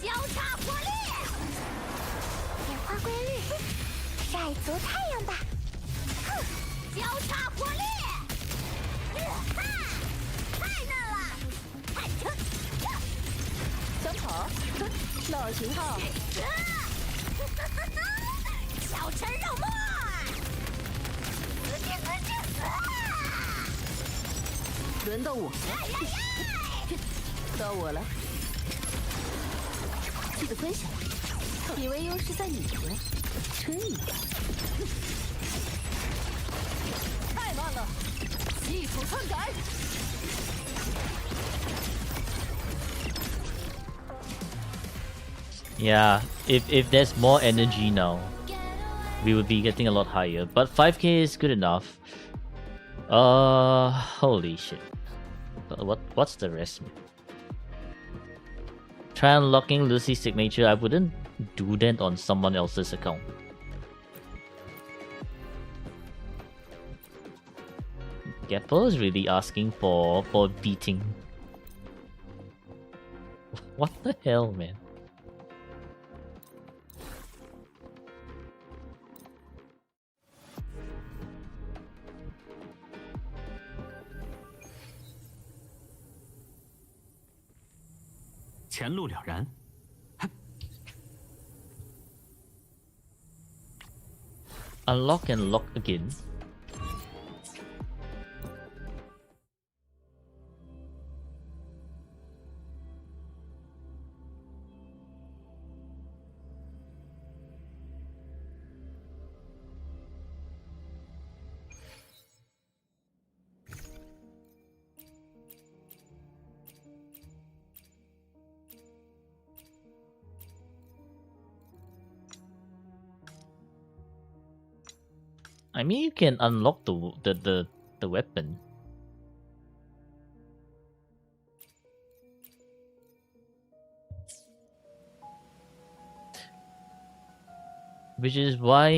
交叉火力。演化规律，晒足太阳吧。交叉火力。太嫩了。想跑？老型号。小陈肉末，死去死去死！轮到我了，到我了。记得分享，以为优势在你这，真以为。太慢了，系统篡改。Yeah, if there's more energy now, we would be getting a lot higher. But 5k is good enough. Holy shit. What's the rest? Try unlocking Lucy's signature. I wouldn't do that on someone else's account. Gappo is really asking for beating. What the hell, man? Unlock and lock again. I mean, you can unlock the weapon. Which is why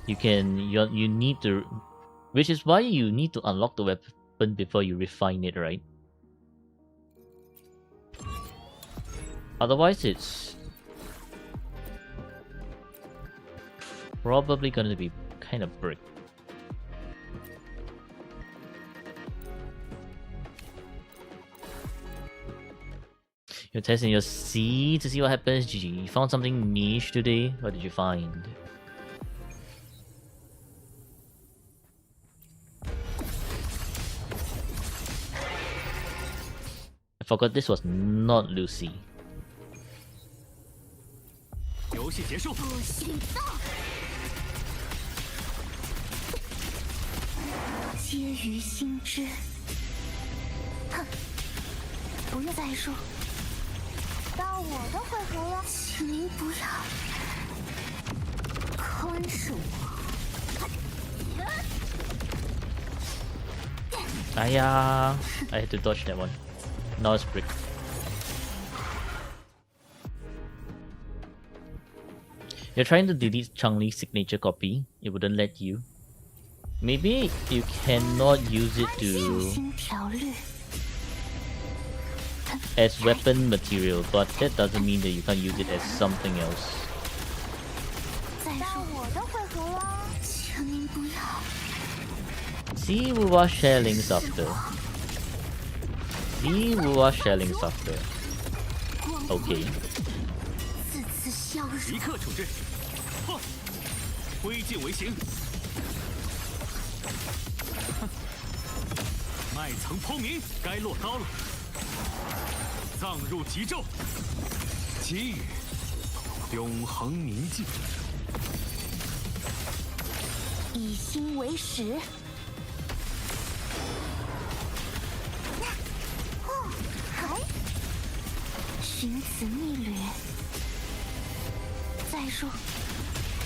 you need to, which is why you need to unlock the weapon before you refine it, right? Otherwise, it's probably gonna be kind of brick. You're testing your C to see what happens. GG. You found something niche today. What did you find? I forgot this was not Lucy. 游戏结束。皆于心知。哼，不用再说。到我的回合了，请您不要宽恕我。Aya! I had to dodge that one. Now it's brick. You're trying to delete Changli's signature copy. It wouldn't let you. Maybe you cannot use it to as weapon material, but that doesn't mean that you can't use it as something else. 到我的回合了，请您不要。 See, we were sharing after. See, we were sharing after. Okay. 自此消融。即刻处置。嚯！挥剑为行。哼！脉层剖明，该落刀了。葬入极咒，给予永恒宁静。以心为食。还寻此逆旅。再说，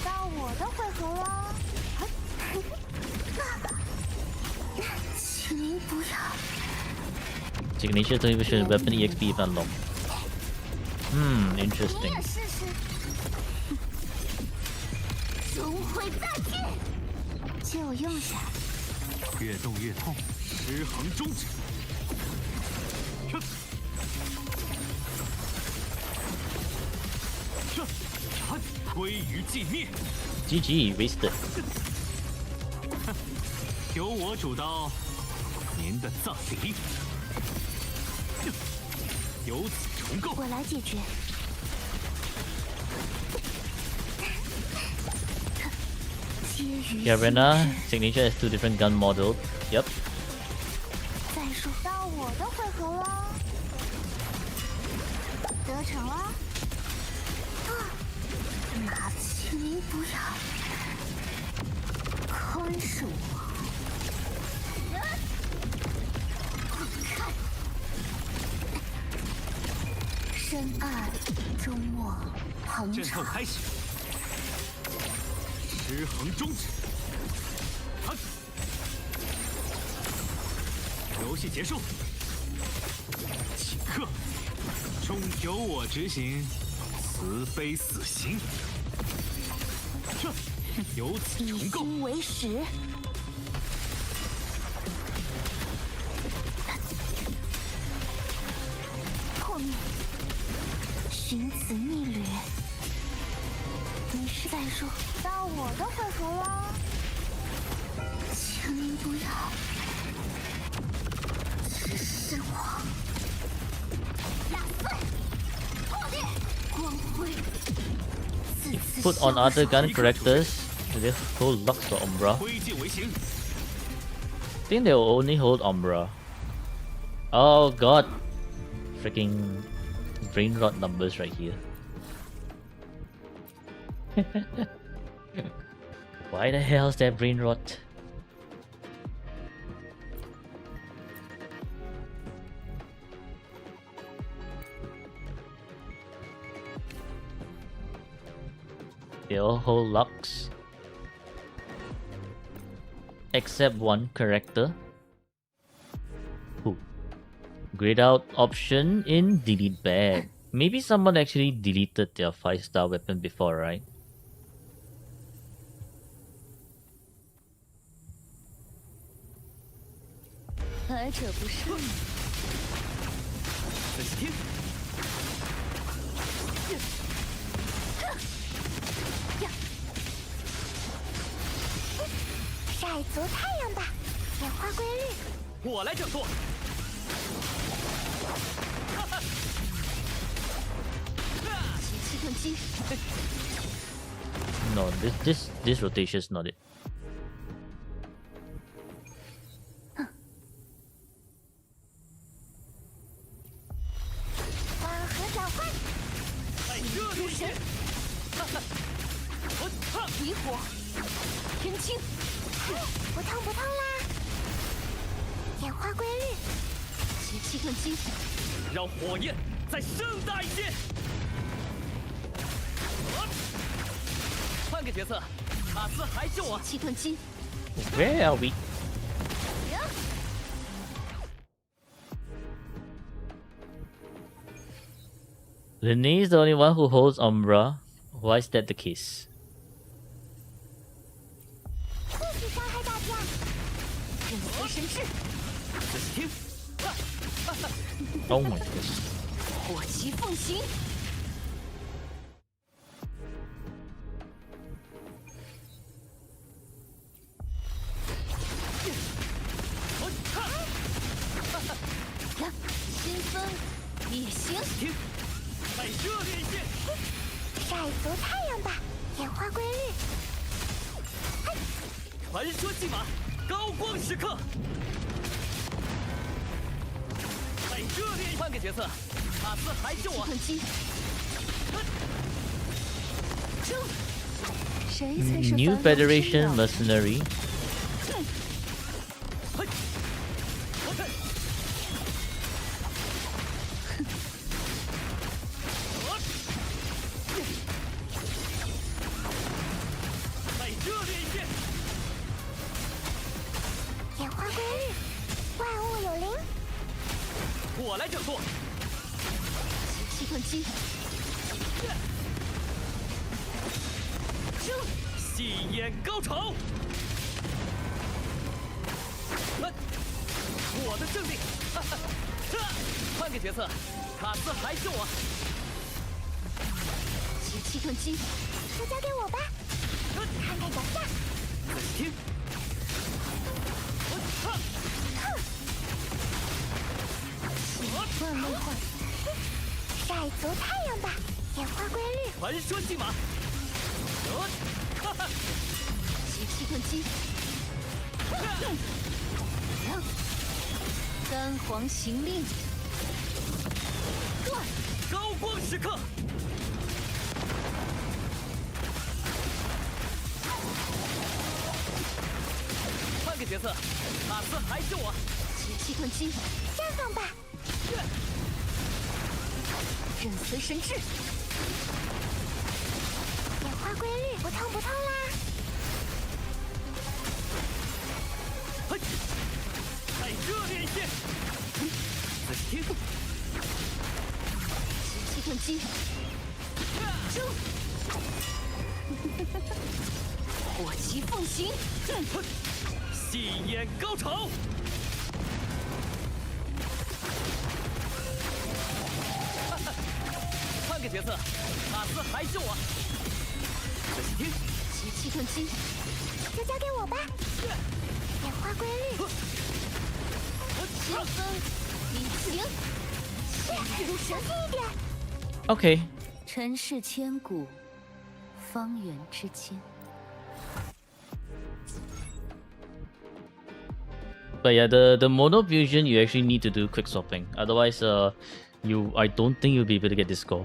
到我的回合了。请您不要。 Signature don't even show weapon EXP if unlocked. Interesting. 你也试试。终会再见。就用下。越动越痛，失衡终止。归于寂灭。GG, wasted. 由我主刀，您的葬礼。由此重构。我来解决。Yeah, Rena signature has 2 different gun models. Yep. 再说到我的回合了，得逞了。那请您不要看守我。看，深爱周末捧阵斗场。开始，失衡终止。好，游戏结束，请客，终由我执行慈悲死刑。由此以重构。心为食。破灭，寻此逆旅。你是在说到我的回合了？请您不要指使我。打碎，破裂，光辉。Put on other gun characters. Do they hold Lux or Umbra? 挥剑为行。 I think they will only hold Umbra. Oh god. Freaking brain rot numbers right here. Why the hell is that brain rot? They all hold Lux. Except one character. Who? Grayed out option in delete bag. Maybe someone actually deleted their 5-star weapon before, right? “晒足太阳吧，演化规律。”我来整顿。奇迹盾击。No, this rotation is not it. 缓和转换。诸神。离火。天青。不痛不痛啦。演化规律。奇迹盾击。让火焰再盛大一些。换个角色，卡斯还是我。奇迹盾击。 Where are we? Renee is the only one who holds Umbra. Why is that the case? 不许伤害大家。任随神智。仔细听。 Oh my goodness. 火旗奉行。新风也行。再热烈一些。晒足太阳吧，演化规律。传说骑马，高光时刻。再热烈，换个角色，卡斯还是我。谁才是 New Federation mercenary. 再热烈一些。演化规律，万物有灵。我来整顿。奇迹盾击。戏演高潮。我的胜利。换个角色，卡斯还是我。奇迹盾击，就交给我吧。看看脚下。仔细听。万梦幻，晒足太阳吧，演化规律。传说骑马。奇气盾击，三皇行令，高光时刻，换个角色，卡斯还是我。极气盾击，绽放吧！任随神智，演化规律，不痛不痛啦！嘿，再热烈一些。仔细听，极气盾击，争！火旗奉行，戏演高潮。换个角色，卡斯还是我。仔细听，极气盾击，就交给我吧。演化规律，七分离情，小心一点。 Okay. 尘世千古，方圆之间。 But yeah, the mono fusion you actually need to do quick swapping. Otherwise, I don't think you'll be able to get this score.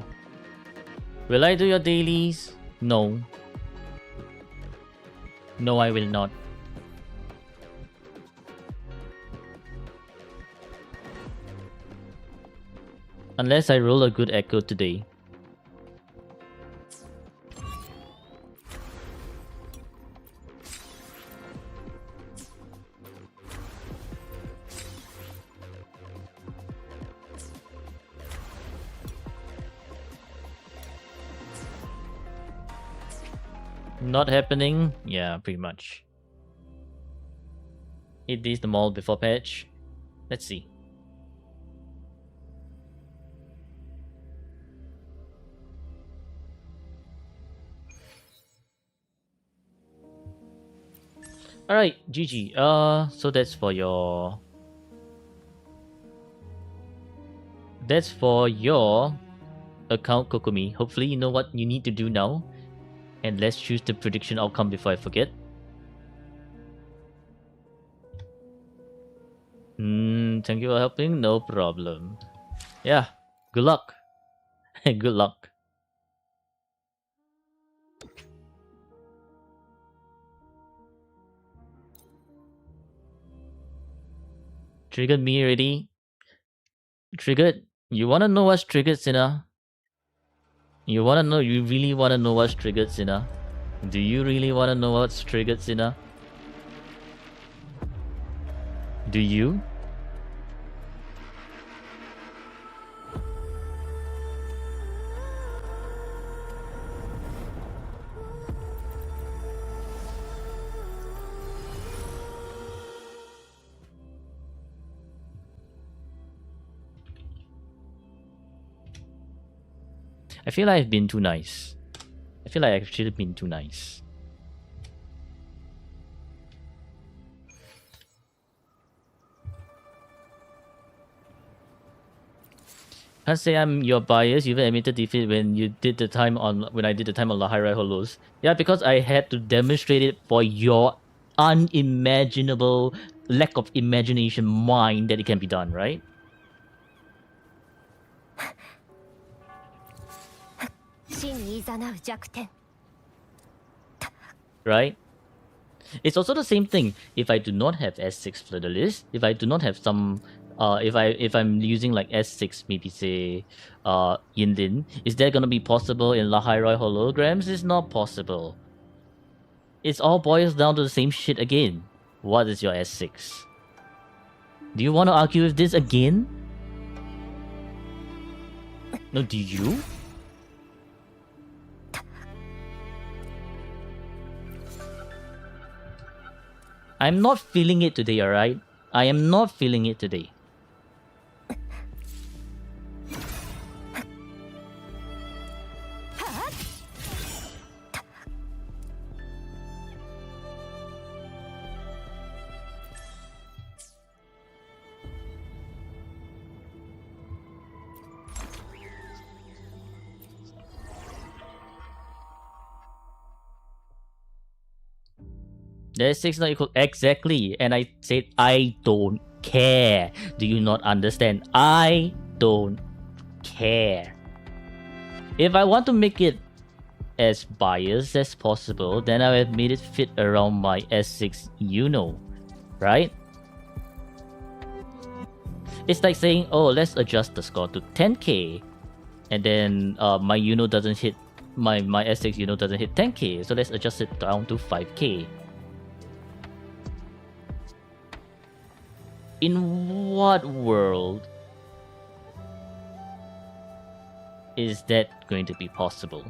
Will I do your dailies? No. No, I will not. Unless I roll a good echo today. Not happening? Yeah, pretty much. Eat these the mall before patch. Let's see. Alright, GG. So that's for your... That's for your account, Kokomi. Hopefully you know what you need to do now. And let's choose the prediction outcome before I forget. Thank you for helping. No problem. Yeah, good luck. Good luck. Triggered me already. Triggered? You wanna know what's triggered, Sinner? You wanna know? You really wanna know what's triggered, Sinner? Do you really wanna know what's triggered, Sinner? Do you? I feel like I've been too nice. I feel like I should have been too nice. Can't say I'm your bias. You even admitted defeat when you did the time on I did the time on Laharai Hollows. Yeah, because I had to demonstrate it for your unimaginable lack of imagination mind that it can be done, right? Right? It's also the same thing. If I do not have S6 for the list, if I do not have some if I'm using like S6, maybe say Yinlin, is that gonna be possible in Lahairoi holograms? It's not possible. It's all boils down to the same shit again. What is your S6? Do you want to argue with this again? No, do you? I'm not feeling it today, alright? I am not feeling it today. The S6 not equal exactly, and I said I don't care. Do you not understand? I don't care. If I want to make it as biased as possible, then I have made it fit around my S6 right? It's like saying, oh, let's adjust the score to 10k, and then my doesn't hit, my S6 doesn't hit 10k, so let's adjust it down to 5k. In what world is that going to be possible?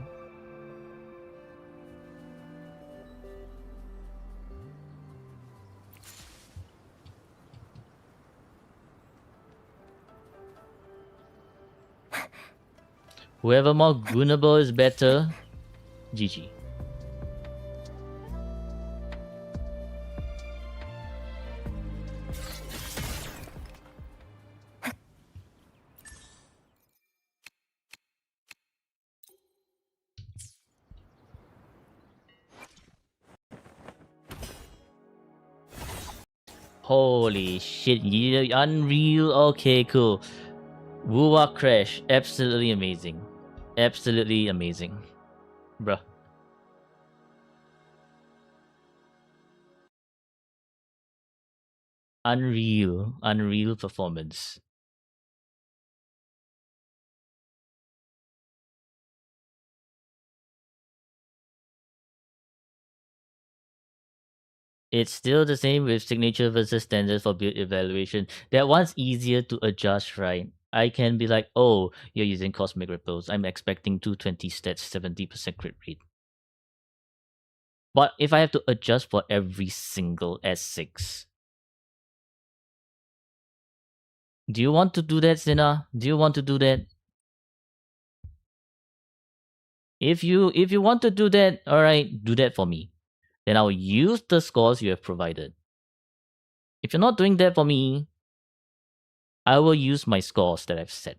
Whoever more Gunable is better, GG. Holy shit, yeah, Unreal, okay, cool. Wuwa Crash, absolutely amazing. Absolutely amazing. Bruh. Unreal performance. It's still the same with signature versus standard for build evaluation. That one's easier to adjust, right? I can be like, oh, you're using Cosmic Ripples. I'm expecting 220 stats, 70% crit rate. But if I have to adjust for every single S6, do you want to do that, Sina? Do you want to do that? If you want to do that, all right, do that for me. Then I'll use the scores you have provided. If you're not doing that for me, I will use my scores that I've set.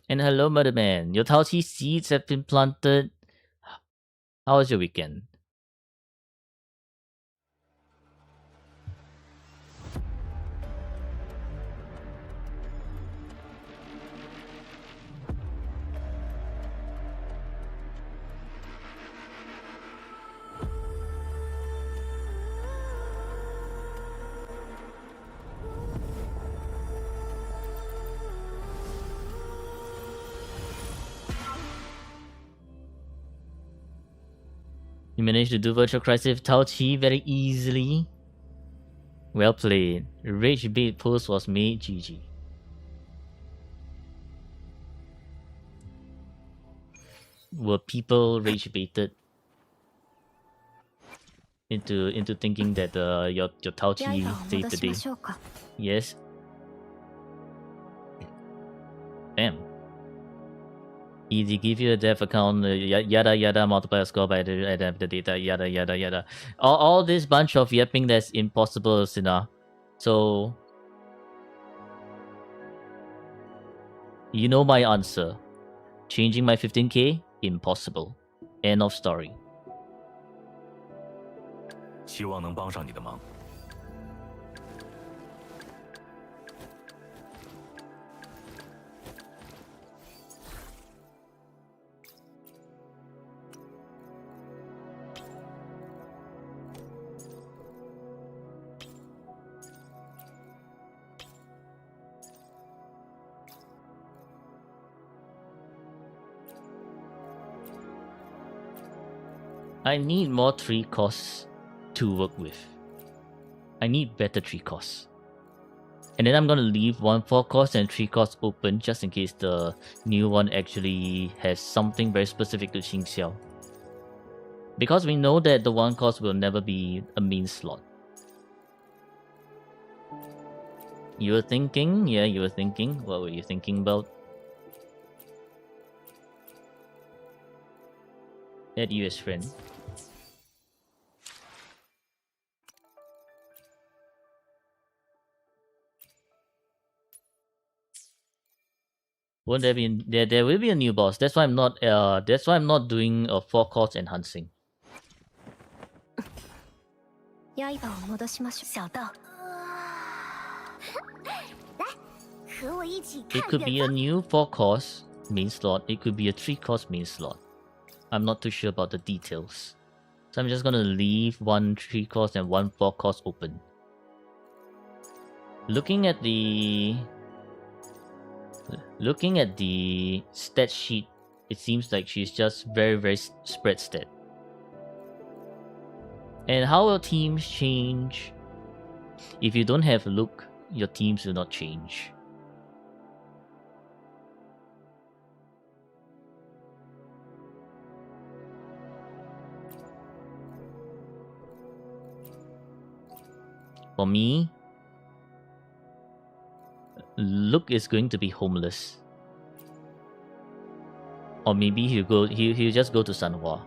And hello, Mother Man. Your Taochi seeds have been planted. How was your weekend? You managed to do Virtual Crisis with Taochi very easily. Well played. Rage bait post was made. GG. Were people rage baited into thinking that your Taochi saved the day? Yes. Damn. Easy, give you a dev account, yada yada, multiply your score by the data, yada yada yada. All this bunch of yapping that's impossible, Sina. So, you know my answer. Changing my 15k? Impossible. End of story. 希望能帮上你的忙。I need more tree costs to work with. I need better tree costs. And then I'm gonna leave 1 4 cost and 3 costs open just in case the new one actually has something very specific to Xingxiao. Because we know that the 1 cost will never be a main slot. You were thinking? Yeah, you were thinking. What were you thinking about? Add you as friend. Won't there be there will be a new boss. That's why I'm not doing a 4 course enhancing. 刃を戻しましょう。小道。来，和我一起 It 看 could 热 be a 闹。 new 4 course main slot. It could be a 3 course main slot. I'm not too sure about the details. So I'm just gonna leave one 3 course and one 4 course open. Looking at the stat sheet, it seems like she's just very spread stat. And how will teams change? If you don't have look, your teams will not change. For me, Look is going to be homeless. Or maybe he'll just go to Sanhua.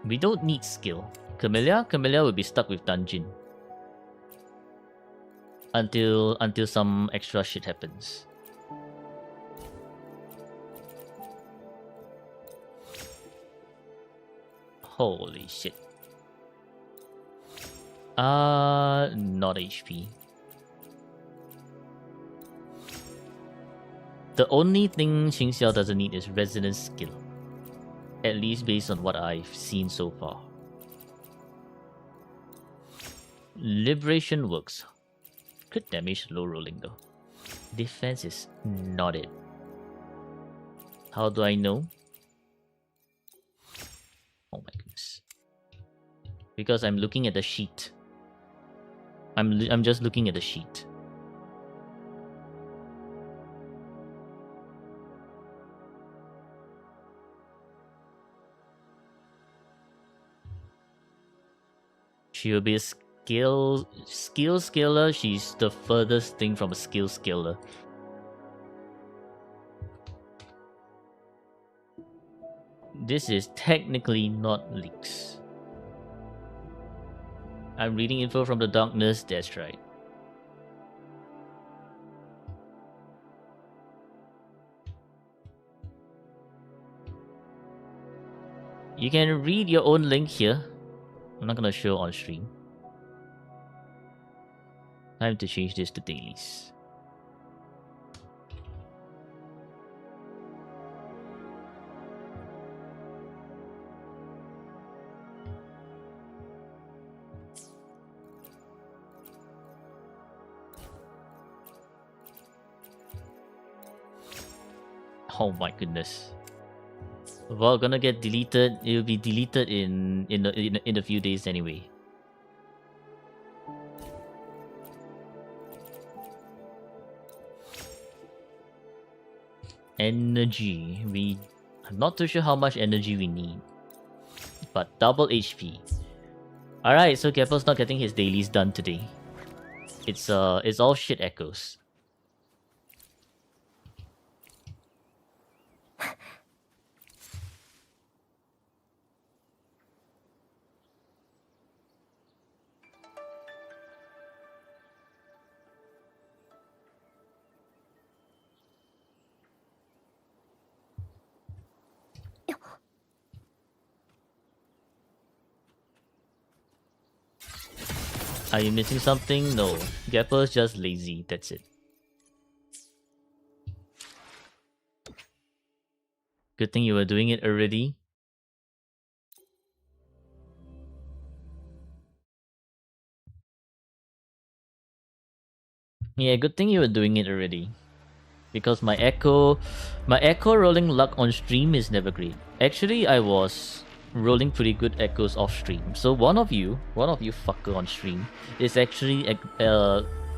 We don't need skill. Camellia will be stuck with dungeon. Until some extra shit happens. Holy shit. Not HP. The only thing Xingxiao doesn't need is resonance skill. At least based on what I've seen so far. Liberation works. Crit damage low rolling though. Defense is not it. How do I know? Oh my goodness. Because I'm looking at the sheet. I'm just looking at the sheet. She will be a skill scaler. She's the furthest thing from a skill scaler. This is technically not leaks. I'm reading info from the darkness, that's right. You can read your own link here. I'm not gonna show on stream. Time to change this to dailies. Oh my goodness. Well, gonna get deleted. It will be deleted in a few days anyway. Energy. I'm not too sure how much energy we need, but double HP. All right, so Keppel's not getting his dailies done today. It's all shit echoes. Are you missing something? No. Gapper's just lazy, that's it. Good thing you were doing it already. Yeah, good thing you were doing it already. Because my echo rolling luck on stream is never great. Actually, I was rolling pretty good echoes off stream. So one of you fucker on stream is actually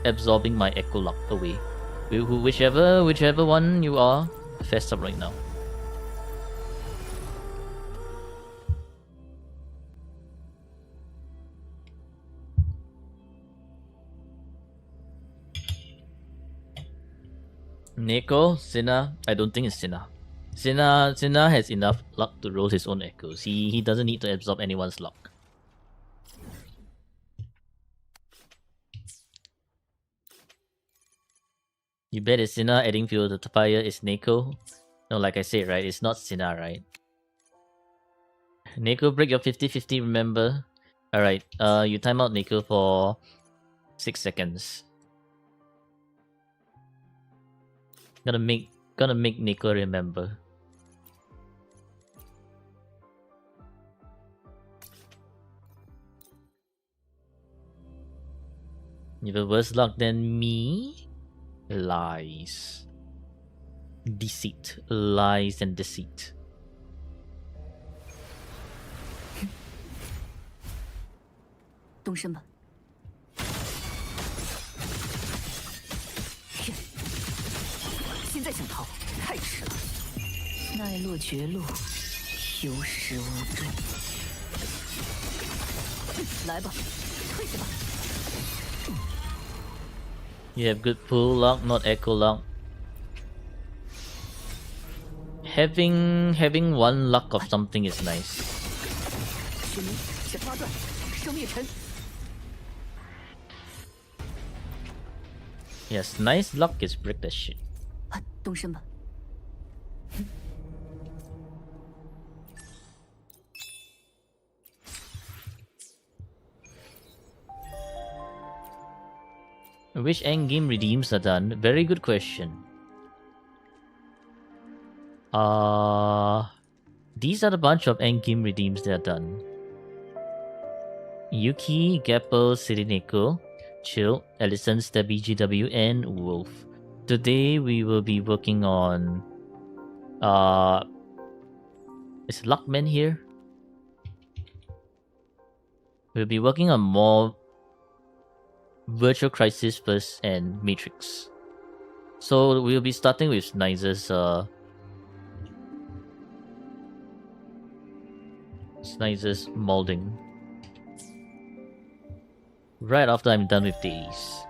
absorbing my echo luck away. Whichever one you are, fess up right now. Neko, Sinna, I don't think it's Sinna. Senna has enough luck to roll his own echoes. He doesn't need to absorb anyone's luck. You bet it's Senna adding fuel to the fire is Neko. No, like I said, right? It's not Senna, right? Neko, break your 50-50, remember? Alright, you time out Neko for 6 seconds. Gonna make Neko remember. You have worse luck than me? Lies. Deceit. Lies and deceit. 动身吧。现在想逃，太迟了。奈落绝路，有始无终。来吧，退下吧。 You have good pull luck, not echo luck. Having one luck of something is nice. 雪明，想八段，生灭尘。 Yes, nice luck is break that shit. 啊，动身吧。 Which endgame redeems are done? Very good question. These are the bunch of endgame redeems that are done. Yuki, Gappo, Sirineko, Chill, Ellison, Stebby, GW, and Wolf. Today we will be working on... Is Luckman here? We'll be working on more Virtual Crisis first and Matrix. So we'll be starting with Snize's molding. Right after I'm done with these.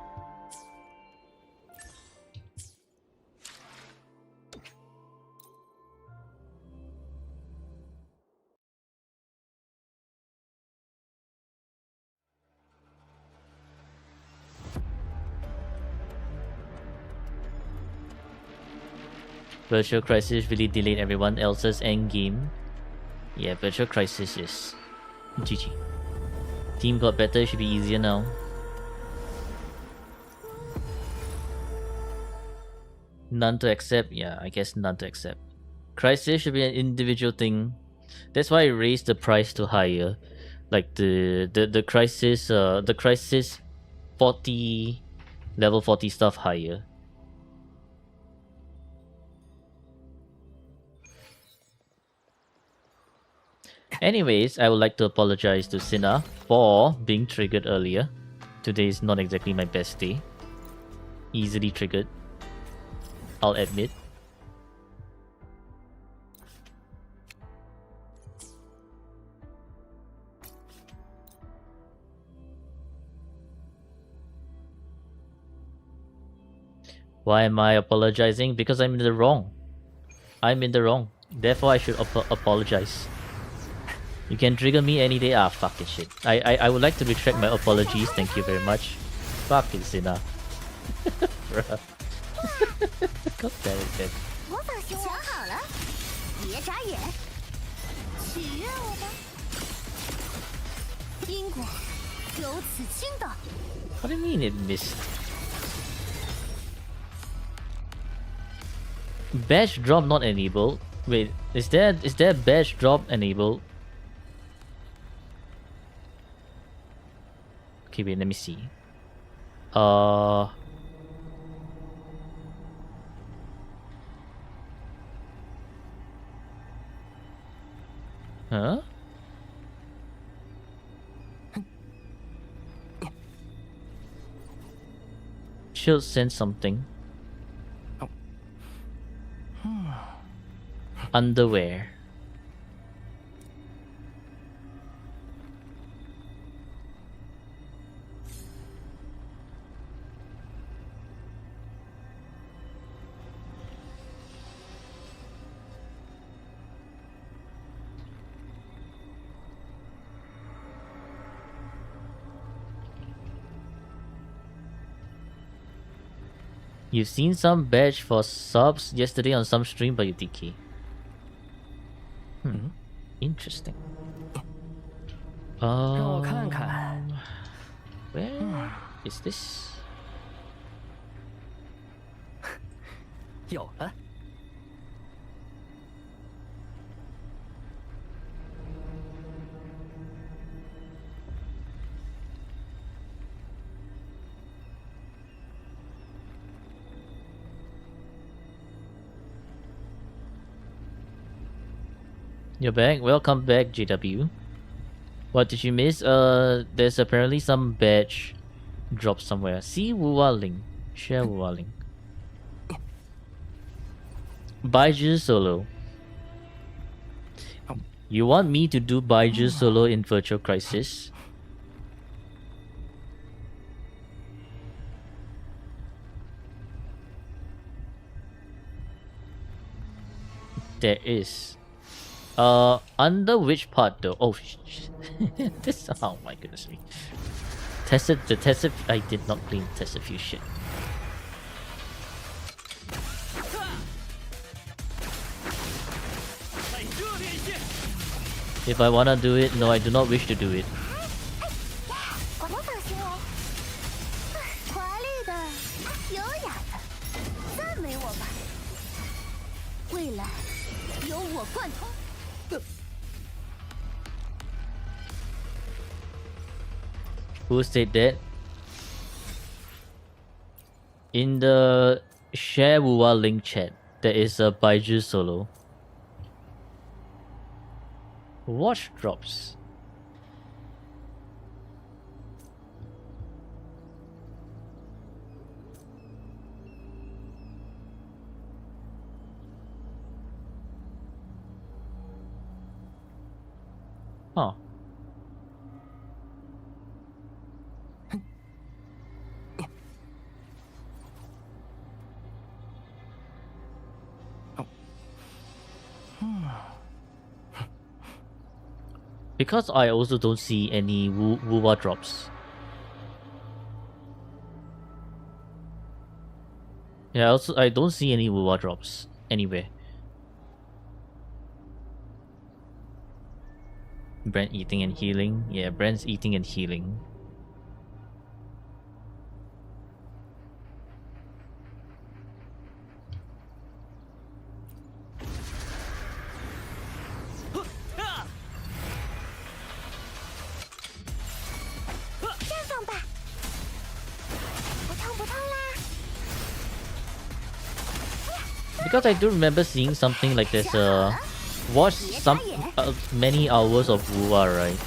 Virtual Crisis really delayed everyone else's endgame. Yeah, Virtual Crisis is GG. Team got better, should be easier now. None to accept? Yeah, I guess none to accept. Crisis should be an individual thing. That's why I raised the price to higher. Like the Crisis 40 level 40 stuff higher. Anyways, I would like to apologize to Sina for being triggered earlier. Today is not exactly my best day. Easily triggered, I'll admit. Why am I apologizing? Because I'm in the wrong. I'm in the wrong. Therefore, I should apologize. You can trigger me any day. Ah, fucking shit. I would like to retract my apologies. Thank you very much. Fucking Sina. Bruh. God damn it, man. 魔法想好了，别眨眼，取悦我吧。因果由此倾倒。 What do you mean it missed? Badge drop not enabled. Wait, is there badge drop enabled? Okay, wait, let me see. Huh? She'll send something. Underwear. You've seen some badge for subs yesterday on some stream, but you DK. Interesting. 让我看看。 Where is this? 有了。 You're back. Welcome back, JW. What did you miss? There's apparently some badge drop somewhere. See Wuwa link. Share Wuwa link. Baiju solo. You want me to do Baiju solo in Virtual Crisis? There is. Under which part though? Oh, this. Oh my goodness me. The tested. I did not play tested few shit. If I wanna do it, no, I do not wish to do it. 模仿行为，华丽的，优雅的，赞美我吧。未来由我贯通。 Who said that? In the share Wuwa link chat, there is a Baiju solo. Watch drops. Huh. Because I also don't see any Wuwa drops. Yeah, I don't see any Wuwa drops anywhere. Brand eating and healing. Yeah, Brand's eating and healing. Because I do remember seeing something like this. Watch some many hours of Wuwa, right,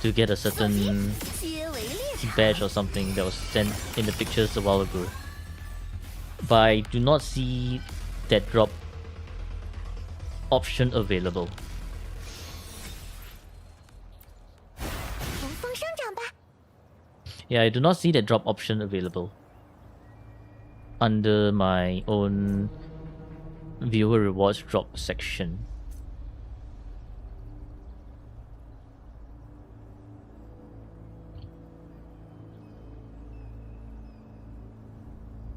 to get a certain badge or something that was sent in the pictures a while ago. But I do not see that drop option available. Yeah, I do not see that drop option available under my own viewer rewards drop section.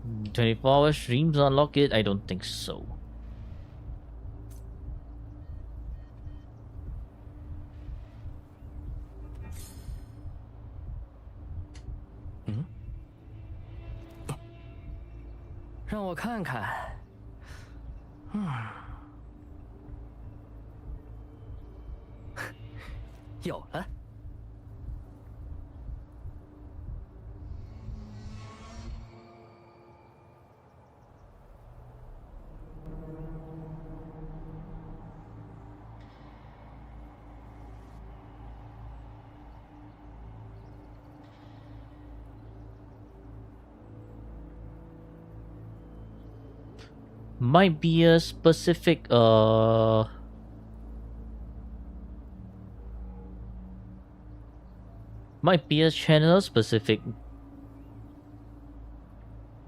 Mm, 24-hour streams unlock it? I don't think so. Hmm? 让我看看。 有了。Might be a specific might be a channel specific.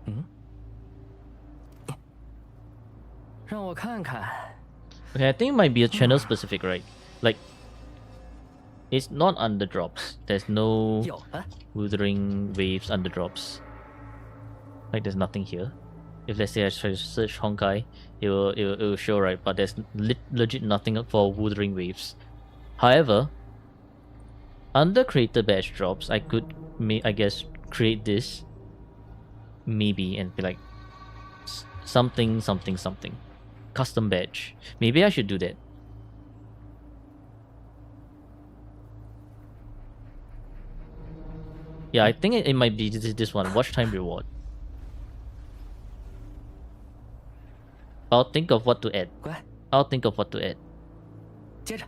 Hmm? 让我看看。 Okay, I think it might be a channel specific, right? Like, it's not under drops. There's no 有了。 withering waves under drops. Like, there's nothing here. If let's say I try to search Honkai, it will show, right? But there's legit nothing for Wuthering Waves. However, under creator badge drops, I could I guess create this maybe and be like something custom badge. Maybe I should do that. Yeah, I think it might be this one. Watch time reward. I'll think of what to add. 乖， I'll think of what to add. 接着。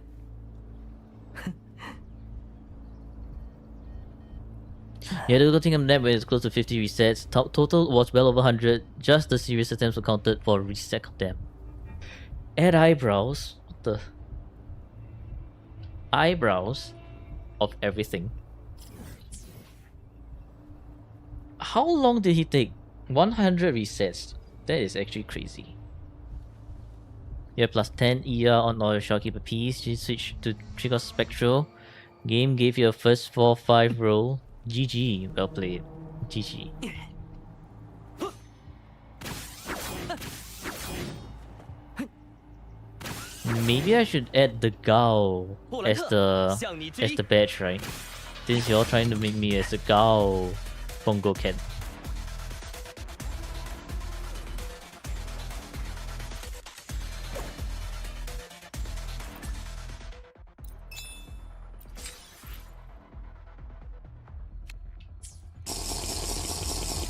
Yeah, the good thing I'm net with is close to 50 resets. Total was well over 100. Just the serious attempts were counted for a reset of them. Add eyebrows. What the? Eyebrows of everything. How long did he take? 100 resets. That is actually crazy. Yeah, plus 10 ER on all your shopkeeper piece. You switch to trigger spectral. Game gave you a first 4-5 roll. GG, well played. GG. Maybe I should add the Gao as the badge, right? Since you're trying to make me as a Gao Bongo Cat.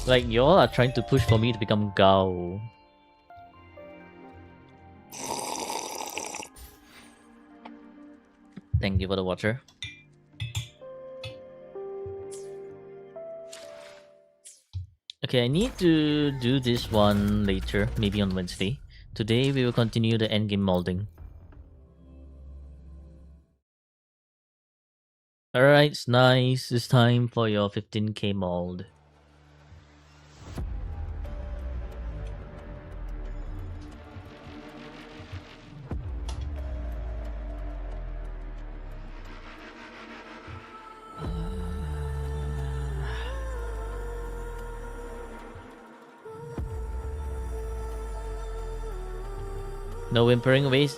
Like, y'all are trying to push for me to become Gao. Thank you for the water. Okay, I need to do this one later, maybe on Wednesday. Today we will continue the endgame molding. Alright, it's nice. It's time for your 15k mold. No whimpering waste.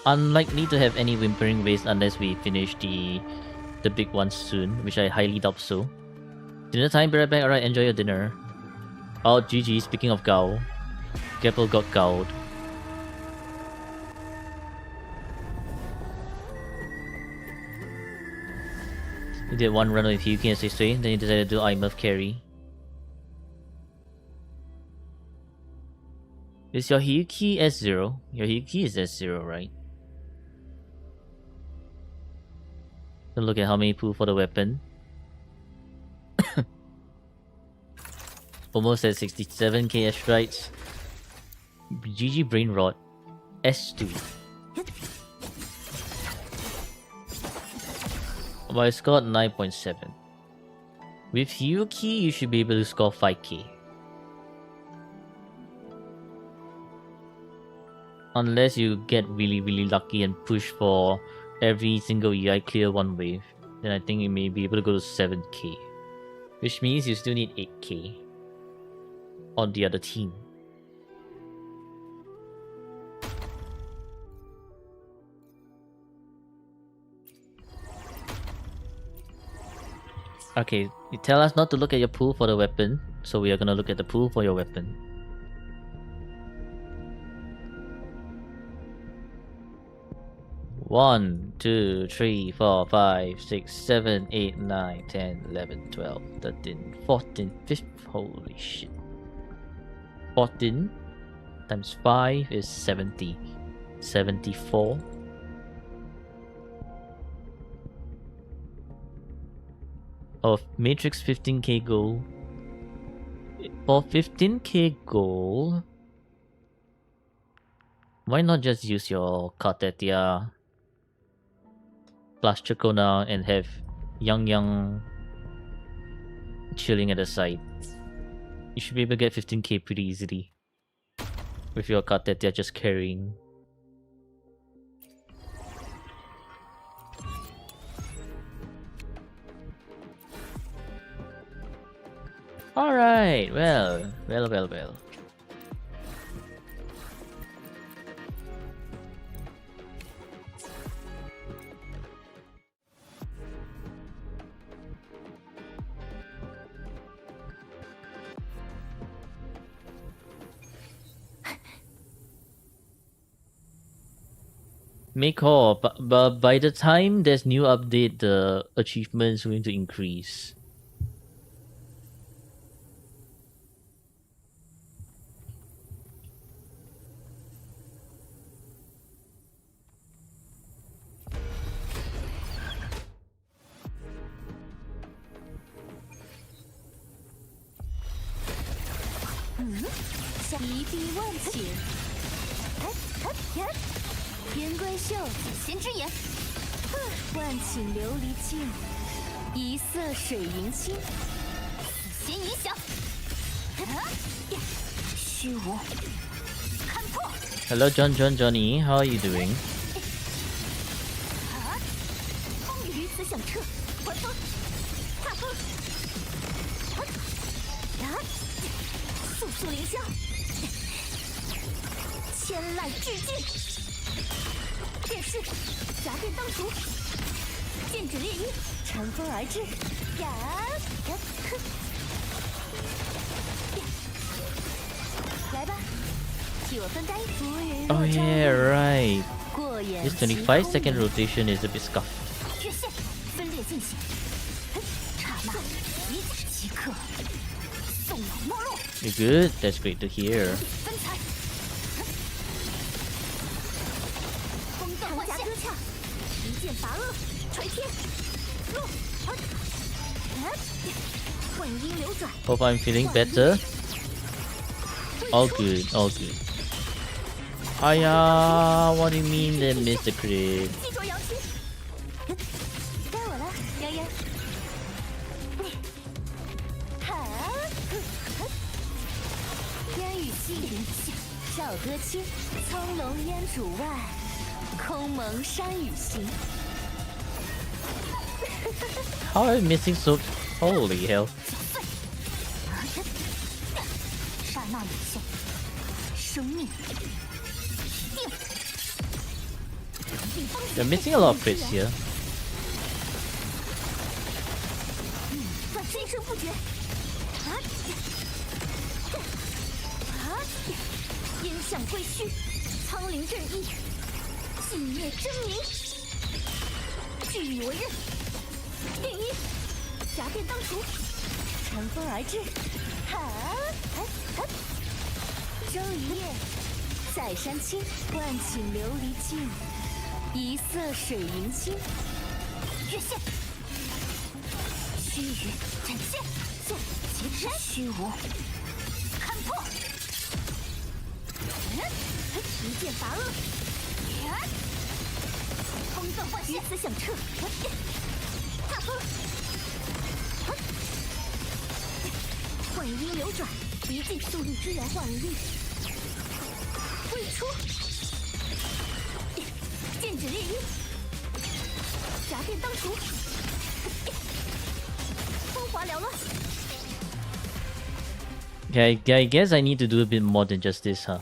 Unlikely to have any whimpering waste unless we finish the big ones soon, which I highly doubt so. Dinner time, be right back. Alright, enjoy your dinner. Oh, GG, speaking of Gao. Gapple got Gaoed. He did one run with Hyuki and S2E, then he decided to do IMF carry. Is your Hyuki S0? Your Hyuki is S0, right? Then look at how many pull for the weapon. Almost at 67k airstrikes. GG Brain Rot. S2. But I scored 9.7. With Hyuki, you should be able to score 5k. Unless you get really lucky and push for every single EI clear one wave, then I think you may be able to go to 7k. Which means you still need 8k on the other team. Okay, you tell us not to look at your pool for the weapon, so we are gonna look at the pool for your weapon. One, 2, 3, 4, 5, 6, 7, 8, 9, 10, 11, 12, 13, 14, 15. Holy shit. 14 times 5 is 70. 74. Oh, Matrix 15k goal. For 15k goal, why not just use your Katetia plus Choco now and have Yang chilling at the side? You should be able to get 15k pretty easily with your Katetia just carrying. Alright, well. May call, but by the time there's new update, the achievements going to increase. Hello, Johnny. How are you doing? 风雨于此响彻，还风，踏风，速速凌霄，千籁俱进，剑势，夹电当除，剑指猎鹰，乘风而至，呀，来吧，替我分担。 Oh yeah, right. This 25-second rotation is a bit scuffed. 越线分裂进行，刹那即刻送往没落。 You're good. That's great to hear. 分财，风动万甲歌唱，一剑拔恶，垂天，落，混音流转。 Hope I'm feeling better. All good, all good. Hiya, what do you mean they missed the crit? 记住摇旗，该我了，洋洋。烟雨细云照歌清，苍龙烟渚外，空蒙山雨行。 How am I missing so? Holy hell! 刹那有限，生命定。 You're missing a lot of crits here. 转生不绝。音响归墟，苍灵正义，尽灭真名。据以为刃，定一，夹电当除，乘风而至。周一夜，在山青，万顷琉璃镜，一色水云心。越线，须臾展现，劫持虚无，看破。 一剑拔恶，风动幻于此响彻，踏风，幻音流转，一记速率之源幻力，未出，剑指猎鹰，夹电当除，风华缭乱。 Okay, I guess I need to do a bit more than just this, huh?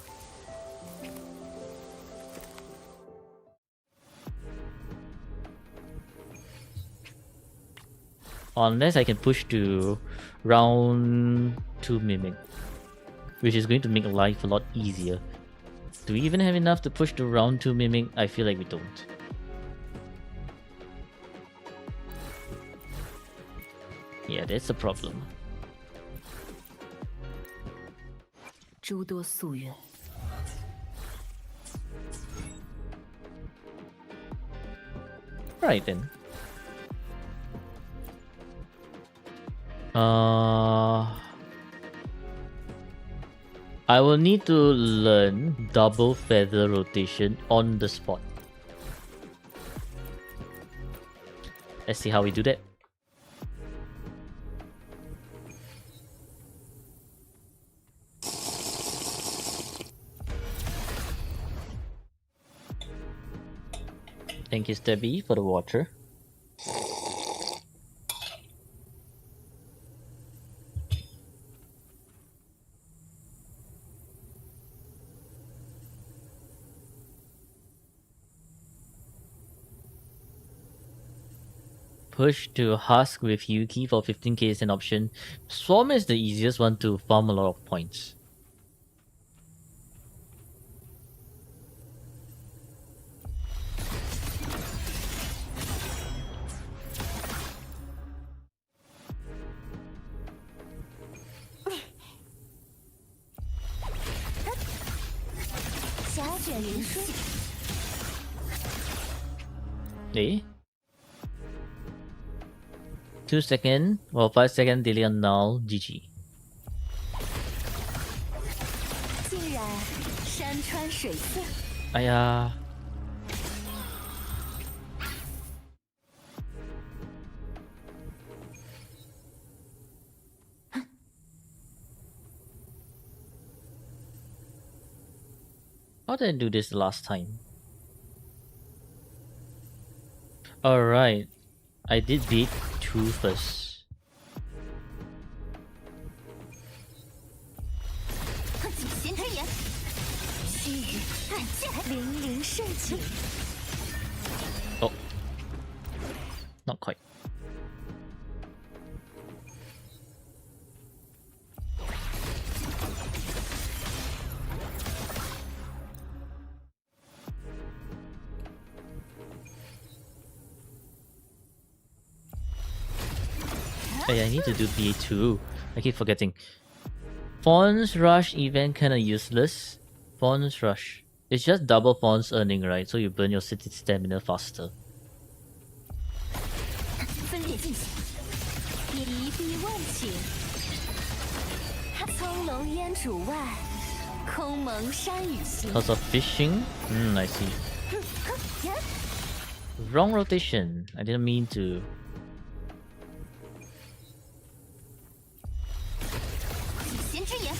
Unless I can push to round 2 Mimic, which is going to make life a lot easier. Do we even have enough to push to round 2 Mimic? I feel like we don't. Yeah, that's a problem. 诸多夙愿。 Right then. I will need to learn double feather rotation on the spot. Let's see how we do that. Thank you, Stebby, for the water. Push to Husk with Yuki for 15k is an option. Swarm is the easiest one to farm a lot of points. 沙卷云舒。Eh? 2 second or 5 second delay on null. GG. 竟然山川水色。哎呀。How did I do this last time? Alright. I did beat 2 first. 几弦之眼，须臾暗箭，凌凌盛景。 Oh. Not quite. Hey, I need to do BA2. I keep forgetting. Fawn's Rush event kinda useless. Fawn's Rush. It's just double Fawn's earning, right? So you burn your city stamina faster. 分裂进行，一碧万顷。葱茏烟渚外，空蒙山雨行。 Because of fishing? I see. Wrong rotation. I didn't mean to. 几弦之眼，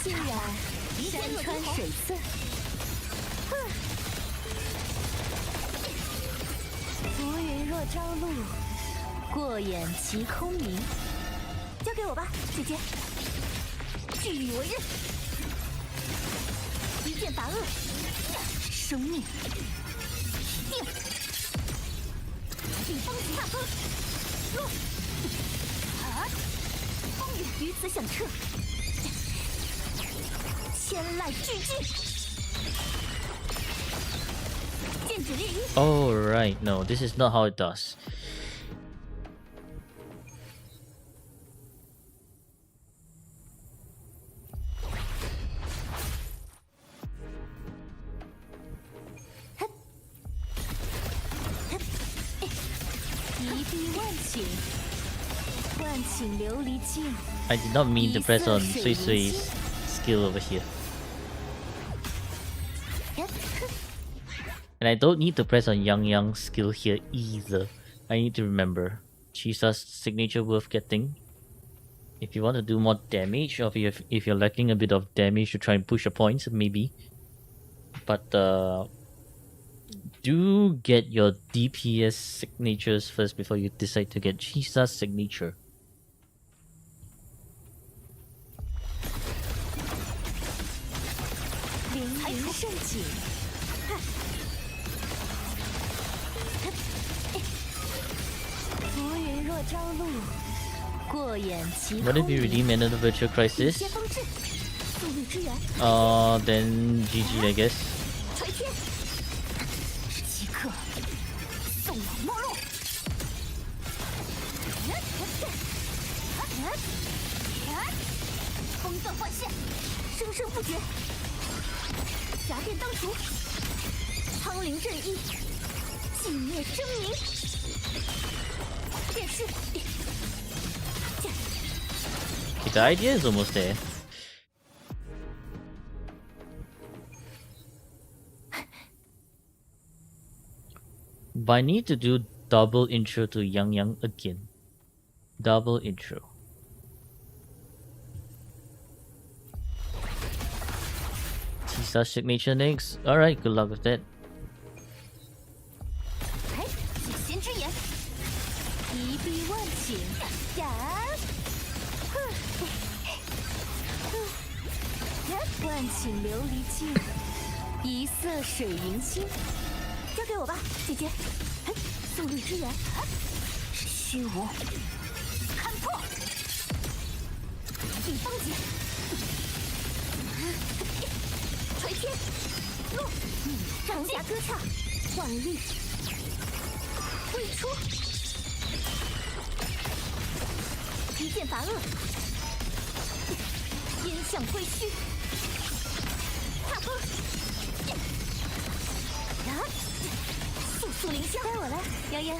竟然山川水色。浮云若朝露，过眼即空明。交给我吧，姐姐。据以为刃，一剑伐恶，生命定，顶风踏风，落，风雨于此响彻，千籁俱寂，剑指猎鹰。 Oh, right. No, this is not how it does. I did not mean to press on Sui Sui's skill over here. And I don't need to press on Yang Yang's skill here either. I need to remember. Chisa's signature worth getting. If you want to do more damage, or if you're lacking a bit of damage to try and push your points, maybe. But do get your DPS signatures first before you decide to get Chisa's signature. 盛景，浮云若朝露，过眼即空明。 What if you redeem another virtual crisis? 先锋志，速率之源， Then GG, I guess. 垂天，即刻送往末路。风断幻线，生生不绝。 侠殿当除，苍灵震翼，尽灭狰狞。电视， The idea is almost there. But I need to do double intro to Yang Yang again. Double intro. Tisa signature next. Alright, good luck with that. 哎，几弦之眼，一碧万顷，万顷琉璃镜，一色水云心。交给我吧，姐姐。哎，速率之源，虚无，看破，顶风劫，垂天，落，长霞歌唱，万绿，挥出，一剑伐恶，烟向归墟，踏风。速凌霄，该我了，泱泱。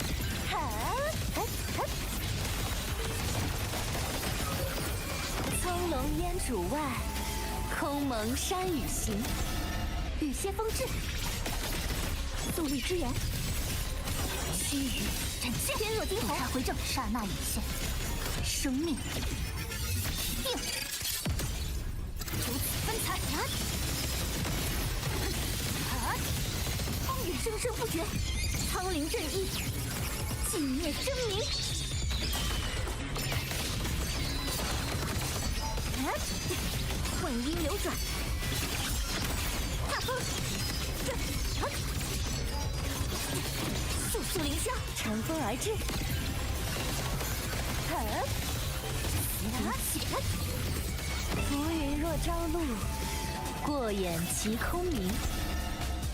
葱胧烟主外，空蒙山雨行。雨歇风至，速率之源。须臾斩现，天若惊鸿，杀回正，刹那隐现。生命定，如此分财。风雨生生不绝，苍灵震衣，寂灭狰狞。混音流转，踏风，速速凌霄，乘风而至。浮云若朝露，过眼即空明。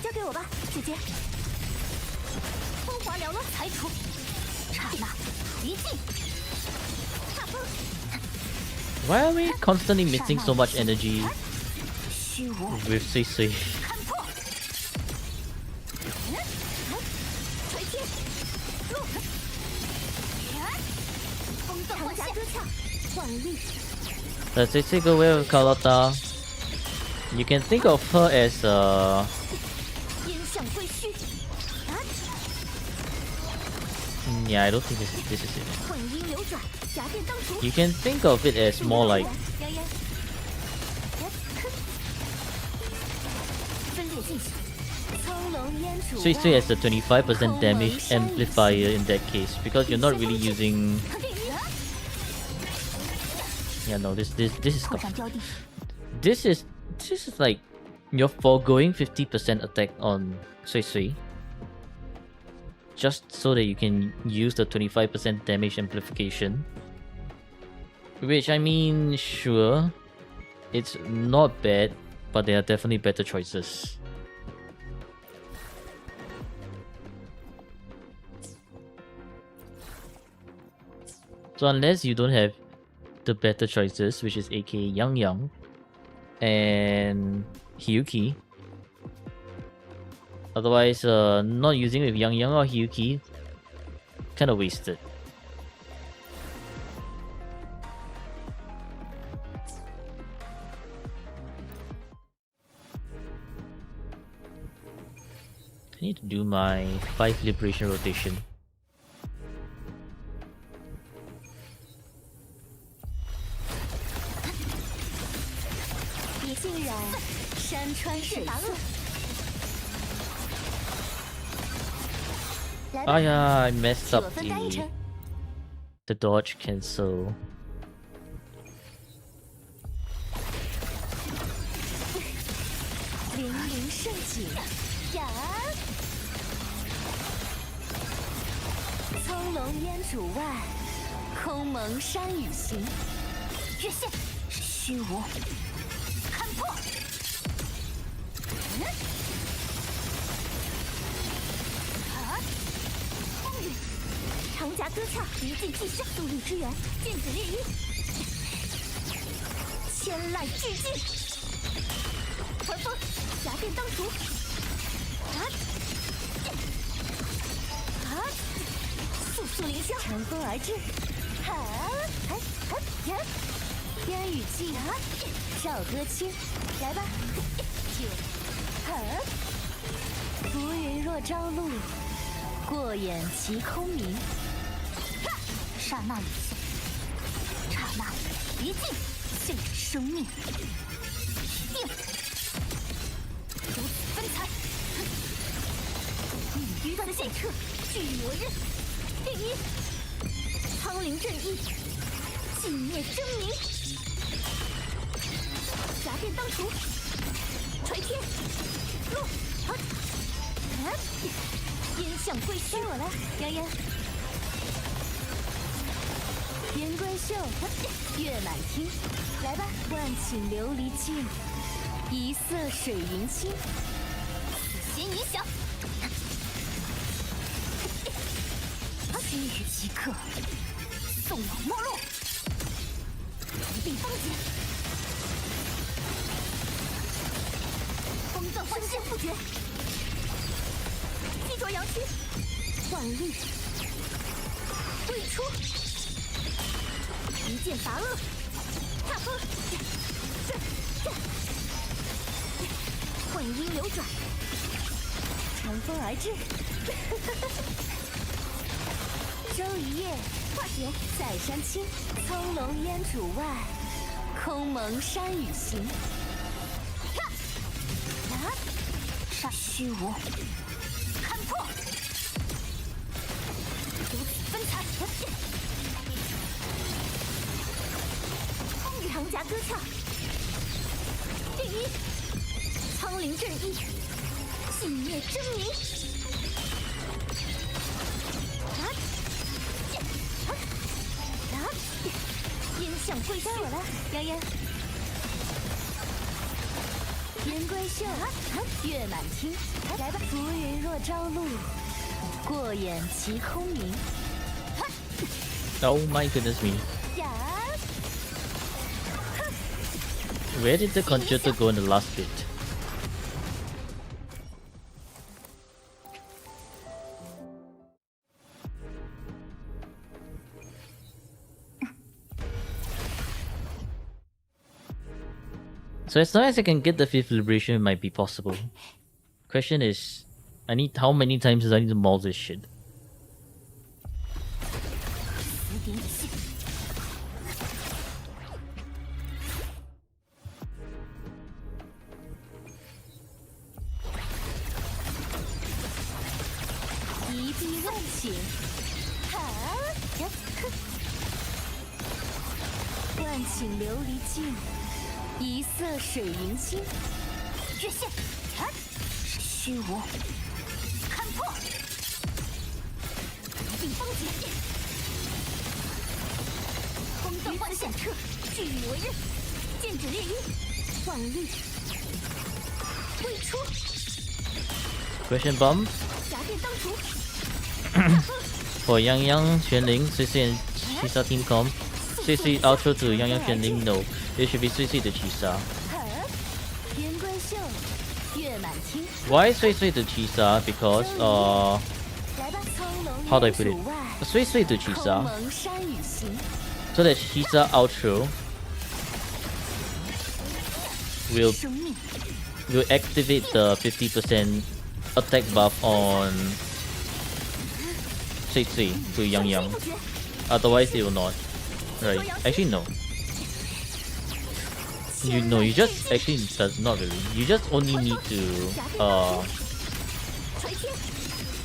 交给我吧，姐姐。风华缭乱，裁除，刹那一尽。踏风。Why are we constantly missing so much energy 虚无 with Sui Sui? 看破。垂天，落。风断幻侠歌唱，幻律。Sui Sui go away with Carlotta. You can think of her as 烟向归墟。yeah, I don't think this is it. 混音流转，侠殿当除。 You can think of it as more like 泱泱。分裂进行。苍龙烟主。Sui Sui as a 25% damage amplifier in that case because you're not really using. Yeah, no, this is 扩展标的。 this is like you're foregoing 50% attack on Sui Sui just so that you can use the 25% damage amplification. Which I mean, sure, it's not bad, but there are definitely better choices. So unless you don't have the better choices, which is aka Yang Yang and Hyuki. Otherwise, not using with Yang Yang or Hyuki, kind of wasted. I need to do my 5 liberation rotation. 你竟然山川水色。Ah yeah, I messed up 我分担一成。 the dodge cancel. 凌凌盛景呀！苍龙烟主外，空蒙山雨行。越线，虚无，看破。风雨，长甲歌唱，一进即杀，速率之源，剑指猎鹰，千籁俱尽。 传风，侠殿当除。速速凌霄，乘风而至。烟雨尽，赵歌清，来吧。浮云若朝露，过眼即空明。刹那一现，刹那一尽，现生命。定。 如此分财，鱼断线撤，据我刃。第一，苍灵震衣，寂灭狰狞。侠殿当除，垂天，落。烟向归墟，我了，泱泱。言归袖，月满厅，来吧，万顷琉璃镜。 一色水云清，此弦影响。须臾即刻，送往没落。一并风劫，风断幻现不绝。击着阳气，万律未出，一剑伐恶，踏风，幻音流转，乘风而至。周一夜，化解在山青，葱茏烟渚外，空蒙山雨行。杀虚无，看破，如此分残。长夹割鞘，第一，苍灵震翼，尽灭狰狞。烟向归该我了，泱泱。人归秀，月满厅，来吧！浮云若朝露，过眼齐空明。Oh my goodness me. 呀， Where did the concerto go in the last bit? So as long as I can get the fifth liberation, it might be possible. Question is, how many times does I need to maul this shit? 死点已现。一臂万顷，哈，万顷琉璃镜。一色水银星，月线，虚无，看破，顶风劫，风斗幻响彻，聚雨为刃，剑指烈衣，万律未出， Question bomb 夹电当除，for Yang Yang, Xuan Ling, Suicide and Chisa Team Com. Suicide outro to Yang Yang, Xuan Ling, no. It should be Suicide to Chisa. 人归秀，月满厅， Why Suicide to Chisa? Because, 来吧，苍龙 how do I put 烟 it? 渚外， Suicide to 空 Chisa, 蒙山雨行。 so that Chisa outro will 生命 will activate the 50% attack buff on Suicide to Yang Yang. 不绝， Otherwise, it will not. Right? Actually, no. You just actually does not really. You just only need to 垂天，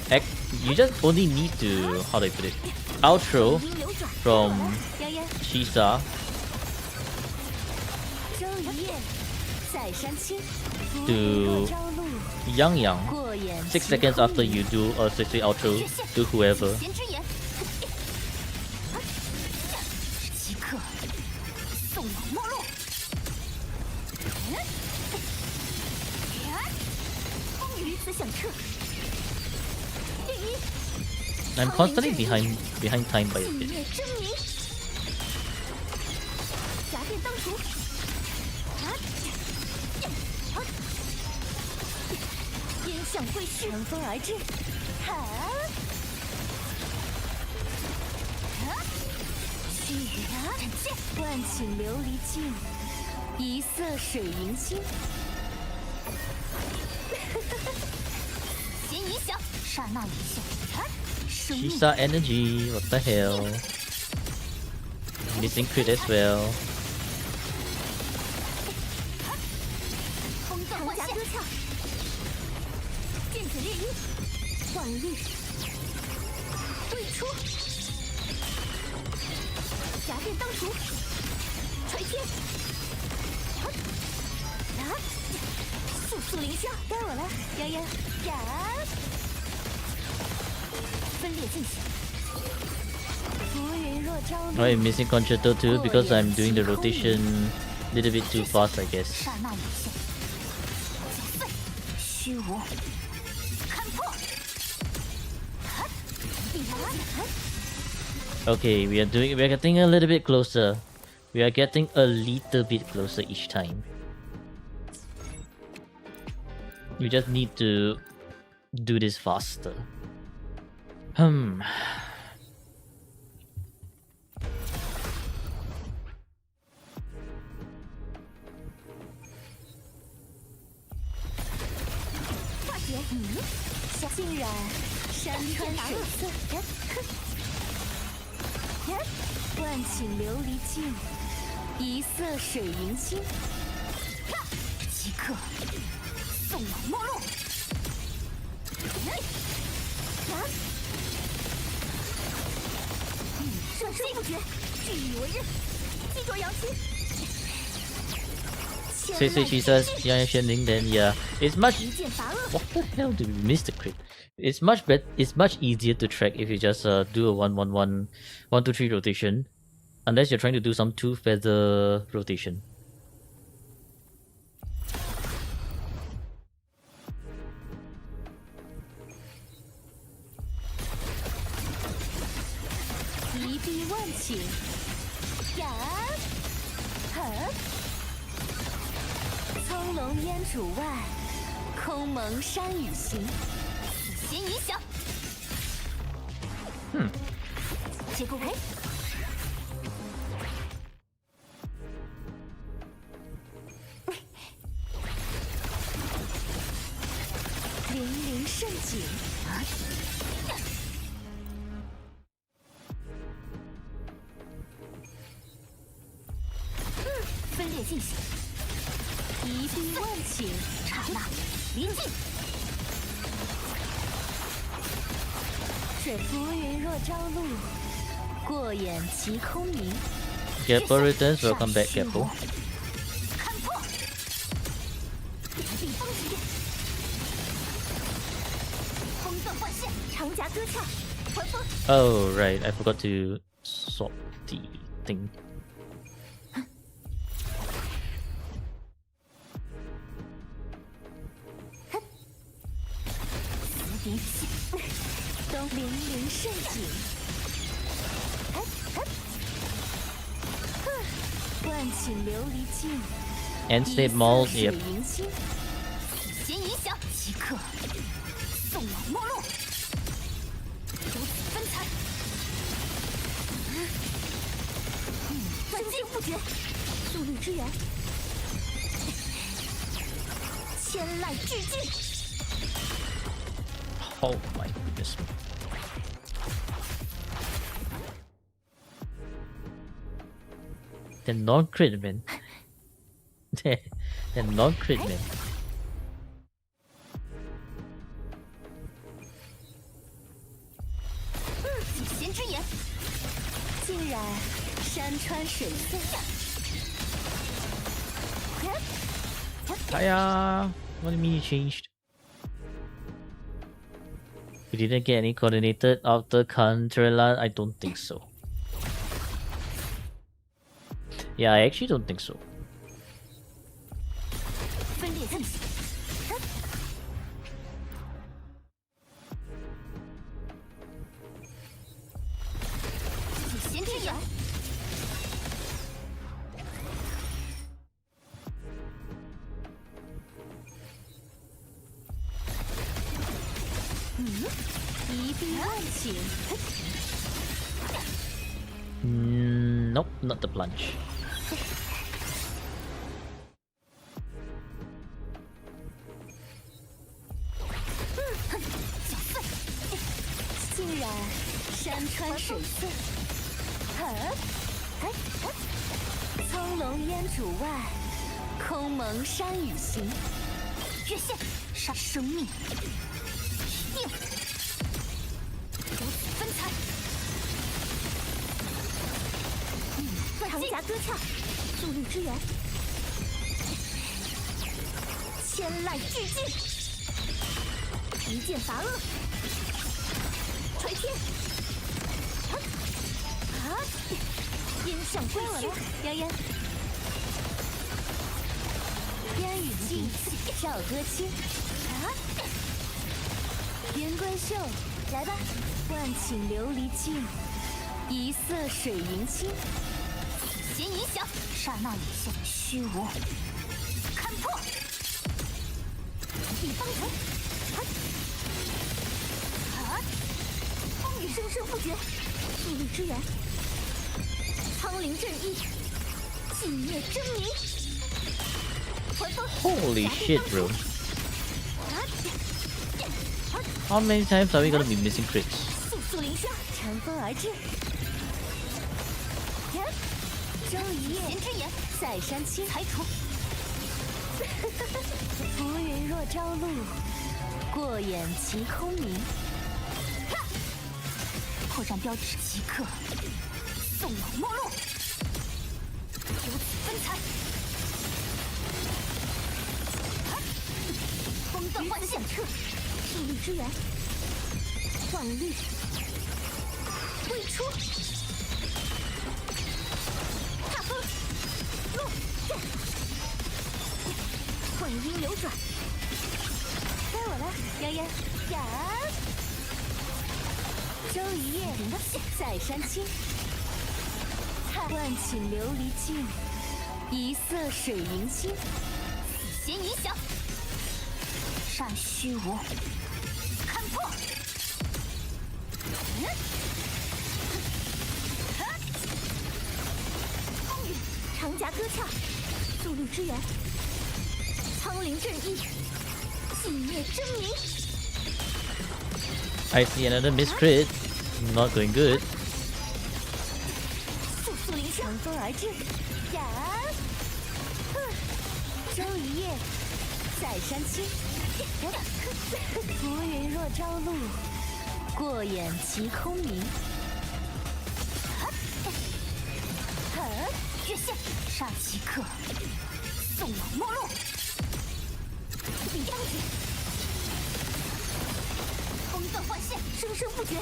act. You just only need to, how do I put it? Outro 音流转， from 泱泱。 Chisa 周一夜，在山青， to 朝露， Yang Yang. 过眼 6 seconds after you do a Suicide outro to whoever. 闲之言，即刻送往没落。风于此响彻，第一， I'm constantly behind time by a 尽 bit. 灭狰狞，夹电当除。烟向归去，乘风而至，哈！须臾斩剑，万顷琉璃镜，一色水银星。先影响，刹那一现，生命 Chisa energy, what the hell? Missing crit as well. 风斗幻象，剑指烈衣，万律未出，夹电当除，垂天，速速凌霄，该我了，泱泱呀，分裂进行，浮云若朝露， I'm missing concerto too because I'm doing the rotation a little bit too fast, I guess. 刹那一现，剪碎，虚无，看破。Okay, we are getting a little bit closer. We are getting a little bit closer each time. We just need to do this faster. 化解，竟然山川水色，万顷琉璃镜，一色水云心，即刻送往末路。转身不绝，据以为刃，击着扬起。 Say Jesus, yeah, Shenling, then yeah. It's much. What the hell did we miss the crit? It's much easier to track if you just do a 1-1-1, 1-2-3 rotation, unless you're trying to do some 2-feather rotation. Geppo returns, welcome back, Geppo. Oh, right, I forgot to swap the thing. End state mold, yep. Oh my goodness. The non-crit, man. The non-crit, man. Hiya! What do you mean you changed? We didn't get any coordinated after Cantrella? I don't think so. Yeah, I actually don't think so. Nope, not the plunge. 不绝，速率之源，苍灵阵翼，寂灭真名。还风 Holy 夹 shit, 带 bro. 当手 How many times are we gonna be missing crits? 速速凌霜，乘风而至。呀，周一夜闲之眼，在山青排除。浮云若朝露，过眼即空明。破绽标志即刻送往末路，如此分财。风断幻象彻，速率之源，幻律未出。踏风，落阵，幻音流转，该我了，泱泱呀！周一夜在山青，万顷琉璃镜，一色水银星，死弦影响，煞虚无，看破。风雨长夹歌唱，速率之源，苍灵阵翼，寂灭真名。I see another miss crit. Not going good. 速速凌霜，乘风而至，呀！周一夜在山青，浮云若朝露，过眼即空明。越线杀即刻，送往末路。比将军，风断幻线，生生不绝。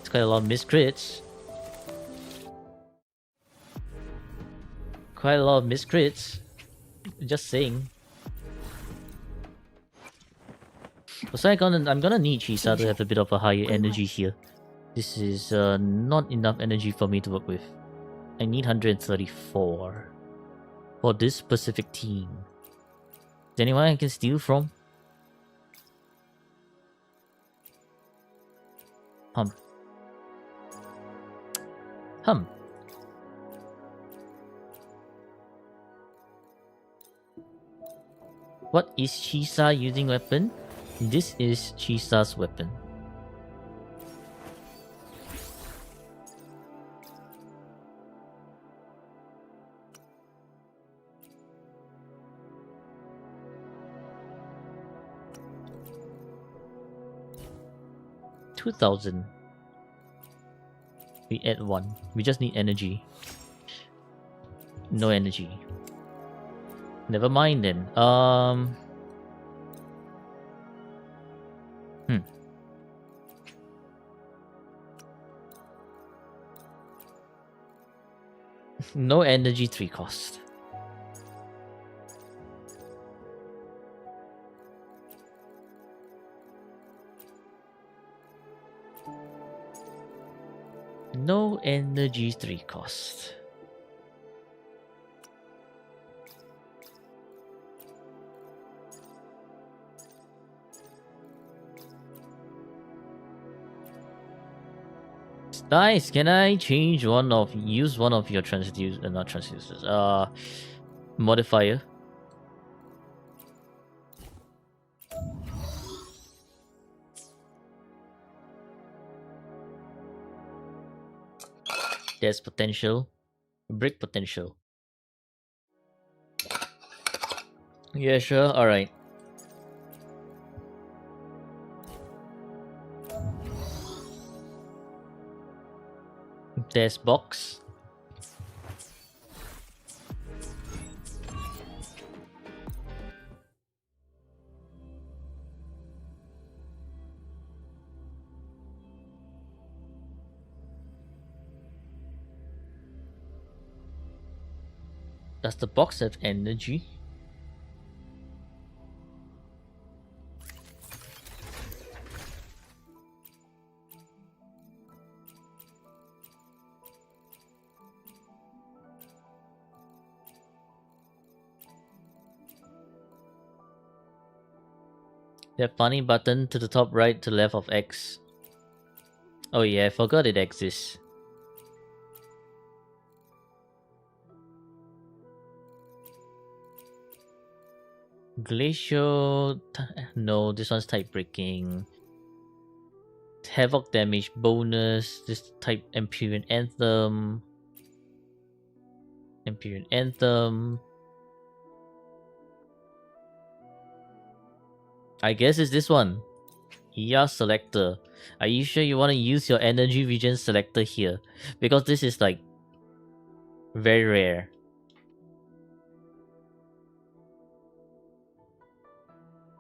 It's quite a lot of miss crits. Quite a lot of miss crits. Just saying. So I'm gonna need Chisa to have a bit of a higher energy here. This is not enough energy for me to work with. I need 134 for this specific team. Is there anyone I can steal from? Hum. What is Chisa using weapon? This is Chisa's weapon. $2,000. We add 1. We just need energy. No energy. Never mind then. No energy 3 cost. No energy 3 cost. Nice. Can I use one of your not transducers, modifier? There's potential. Break potential. Yeah, sure. Alright. There's box. Does the box have energy? That funny button to the top right to left of X. Oh yeah, I forgot it exists. Glacial... No, this one's type breaking. Havoc damage bonus. This type Empyrean Anthem. Empyrean Anthem. I guess it's this one. ER selector. Are you sure you want to use your energy region selector here? Because this is like very rare.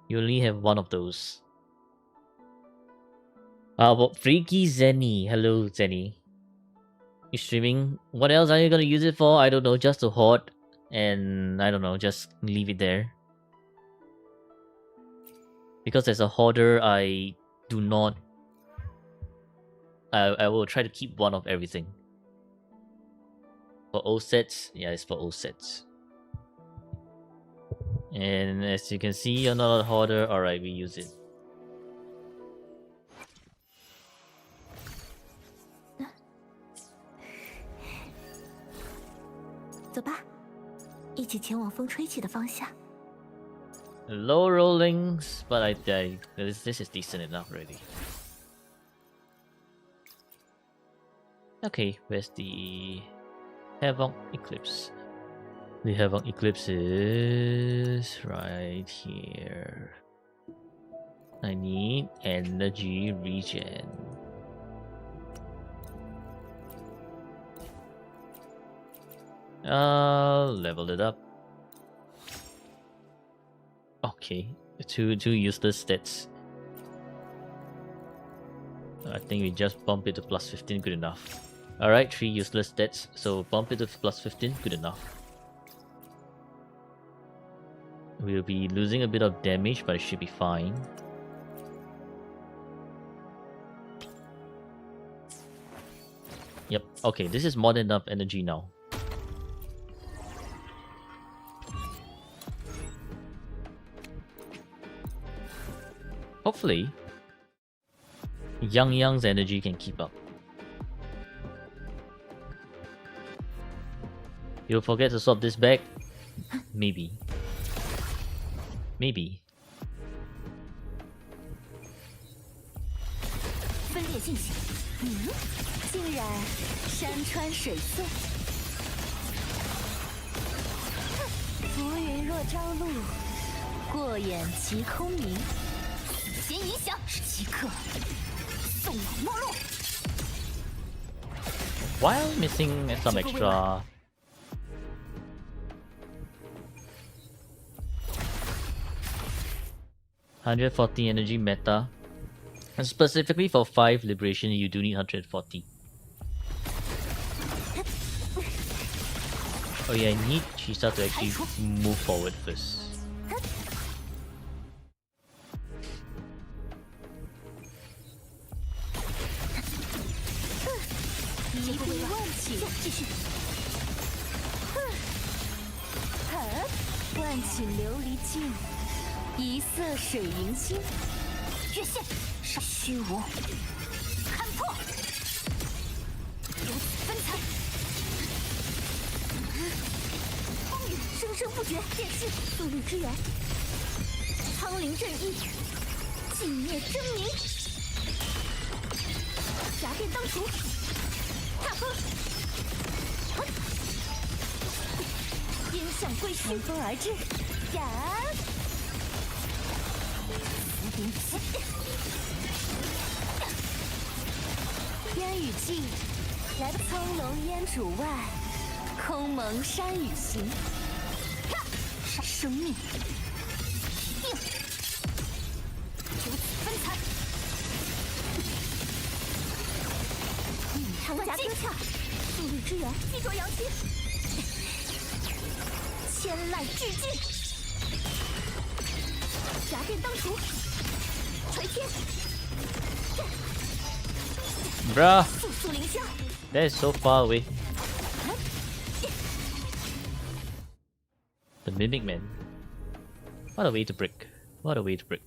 You only have one of those. But Freaky Zenny. Hello, Zenny. You streaming? What else are you gonna use it for? I don't know, just to hoard. And I don't know, just leave it there. Because as a hoarder, I do not... I will try to keep one of everything. For O sets, yeah, it's for O sets. And as you can see, you're not a hoarder. Alright, we use it. Low rollings, but this is decent enough already. Okay, where's the Havoc Eclipse? The Havoc Eclipse is right here. I need energy regen. Level it up. Okay, two useless stats. I think we just bump it to plus 15, good enough. Alright, 3 useless stats, so bump it to plus 15, good enough. We'll be losing a bit of damage, but it should be fine. Yep, okay, this is more than enough energy now. Hopefully, Yang's energy can keep up. You'll forget to swap this back? Maybe. Maybe. 分裂进行，竟然山川水色。浮云若朝露，过眼即空明。先影响，即刻送往没落。While missing some extra. $140 energy meta. And specifically for 5 liberation, you do need 140. Oh yeah, I need Chisa to actually move forward first. Bruh, that is so far away. The Mimic Man. What a way to break. What a way to break.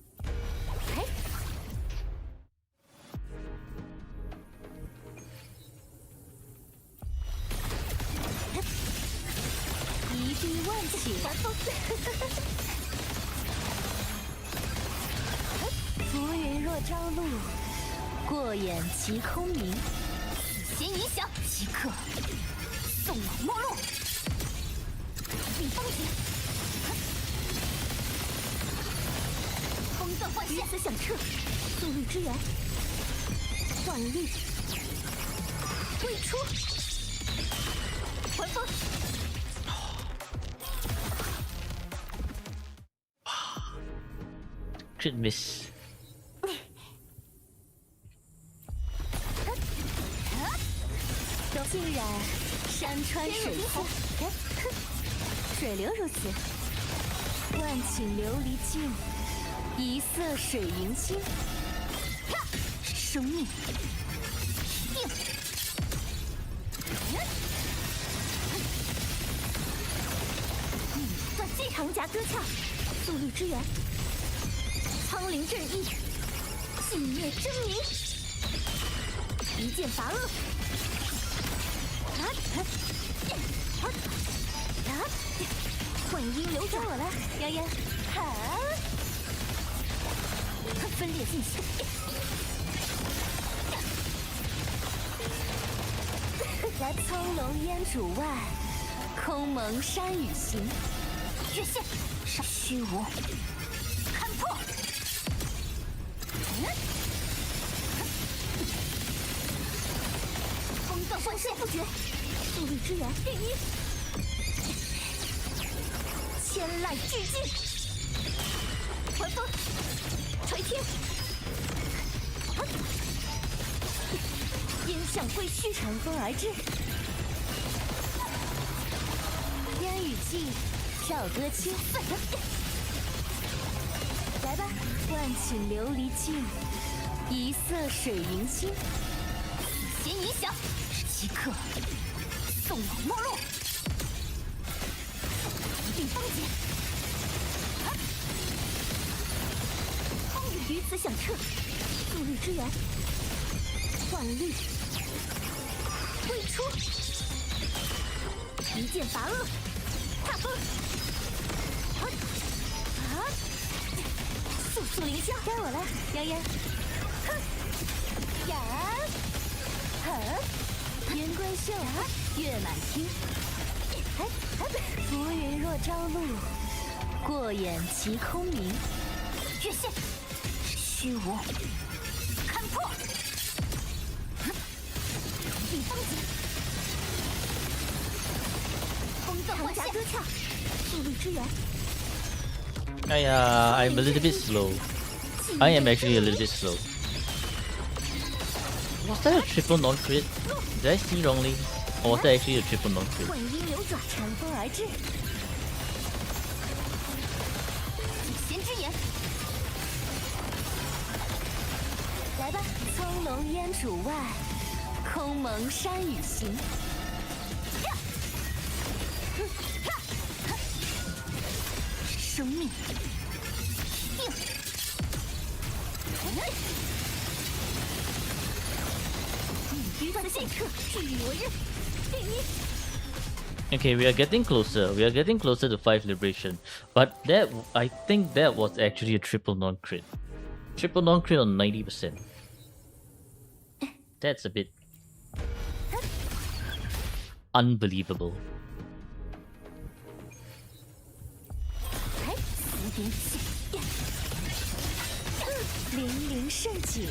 碧万顷，浮云若朝露，过眼即空明。先影响，即刻送往末路。逆风劫，风断幻线，此响彻，速率之源，幻律，未出，还风。Crit miss. 竟然山川水风，水流如此。万顷琉璃镜，一色水银星。生命，定。断气，长夹割鞘，速率之源，苍灵震翼，尽灭狰狞，一剑伐恶。幻音流转，该我了，泱泱。分裂进行。来苍龙烟渚外，空蒙山雨行。越线，虚无，看破。风断幻线不绝，速率之源定一。千籁俱尽，还风，垂天，烟向归墟，乘风而至。烟雨霁，绕歌清。来吧，万顷琉璃镜，一色水银星。先影响，即刻送往末路。逆风劫，风雨于此响彻，速率之源，幻律，未出，一剑伐恶，踏风，速速凌霄，该我了，泱泱。呀，云归秀，月满厅。浮云若朝露，过眼即空明。越线，虚无，看破。逆风劫，风断幻线，割鞘，速率之源。I'm a little bit slow. I am actually a little bit slow. Was that a triple non-crit? Did I see wrongly? Or was that actually a triple non-crit? 幻音流转，乘风而至。先之眼，来吧，苍龙烟渚外，空蒙山雨行。生命，定。于此现彻，据以为刃。定一。Okay, we are getting closer. We are getting closer to 5 liberation. But that, I think that was actually a triple non-crit. Triple non-crit on 90%. That's a bit unbelievable. 死点线，灵灵胜景。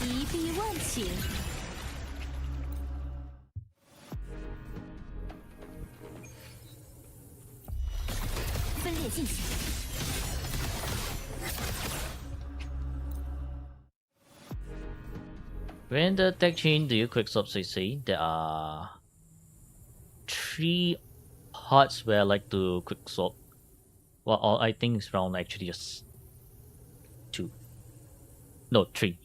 一碧万顷，分裂进行。When the attack chain do you quick swap CC, there are 3 parts where I like to quick swap. Well, all I think is around actually just 2. No, 3.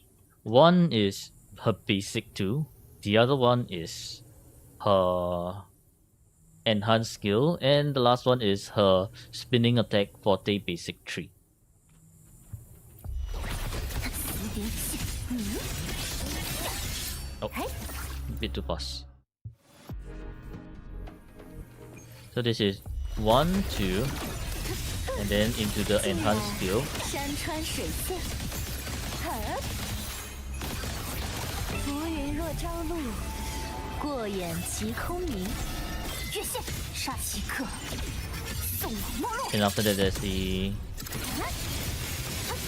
One is her basic 2. The other one is her enhanced skill. And the last one is her spinning attack forte basic 3. Oh, bit too fast. So this is 1, 2, and then into the enhanced skill. 山川水色，浮云若朝露，过眼即空明。越线杀即刻，送我末路。 And after that, there's the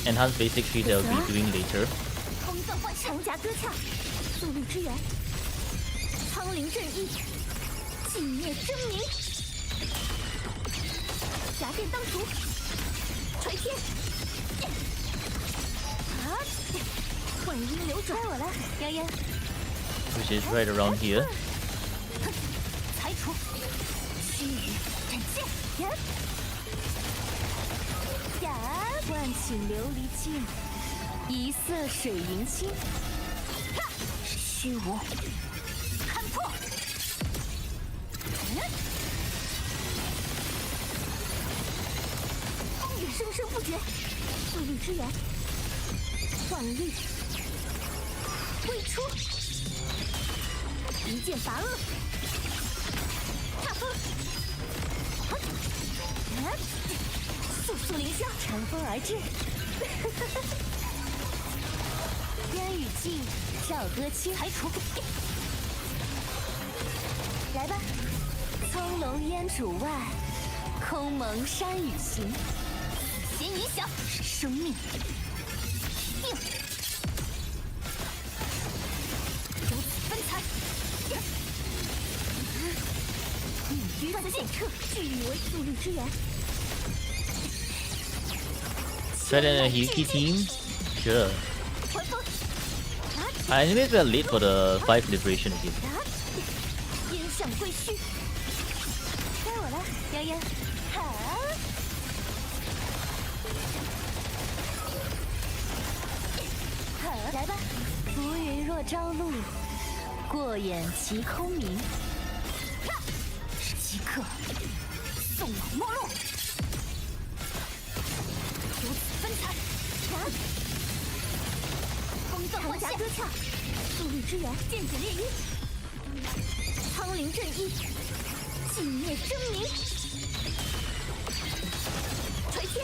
enhanced basic tree that I'll be doing later. 空断换长夹割鞘，速率之源，苍灵震翼，寂灭狰狞，夹电当涂，锤天，幻音流转，该我了，泱泱， Which is right around here. 裁除，须臾斩剑，万顷琉璃镜，一色水银星。虚无，看破，风雨生生不绝，速率之源，幻律，挥出，一剑伐恶，踏风，速速凌霄，乘风而至。烟雨季，赵歌期，排除，来吧！葱茏烟渚外，空蒙山雨行。先影响生命，定，如此分财，鱼断剑撤，据以为速率之源。 Try then a Yuki team? Sure. Anyways, we are late for the 5 liberation again. 烟向归墟，该我了，泱泱。来吧！浮云若朝露，过眼即空明。即刻送我末路，如此分财，风断幻夹割鞘，速率之源，剑指烈音，苍灵震翼，寂灭狰狞，锤天，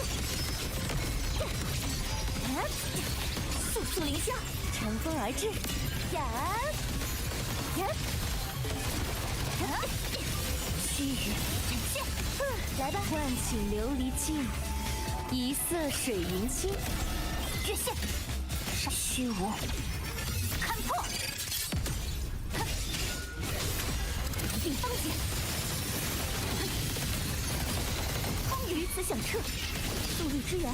速速凌霄，乘风而至。须臾斩剑，来吧！万顷琉璃镜，一色水银星。越线，虚无，看破，定风剑，风雨于此响彻，速率之源。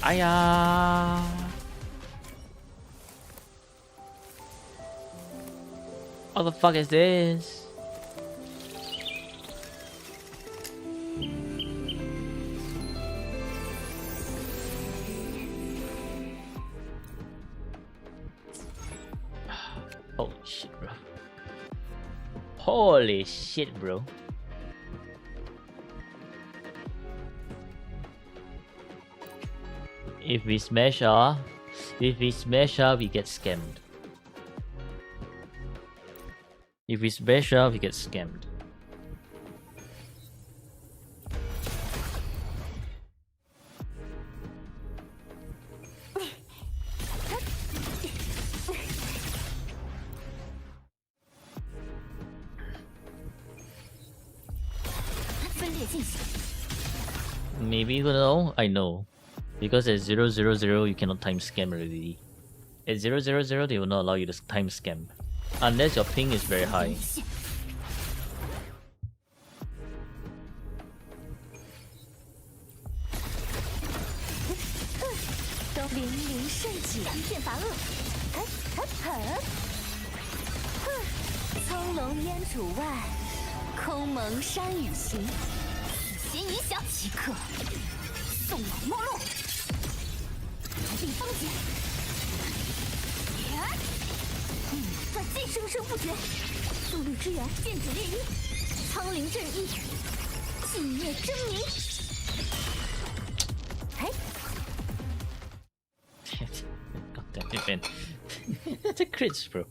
哎呀 What the fuck is this? Holy shit, bro. Holy shit, bro. If we smash R, we get scammed. If we smash R, we get scammed. Maybe you know? I know. Because at 000 you cannot time scam already. At 000 they will not allow you to time scam. Unless your ping is very high. 都凌凌圣旨，斩剑伐恶，葱茏烟渚外，空蒙山雨行。邪影响，即刻送我末路，定风劫，断剑生生不绝，速率之源，剑指烈音，苍灵震翼，寂灭狰狞。man. The crits, bro.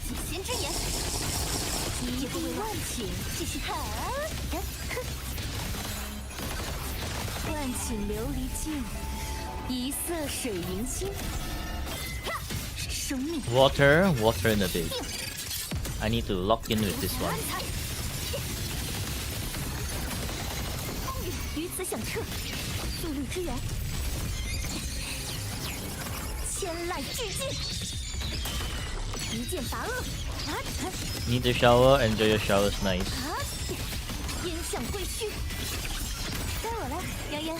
几仙之眼，一并万顷，继续看。万顷琉璃镜，一色水银星。生命 Water in a bit. I need to lock in with this one. 于此响彻，速率之源，千籁俱进，一剑拔恶。Need to shower. Enjoy your showers. Nice. 音响归墟，该我了，泱泱。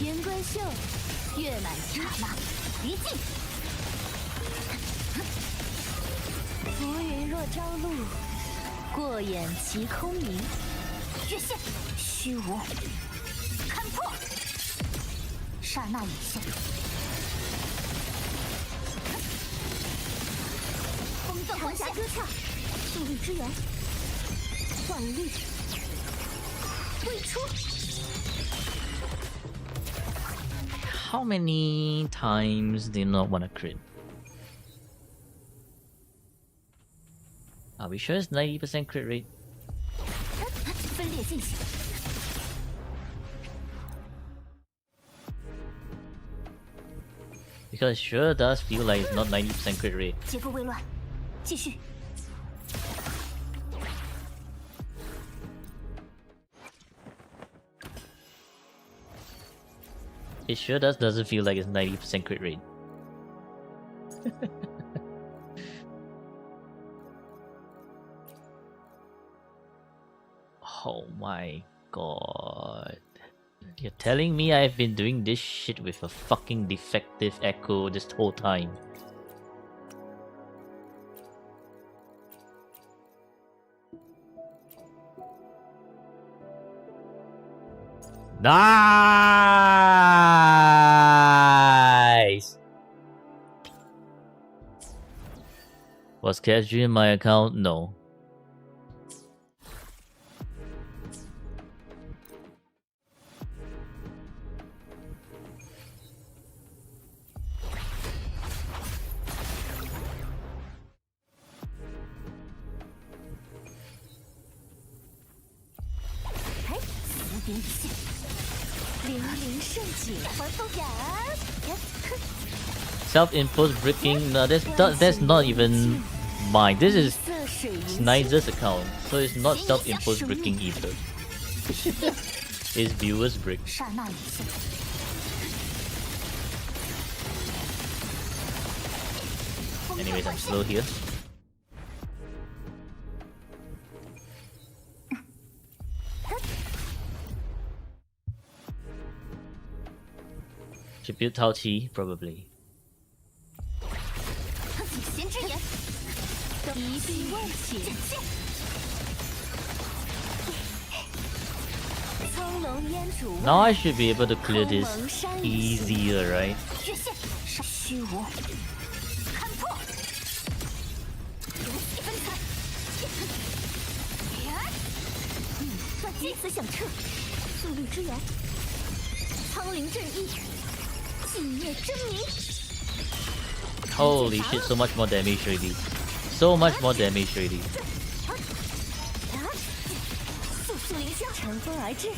圆关袖，月满天马，离境。浮云若朝露，过眼即空明。越线，虚无，看破，刹那隐现。风断黄霞歌唱，速率之源，万律未出。How many times do you not want to crit? Are we sure it's 90% crit rate? 分裂进行。Because it sure does feel like it's not 90% crit rate. 结构未乱，继续。It sure doesn't feel like it's 90% crit rate. Oh my god. You're telling me I've been doing this shit with a fucking defective echo this whole time. Nice! Was cash in my account? No. Self-imposed bricking? No, that's not even mine. This is Snyder's account, so it's not self-imposed bricking either. It's viewers brick. Anyways, I'm slow here. Tribute Tao Chi, probably. 闲之眼，一臂万顷，苍龙烟烛。Now I should be able to clear this easier, right? 越线，虚无，看破，如洗分彩。以此响彻，速率之源，苍灵正义，寂灭真明。 Holy shit, so much more damage already. So much more damage already. 速速凌霄，乘风而至。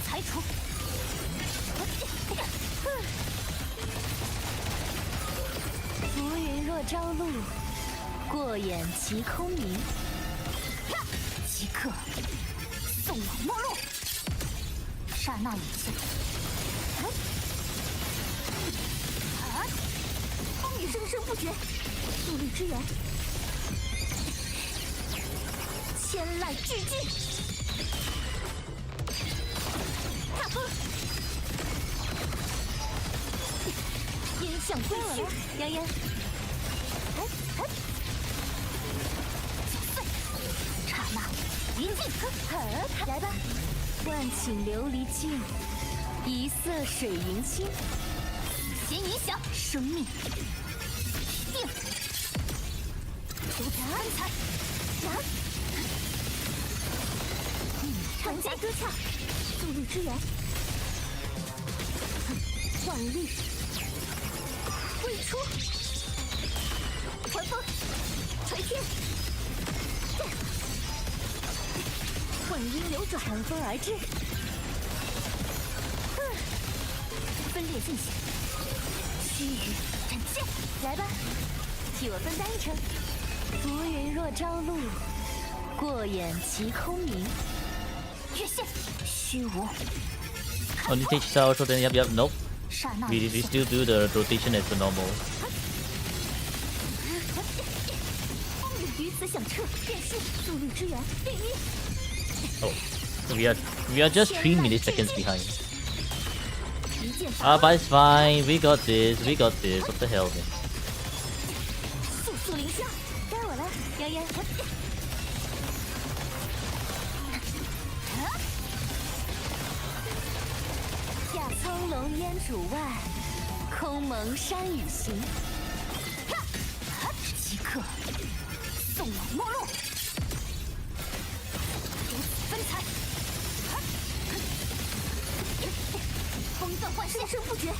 裁除。浮云若朝露，过眼即空明。即刻送往末路，刹那隐现。风雨生生不绝，速率之源，千籁俱进。踏风，音响归墟，泱泱。搅碎，刹那临近，来吧！万顷琉璃镜，一色水银星。 闲影响，生命定，长甲歌鞘，速率之源，万力，未出，传风，锤天，万音流转，乘风而至，分裂进行，须臾斩剑，来吧，替我分担一程。浮云若朝露，过眼即空明。月线，虚无。 Only takes auto, then yep, nope. 刹那 We still do the rotation as per normal. 于此响彻，变势，速率之源，定义。 Oh, we are just 3 milliseconds behind. 一剑 But it's fine. We got this. We got this. What the hell, man? 速速凌霄，该我了，泱泱。驾苍龙烟渚外，空蒙山雨行。即刻送往末路，如此分财。风断幻现身不绝，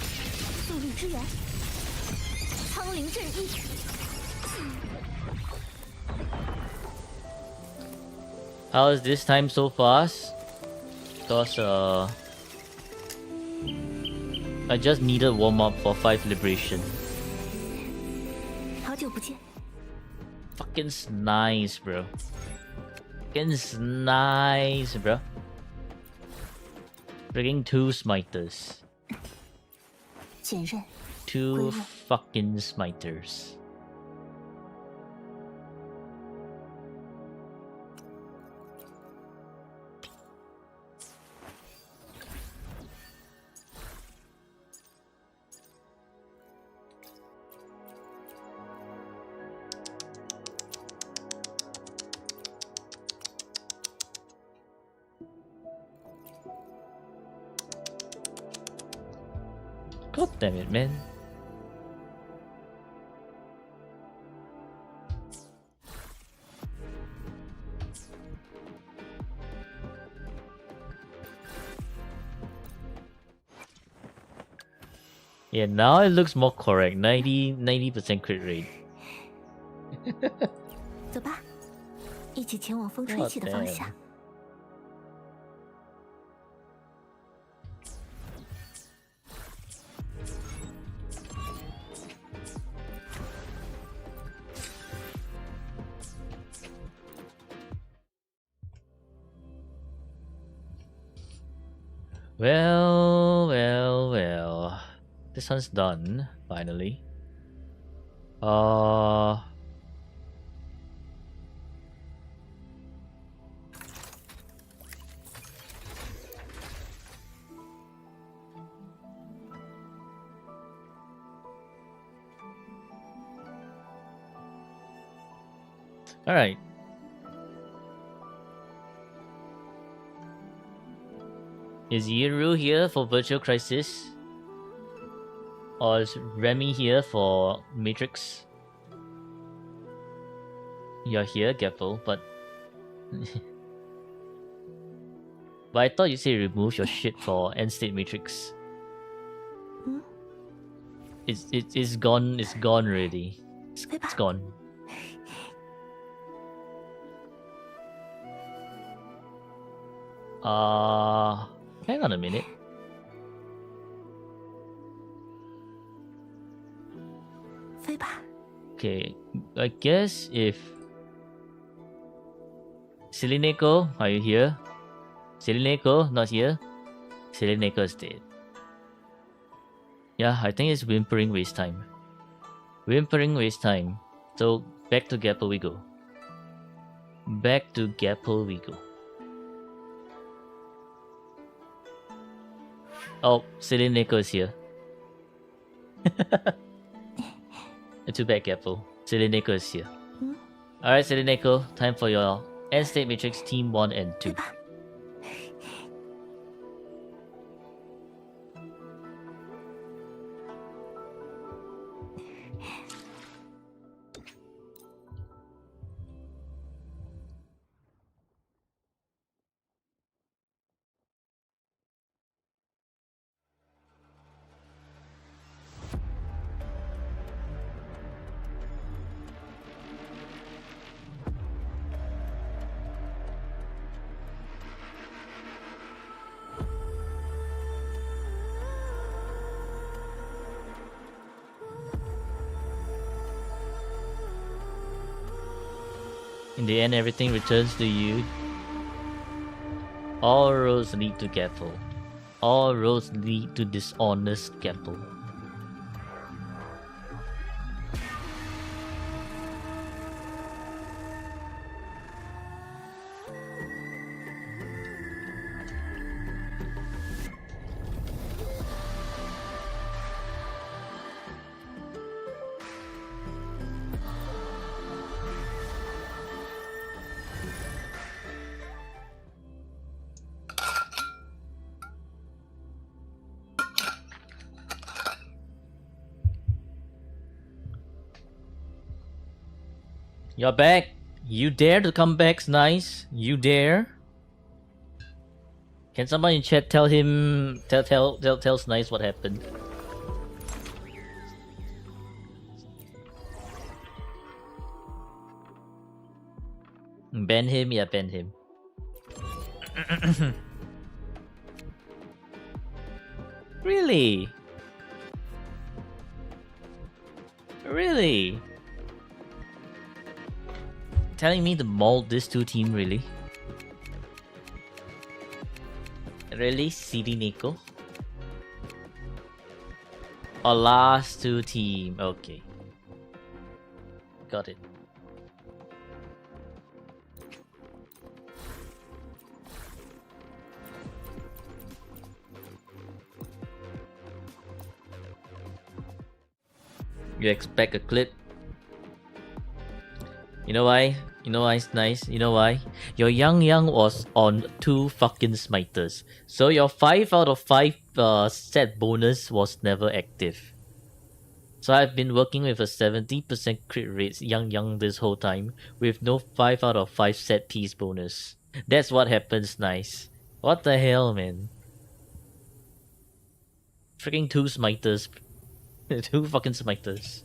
速率之源，苍灵震翼。 How is this time so fast? Because I just needed warm up for 5 liberation. 好久不见， Fucking nice, bro. Fucking nice, bro. Bringing 2 smiters. 剑刃 2 fucking smiters. God damn it, man. Yeah, now it looks more correct. 90% crit rate. 走吧，一起前往风吹起的方向。 Well. This one's done, finally. Alright. Is Yiru here for Virtual Crisis? Or is Remy here for Matrix? You're here, Gaffel, but... but I thought you said remove your shit for End State Matrix. Hmm? It's gone already. It's gone. Hang on a minute. Okay, I guess if... Seleneko, are you here? Seleneko, not here? Seleneko is dead. Yeah, I think it's whimpering waste time. Whimpering waste time. So, back to Gapple we go. Back to Gapple we go. Oh, Seleneko is here. Too bad, Gapple. Seleneko is here. Alright, Seleneko, time for your End State Matrix Team 1 and 2. In the end, everything returns to you. All roads lead to Gaffle. All roads lead to dishonest Gaffle. You're back. You dare to come back, Nice? You dare? Can someone in chat tell him, tell Nice what happened? Ban him, yeah, ban him. Really? Really? Telling me to mold this two team, really? Really, CD Nico? Or last two team? Okay, got it. You expect a clip? You know why? You know why it's nice? You know why? Your Yang was on 2 fucking smiters. So your 5 out of 5 set bonus was never active. So I've been working with a 70% crit rate Yang this whole time with no 5 out of 5 set piece bonus. That's what happens, nice. What the hell, man? Freaking 2 smiters. 2 fucking smiters.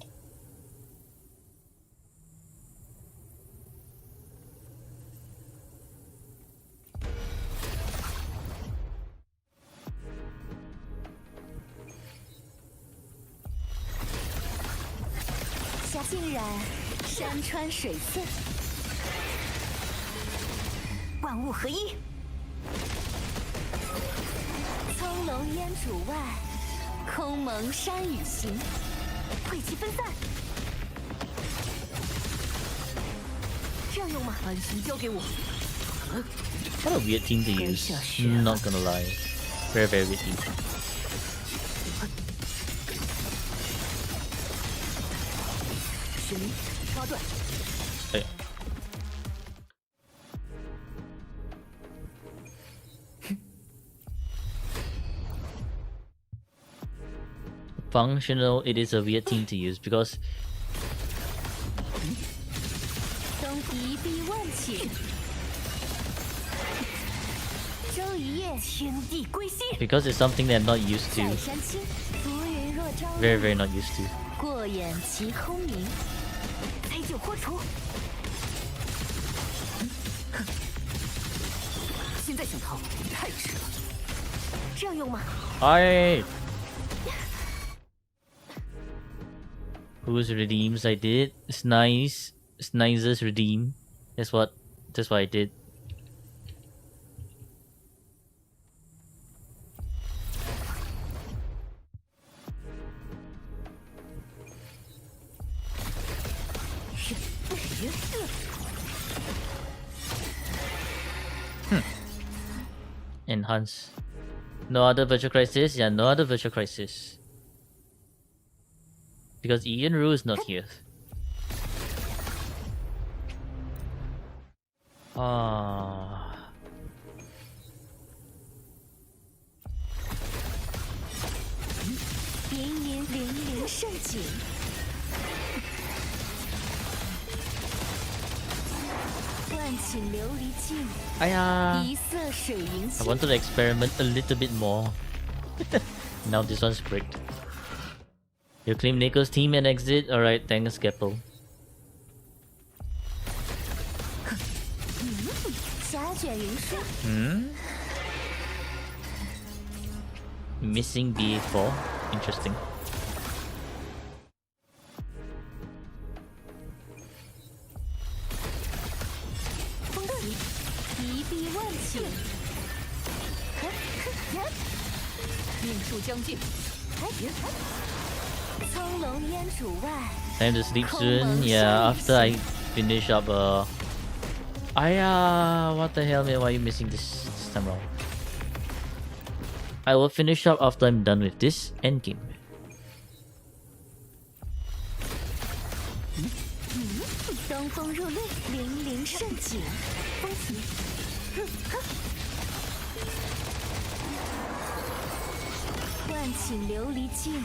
What a weird team to use. Not gonna lie. Very, very weird team. Hey. Functional, it is a weird team to use because it's something they're not used to. Very, very not used to. Hi. Whose redeems I did? It's nice. It's Nice's redeem. That's what I did. Enhance. No other virtual crisis? Yeah, no other virtual crisis. Because Ian Rue is not here. Ah. I wanted to experiment a little bit more. Now this one's bricked. You claim Nico's team and exit? Alright, thanks, Geppo. Missing BA4? Interesting. 将近。苍龙烟主外， Time to sleep soon. Yeah, after I finish up. What the hell, man? Why are you missing this time around? I will finish up after I'm done with this endgame. 登峰入绿，凌凌胜景，风起。万顷琉璃镜，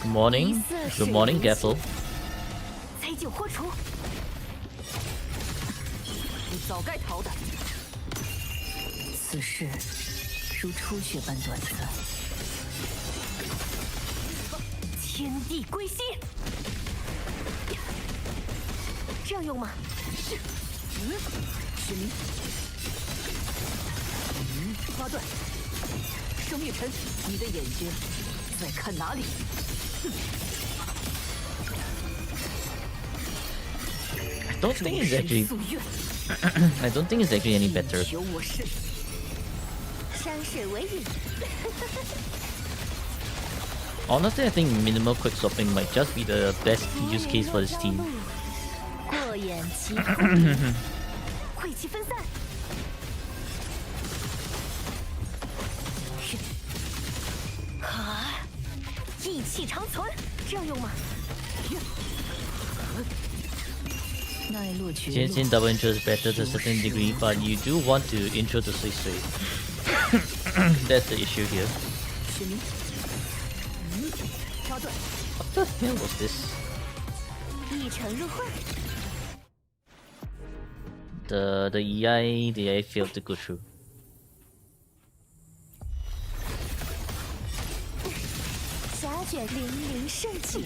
Good morning. Good morning, Gaffel. 猜酒豁除。你早该逃的。此事如初雪般短暂。天地归心。这样用吗？是。使命。花断。生月尘，你的眼睛在看哪里？I don't think it's actually. I don't think it's actually any better. 山水为饮。Honestly, I think minimal quick swapping might just be the best use case for this team. 过眼疾风，晦气分散。啊！意气长存，这样用吗？奈落绝路。 Jinjin double intro is better to a certain degree, but you do want to intro to Sui Sui. That's the issue here. What the hell was this? 一城入会。 The EI failed to go through. 霞卷凌凌胜景。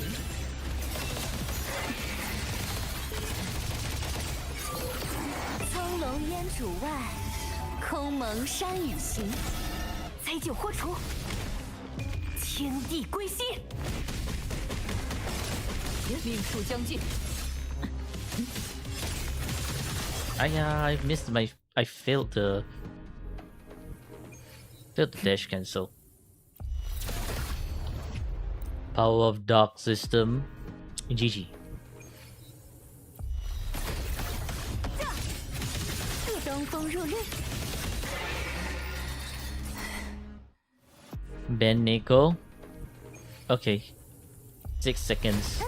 苍龙烟主外，空蒙山雨行。猜酒豁除。天地归心。命数将尽。 I missed my. I failed the dash cancel. Power of Dark System. GG. 登峰入绿。 Ben Nico. Okay. 6 seconds.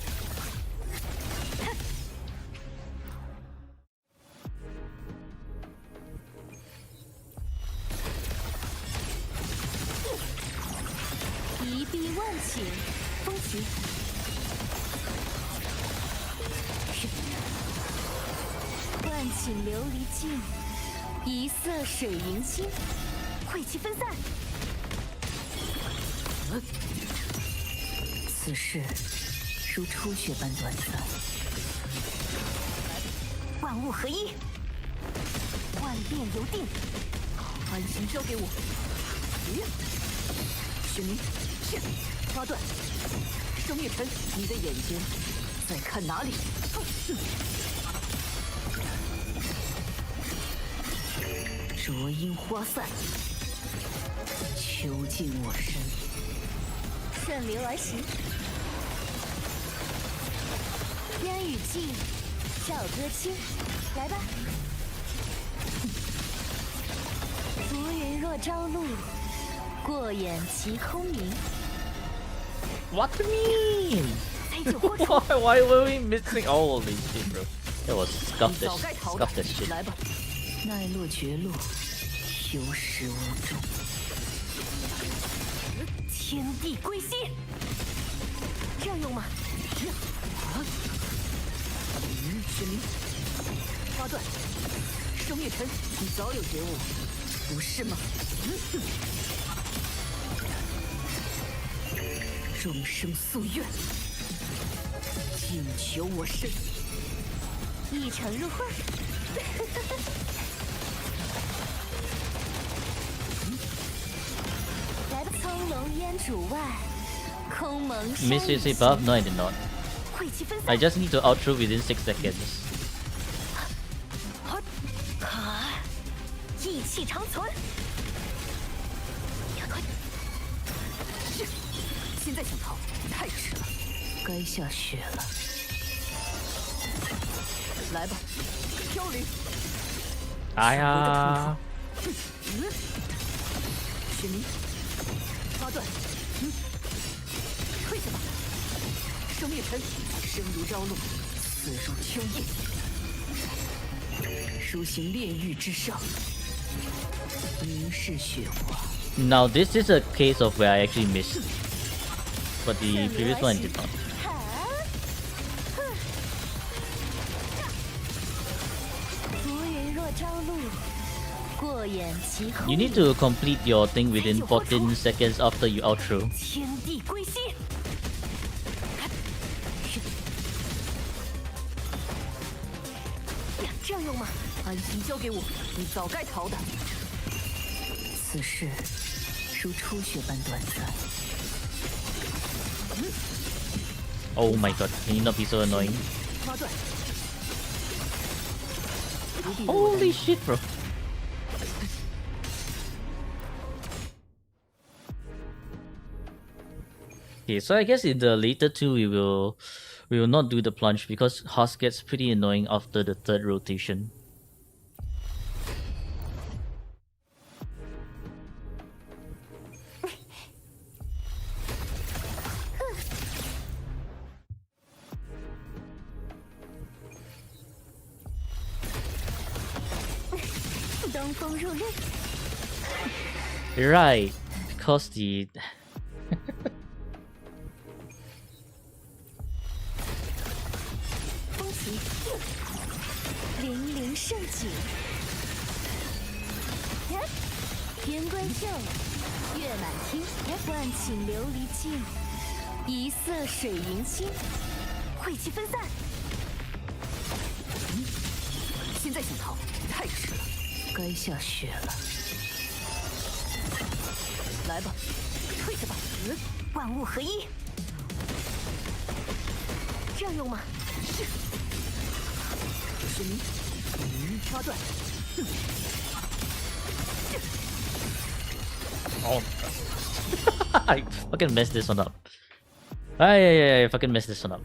请琉璃镜，一色水银心，晦气分散。此事如初雪般短暂，万物合一，万变由定，安心交给我。玄灵，是花断，生月尘，你的眼睛在看哪里？灼阴花散，囚禁我身。顺流而行，烟雨尽，笑歌清，来吧。浮云若朝露，过眼即空明。What do you mean? Why were we missing all of these shit, bro? That was scuffed as shit. 来吧，奈落绝路，有始无终。天地归心，这样用吗？玄灵，花断，生月尘，你早有觉悟，不是吗？众生夙愿，尽求我身。一城入会。来吧，苍龙烟主外，空蒙山。 Miss CC buff? No, I did not. I just need to outro within 6 seconds. 意气长存。该下雪了。来吧，飘零。哎呀，雪明，八段，退下吧。生灭尘，生如朝露，死如秋叶。书行炼狱之上，凝视雪花。Now this is a case of where I actually missed, but the previous one did not. You need to complete your thing within 14 seconds after you outro. 天地归心。这样用吗？安心交给我，你早该逃的。此事如初雪般短暂。Oh my god, can you not be so annoying? 花断。Holy shit, bro. Okay, so I guess in the later two we will not do the plunge because Haas gets pretty annoying after the third rotation. Right, because the 零零盛景，天官秀，月满天，万顷琉璃镜，一色水云清，晦气分散。现在想逃，太迟了，该下雪了。来吧，退下吧，万物合一。这样用吗？是。雪明，八段。oh, I fucking messed this one up. I fucking messed this one up.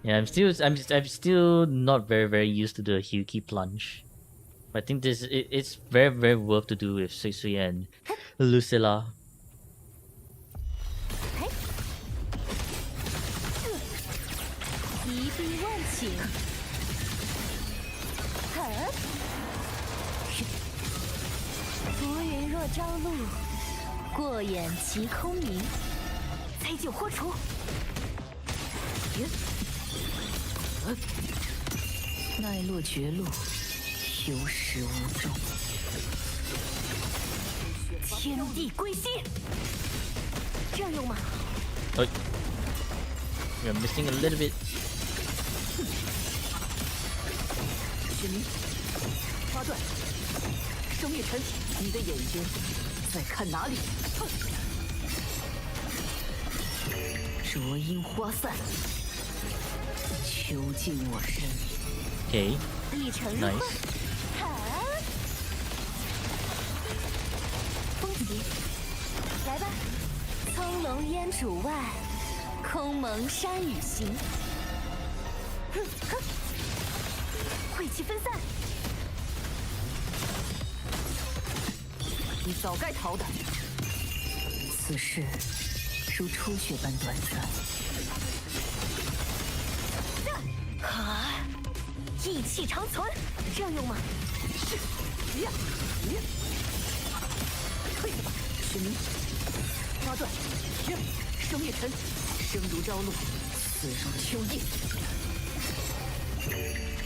Yeah, I'm still not very used to the Hyuki plunge. I think it's very worth to do with S2E and Lucilla. 一碧万顷，浮云若朝露，过眼即空明。猜酒豁除。奈落绝路，有始无终。天地归心，这样用吗？ Oh, you're missing a little bit. 雪明，八段，生灭尘，你的眼睛在看哪里？灼阴花散，囚禁我身。 Okay, 一城入 nice. 幻，风急，来吧！葱茏烟渚外，空蒙山雨行。晦气分散，你早该逃的。此事如初雪般短暂。啊！意气长存，这样用吗？是，退下吧，雪明。八段，生灭尘，生如朝露，死如秋叶。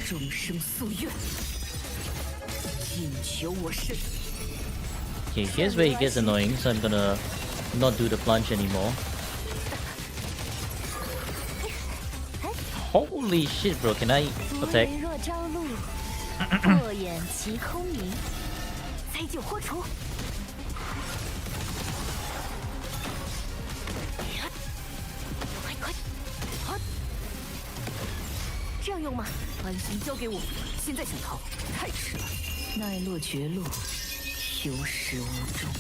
终生夙愿，尽求我身。 Okay, here's where he gets annoying, so I'm gonna not do the plunge anymore. Holy shit, bro! Can I attack? 若朝露，过眼即空明。猜酒豁除。快！这样用吗？安心交给我。现在想逃，太迟了。奈落绝路，有始无终。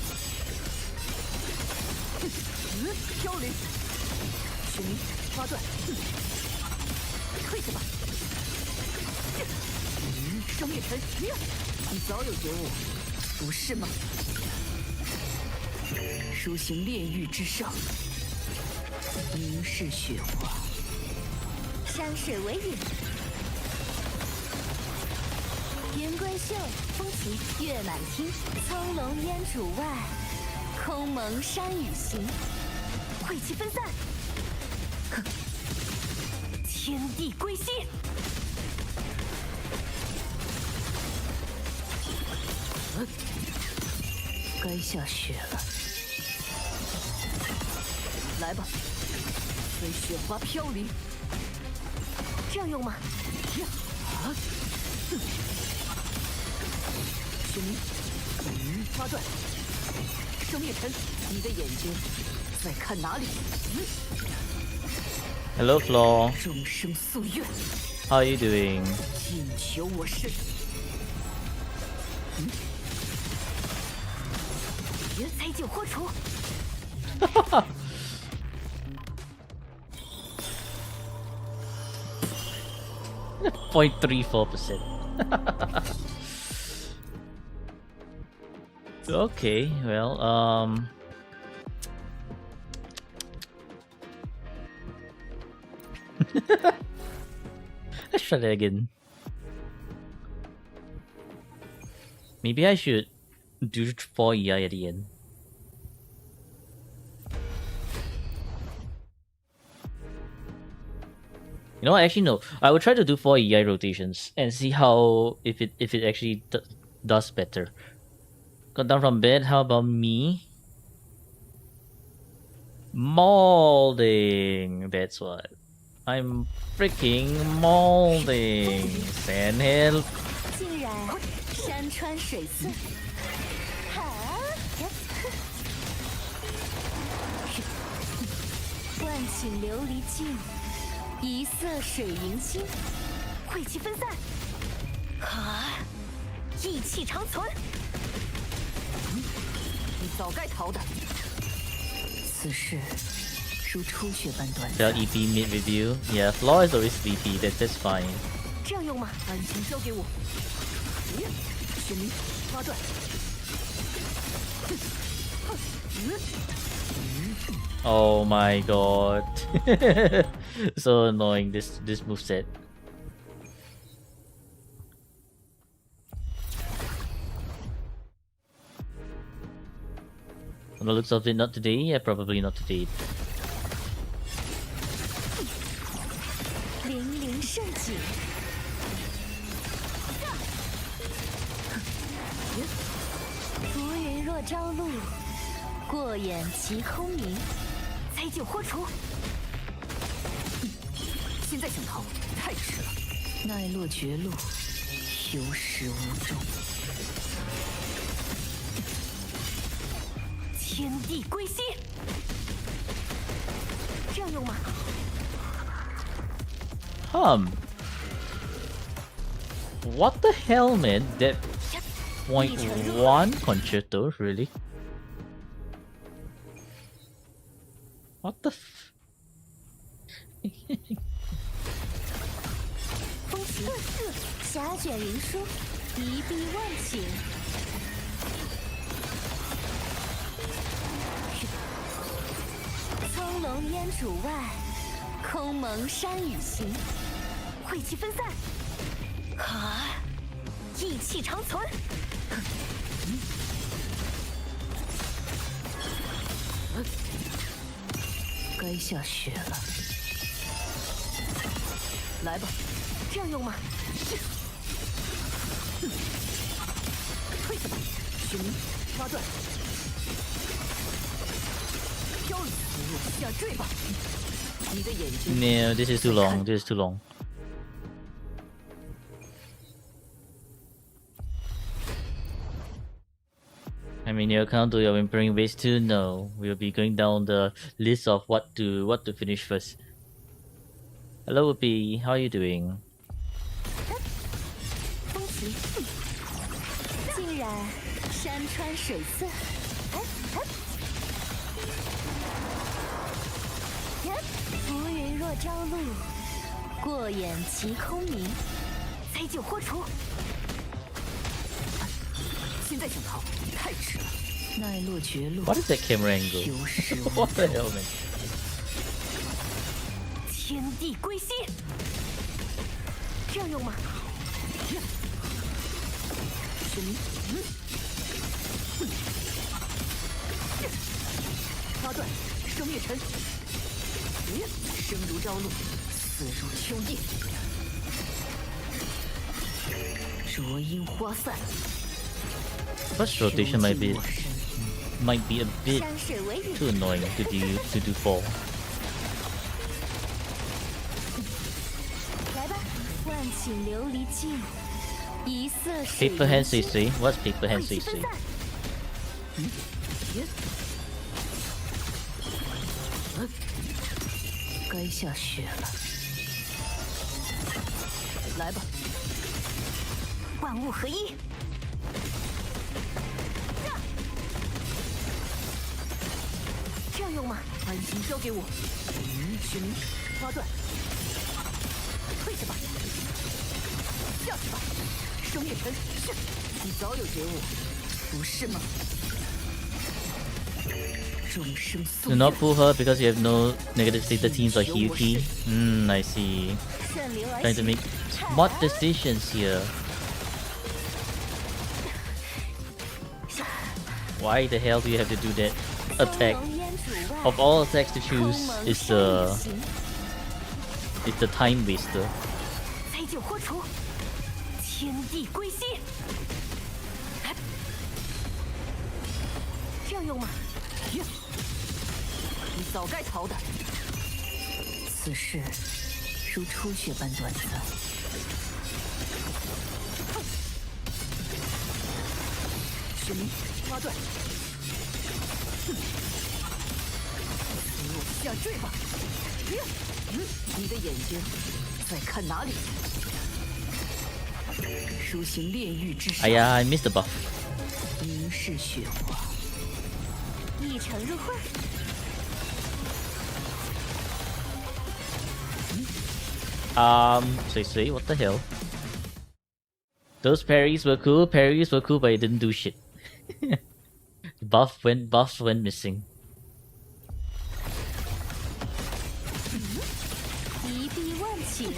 飘零，雪明八段，退下吧。生灭尘，你早有觉悟，不是吗？书行炼狱之上，凝视雪花，山水为引。云归秀，风旗月满厅，苍龙烟渚外，空蒙山雨行。晦气分散，哼！天地归心。该下雪了，来吧，随雪花飘零。这样用吗？雪明，八段，生灭尘，你的眼睛在看哪里Hello, Flo. 众生夙愿， How are you doing? 尽求我身。别猜就豁除。 0.34%. Okay, well, let's try that again. Maybe I should do 4 EI at the end. You know what? Actually, no. I will try to do 4 EI rotations and see how if it actually does better. Got down from bed. How about me? Molding. That's what. I'm freaking molding. Send help. 竟然山川水色，万顷琉璃镜，一色水银清，晦气分散，意气长存。你早该逃的。此事如初雪般短 Without 暂。 EP mid review. Yeah, Flaw is always sleepy. That's fine. 这样用吗？感情交给我。雪明，八段。 Oh my god. So annoying this moveset. On the looks of it, not today. Yeah, probably not today. 凛凛盛景，浮云若朝露，过眼即轰鸣，猜就豁除。现在想逃，太迟了。奈落绝路，有始无终。天地归心，这样用吗？ What the hell, man? That 0.1 concerto, really? What the f... 风起，霞卷云舒，一碧万顷。苍龙烟渚外，空蒙山雨行。晦气分散，意气长存。该下雪了。来吧，这样用吗？退下吧，雪明，八段。飘离，下坠吧。你的眼睛。 No, this is too long. This is too long. I mean, your account to your Whimpering base too? No, we'll be going down the list of what to finish first. Hello, Whoopi. How are you doing? 风起，竟然山穿水色，浮云若朝露，过眼即空明。猜酒豁出，现在想逃太迟了。奈落绝路， What is that camera angle? 有始无 What the hell, man? 天地归心，这样用吗？神明，花断，生灭尘，生如朝露，死如秋叶。灼樱花散， First rotation might be a bit 山水为雨， too annoying to do 4. 来吧，万顷琉璃镜，一色水 Paper hand 云 CC? What's paper hand 气分 CC? 散。该下雪了，来吧，万物合一。这样用吗？安心交给我。玄冥，花断，退下吧，下去吧。生灭尘，是你早有觉悟，不是吗？众生宿 Do not pull her because you have no negative state teams or Hyuki. I see. 顺流而 Trying to 行。 make smart decisions here. Why the hell do you have to do that attack? 从烟主外 Of all attacks to choose, 空蒙 it's 山 the 雨行 it's the time waster. 猜酒豁出，天地归心。这样用吗？你早该逃的。此事如初雪般短暂。玄冥，花断。给我下坠吧！你的眼睛在看哪里？书行炼狱之上， I missed the buff. 凝视雪花，一城入会。Say, what the hell? Those parries were cool, but it didn't do shit. buff went missing. 一臂万顷，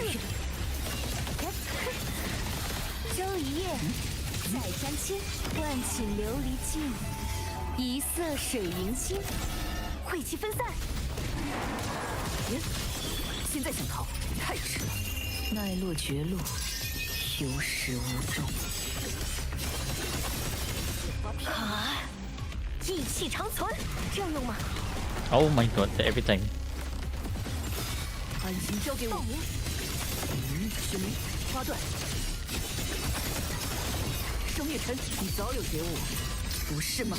周一夜，再沾亲，万顷琉璃镜，一色水云心，晦气分散。现在想逃，太迟了。奈落绝路，有始无终。啊！意气长存，这样用吗？ Oh my god, everything. 安心交给我。玄冥，花断。生灭尘，你早有觉悟，不是吗？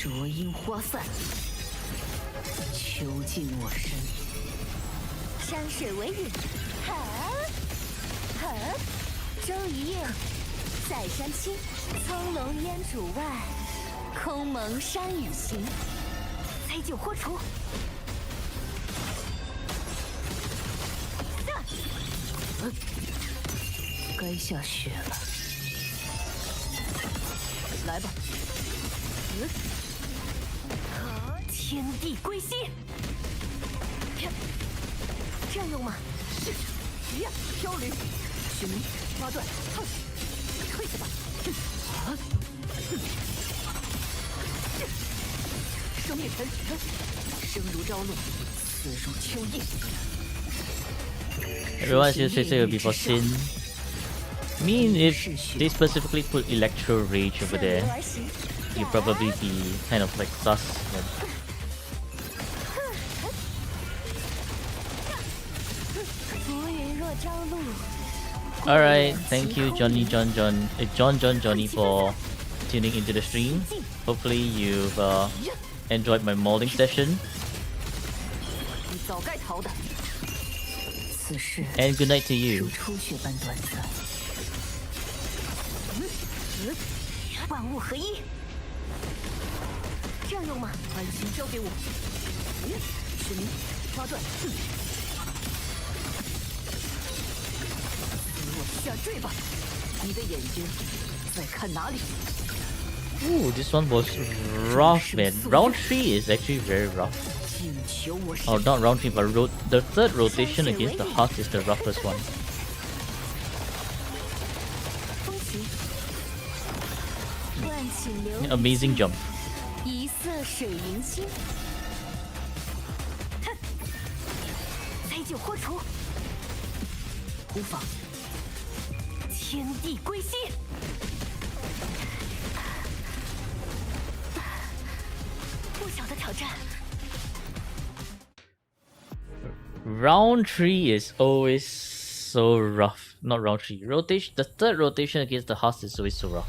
灼樱花散，囚禁我身。山水为雨，周一夜，在山青，葱茏烟渚外，空蒙山雨行。猜酒豁出。该下雪了，来吧。天地归心，这样用吗？是，飘零，玄冥，花断，退下吧。生灭尘，生如朝露，死如秋叶。 Everyone should say it before sin. I mean, if they specifically put Electro Rage over there, you'd probably be kind of like sus. But alright, thank you Johnny Johnny for tuning into the stream. Hopefully you've enjoyed my molding session. And good night to you. 万物合一，这样用吗？安心交给我。使命抓断，给我下坠吧！你的眼睛在看哪里？ Ooh, this one was rough, man. Round 3 is actually very rough. 请求我神。 Oh, not round 3, but the third rotation against the heart is the roughest one. 风行，万顷流离 Amazing jump. 一色水银星。哼，灾救豁除，无妨，天地归心。不小的挑战。 Round 3 is always so rough. Not round 3. Rotation. The third rotation against the heart is always so rough.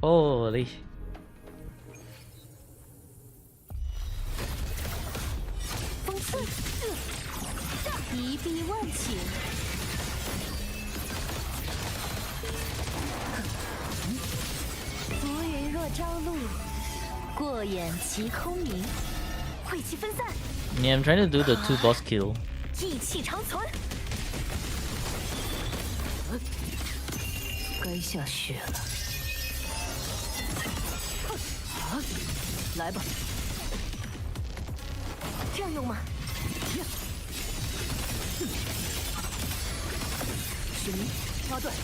Holy. 风刺，一臂万顷。浮云若朝露，过眼即空明。晦气分散， Yeah, I'm trying to do the 2 boss kill. 意气长存。该下雪了。来吧，这样用吗？使命抓断，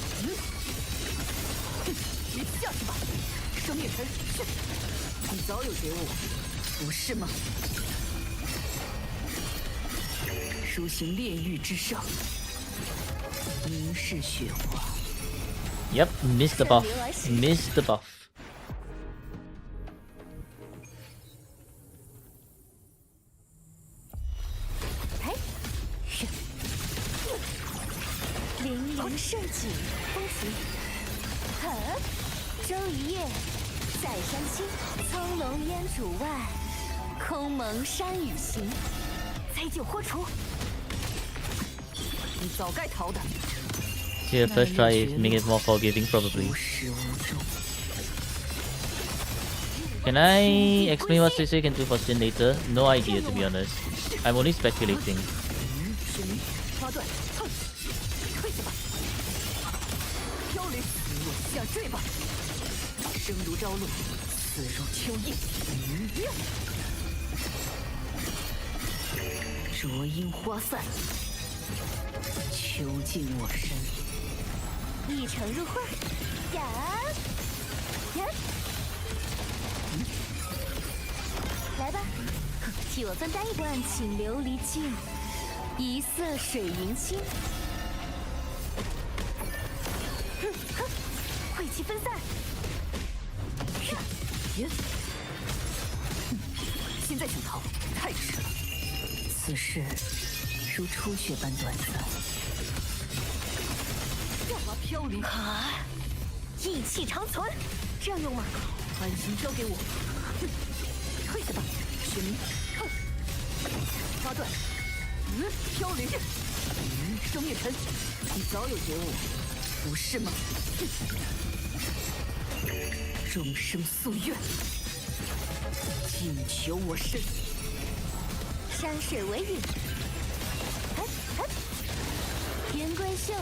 你下去吧，生灭尘，你早有觉悟，不是吗？书行炼狱之上，凝视雪花。 Yep, missed the buff. Missed the buff. 哎，是凌凌盛景，风行。周一夜，在山青，苍龙烟渚外，空蒙山雨行。灾救豁除，你早该逃的。 Yeah, first try is make it more forgiving, probably. 无始无终。 Can I explain what Sisei can do for Sin later? No idea, to be honest. I'm only speculating. 使命抓断，退下吧！飘零，你我下坠吧！生如朝露，死如秋叶。灼阴花散，囚禁我身。一城入会，呀呀！来吧，替我分担一万顷琉璃镜，一色水银星。晦气分散。现在想逃，太迟了。此事如初雪般短暂。要把飘零啊！意气长存，这样用吗？安心交给我。退下吧，雪明。抓断。飘零。生灭尘，你早有觉悟，不是吗？众生夙愿，尽求我身。山水为引，天归秀，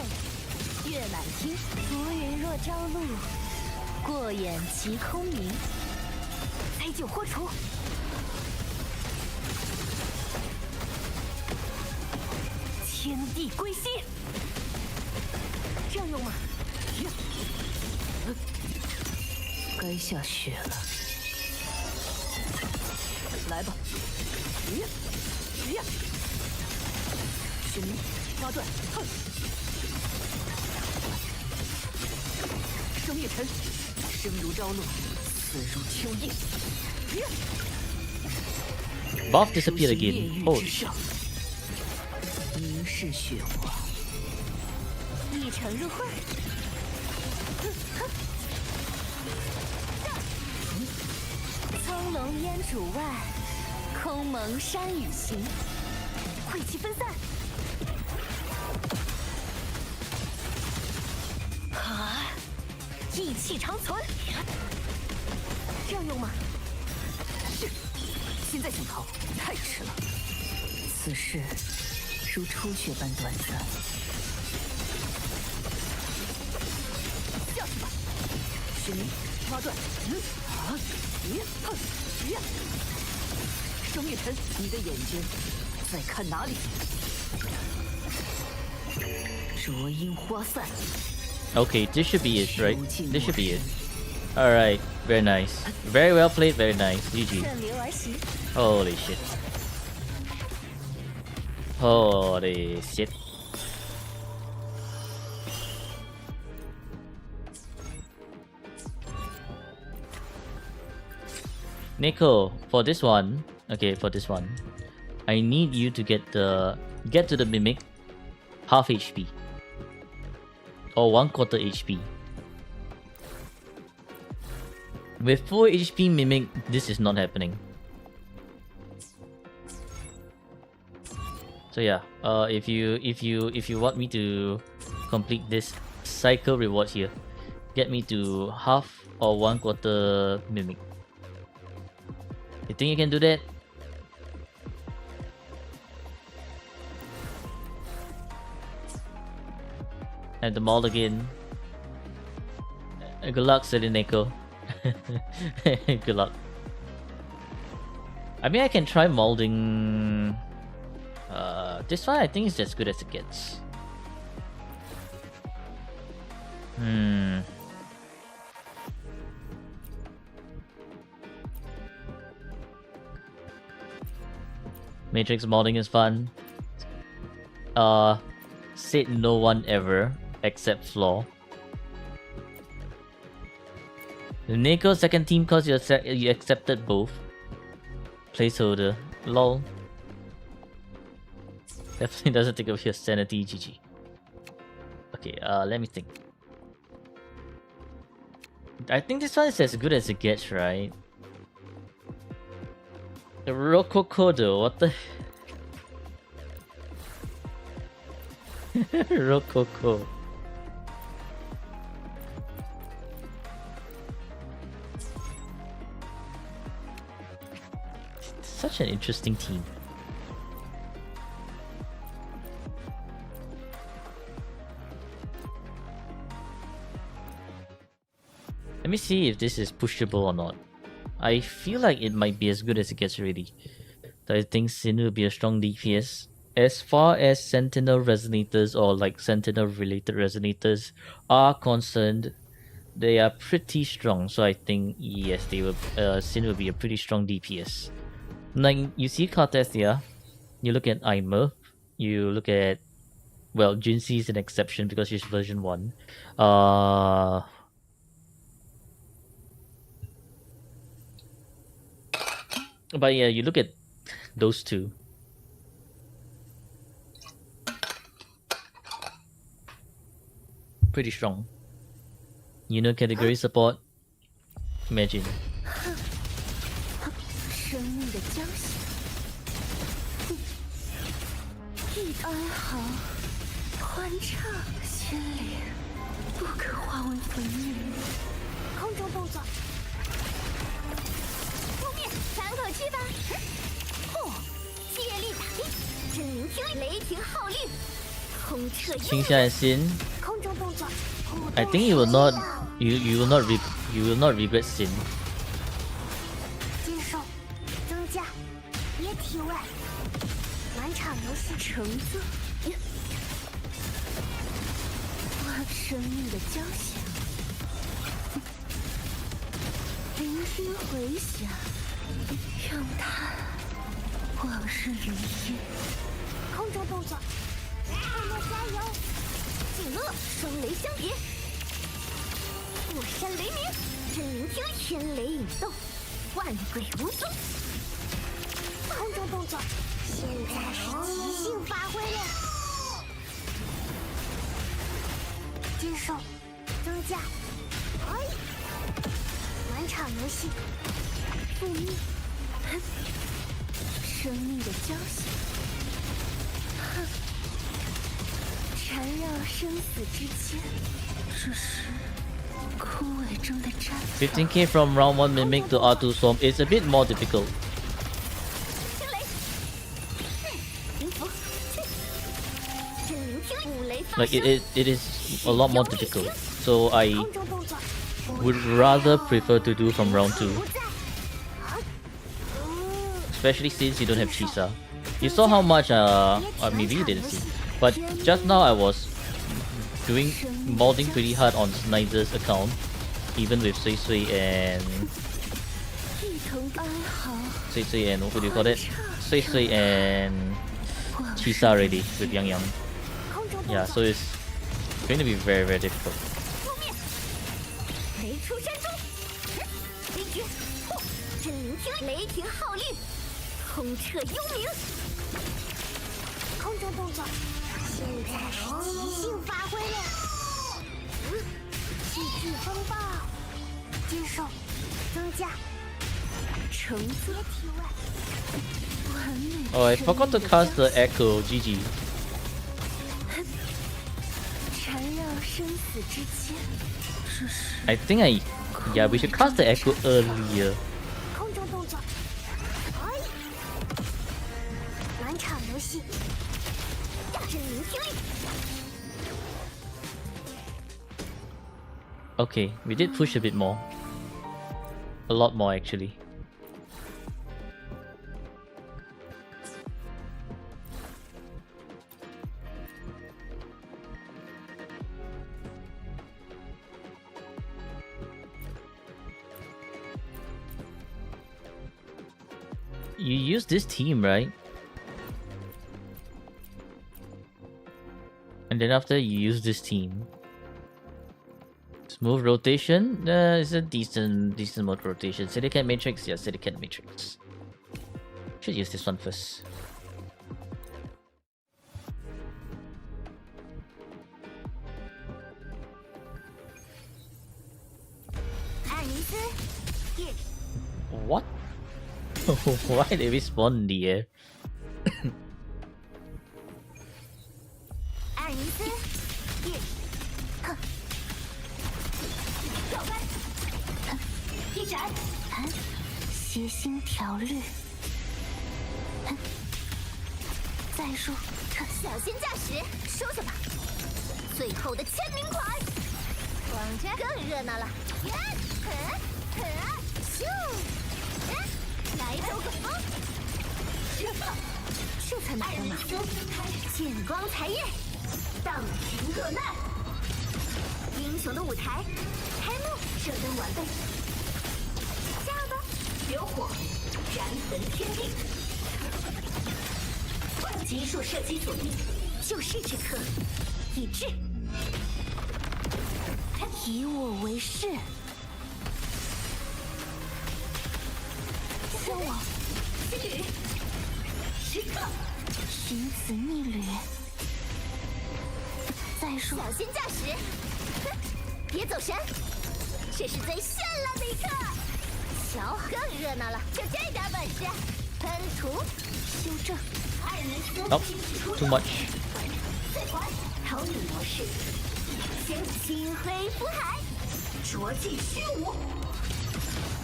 月满厅，浮云若朝露，过眼即空明。灾救豁除，天地归心，这样用吗？该下雪了，来吧！使命抓断，生灭尘，生如朝露，死如秋叶。Buff disappeared again. Holy. 凝视雪花，一城入会。苍龙烟渚外，空蒙山雨行。晦气分散。啊！意气长存。这样用吗？是。现在想逃，太迟了。此事如初雪般短暂。下去吧，玄冥挖断。双月尘，你的眼睛在看哪里？灼阴花散。Okay, this should be it, right? This should be it. Alright, very nice. Very well played, very nice. GG. 顺流而行。 Holy shit. Holy shit. Nico, for this one, okay, for this one, I need you to get to the mimic half HP or 1/4 HP. With 4 HP mimic, this is not happening. So yeah, if you want me to complete this cycle reward here, get me to half or 1/4 mimic. You think you can do that? And the mall again. Good luck, Seleneko. Good luck. I mean, I can try molding. This one I think is as good as it gets. Matrix modding is fun. Said no one ever except Flaw. Nico second team cause you accepted both. Placeholder. Lol. Definitely doesn't take away your sanity, GG. Okay, let me think. I think this one is as good as it gets, right? The Rococo though, what the Rococo. Such an interesting team. Let me see if this is pushable or not. I feel like it might be as good as it gets already. So I think Sin will be a strong DPS. As far as Sentinel resonators or like Sentinel related resonators are concerned, they are pretty strong. So I think yes, they will. Sin will be a pretty strong DPS. Like you see Karthus here, you look at Aimer, you look at well, Jinxie is an exception because she's version 1. But yeah, you look at those two. Pretty strong. You know category support? Imagine. 生命的将醒，一哀嚎，欢畅，心灵不可化为粉尘。空中动作，覆灭，喘口气吧。借力打力，真聆听，雷霆号律，空彻。清下心。空中动作。I think you will not regret Sin. 接受，增加，别体外，满场游戏成色。我生命的交响，聆听回响，让它往事如烟。空中动作，泡沫加油！景乐，双雷相叠。火山雷鸣，真聆听，天雷引动，万鬼无踪。空中动作，现在是即兴发挥了。接受，增加，满场游戏，覆灭，生命的交响，缠绕生死之间，这时。枯萎中的绽放。 15k from round 1 mimic to R2 swarm is a bit more difficult. 听雷，灵符，真灵听五雷发 Like 射。 it is a lot more difficult. So I 空中动作， would rather prefer to do from round 2. 不在。Especially since you don't have Chisa. You saw how much maybe you didn't see. But just now I was doing modding pretty hard on Snyder's account. Even with Sui Sui and 一同哀嚎， Sui Sui and what do you call it? Sui Sui and Chisa already with Yang Yang. 空中动 Yeah, 作， so it's going to be very, very difficult. 覆灭，雷出山中，雷绝，嚯，真灵听雷霆号令，轰彻幽冥。空中动作，现在是即兴发挥了。戏剧风暴，接受，增加，承接体外。完美。 Oh, I forgot to cast the Echo. GG. 缠绕生死之间，这是 I think yeah, we should cast the Echo earlier. 空中动作，哎，暖场游戏，真灵听力。 Okay, we did push a bit more. A lot more actually. You use this team, right? And then after you use this team. Smooth rotation, it's a decent mode rotation. Silicate Matrix, yeah, Silicate Matrix. Should use this one first. What? Why did we spawn in the air? 艾尼斯，夜，哼，告白，哼，一斩，哼，谐星条律，哼，再入，哼，小心驾驶，收下吧。最后的签名款，广场更热闹了。咻，来兜个风，这才哪个嘛？见光才艳，荡平落难。英雄的舞台开幕，射灯完备，加油吧！流火，燃焚天地。急速射击锁定，就是这刻，已至。以我为誓。 消亡，之旅，时刻，寻子逆旅，再入，小心驾驶，哼，别走神，这是最绚烂的一刻。瞧，更热闹了，就这点本事，喷涂，修正，二人出 Nope, too much. 最环逃离模式，先星辉福海，着进虚无，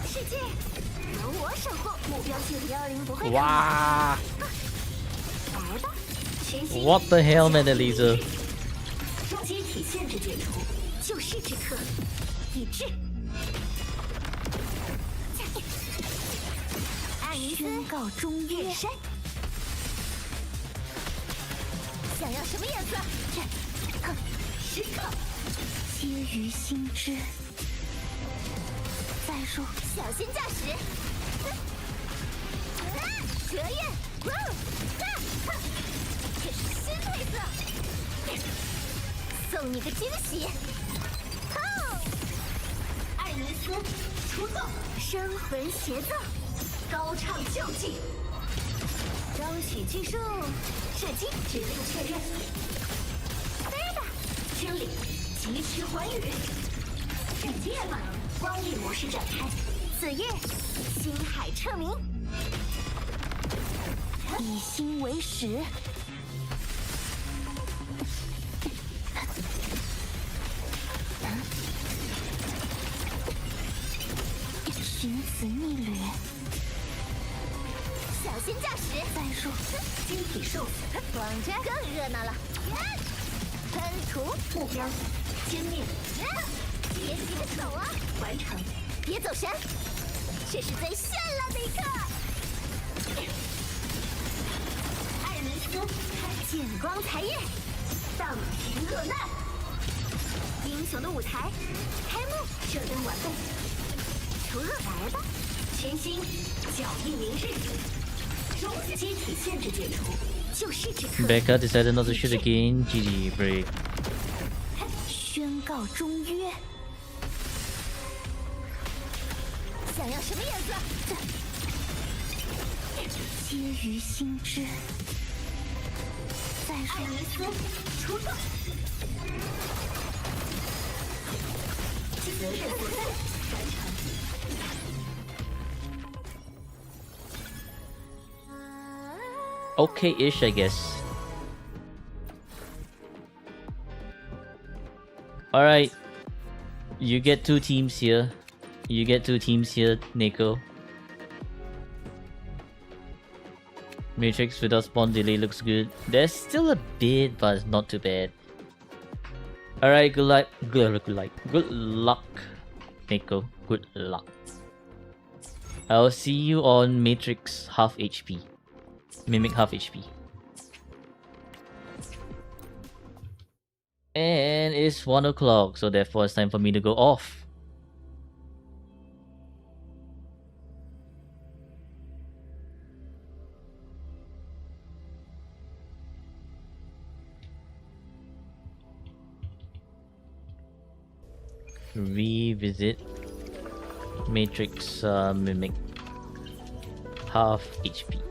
世界。 由我守护，目标距离120不会太远。哇来吧，全新 What the hell, man, Elisa? 机体限制解除，就是这刻，已至。艾尼斯宣告终约。闪，想要什么颜色？这，哼，时刻，皆于心知。再入，小心驾驶。蛇焰，这是新配色，送你个惊喜。艾尼斯出动，生魂协奏，高唱救济，争取技术，射击指令确认。飞吧，清理，急趋还原，世界吧。 光影模式展开，子夜，星海彻明，以心为食。心驾驶，再入晶体受死，往这更热闹了。喷涂目标歼灭，别急着走啊！完成。别走神，这是最绚烂的一刻。艾尼斯见光才日，荡平落难，英雄的舞台开幕，射灯完备，除热来吧。全新脚印明日，机体限制解除，就是这刻， Becca decided not to shoot again. GG break. 宣告终约。想要什么颜色？皆于心知。再艾尼斯出动，责任所在，完成。Okay-ish, I guess. Alright. You get 2 teams here. You get 2 teams here, Nico. Matrix without spawn delay looks good. There's still a bit, but it's not too bad. Alright, good luck. Good luck, Nico. Good luck. I'll see you on Matrix half HP. Mimic half HP. And it's 1 o'clock, so therefore it's time for me to go off. Revisit Matrix Mimic half HP.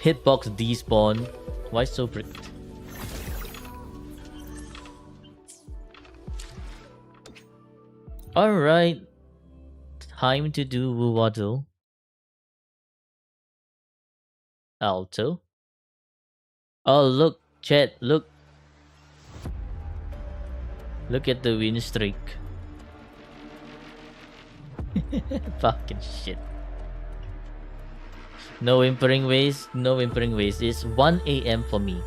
Hitbox despawn. Why so bricked? Alright. Time to do Wuwaddle. Alto. Oh look, chat, look. Look at the win streak. Fucking shit. No whimpering ways, no whimpering ways. It's 1 AM for me.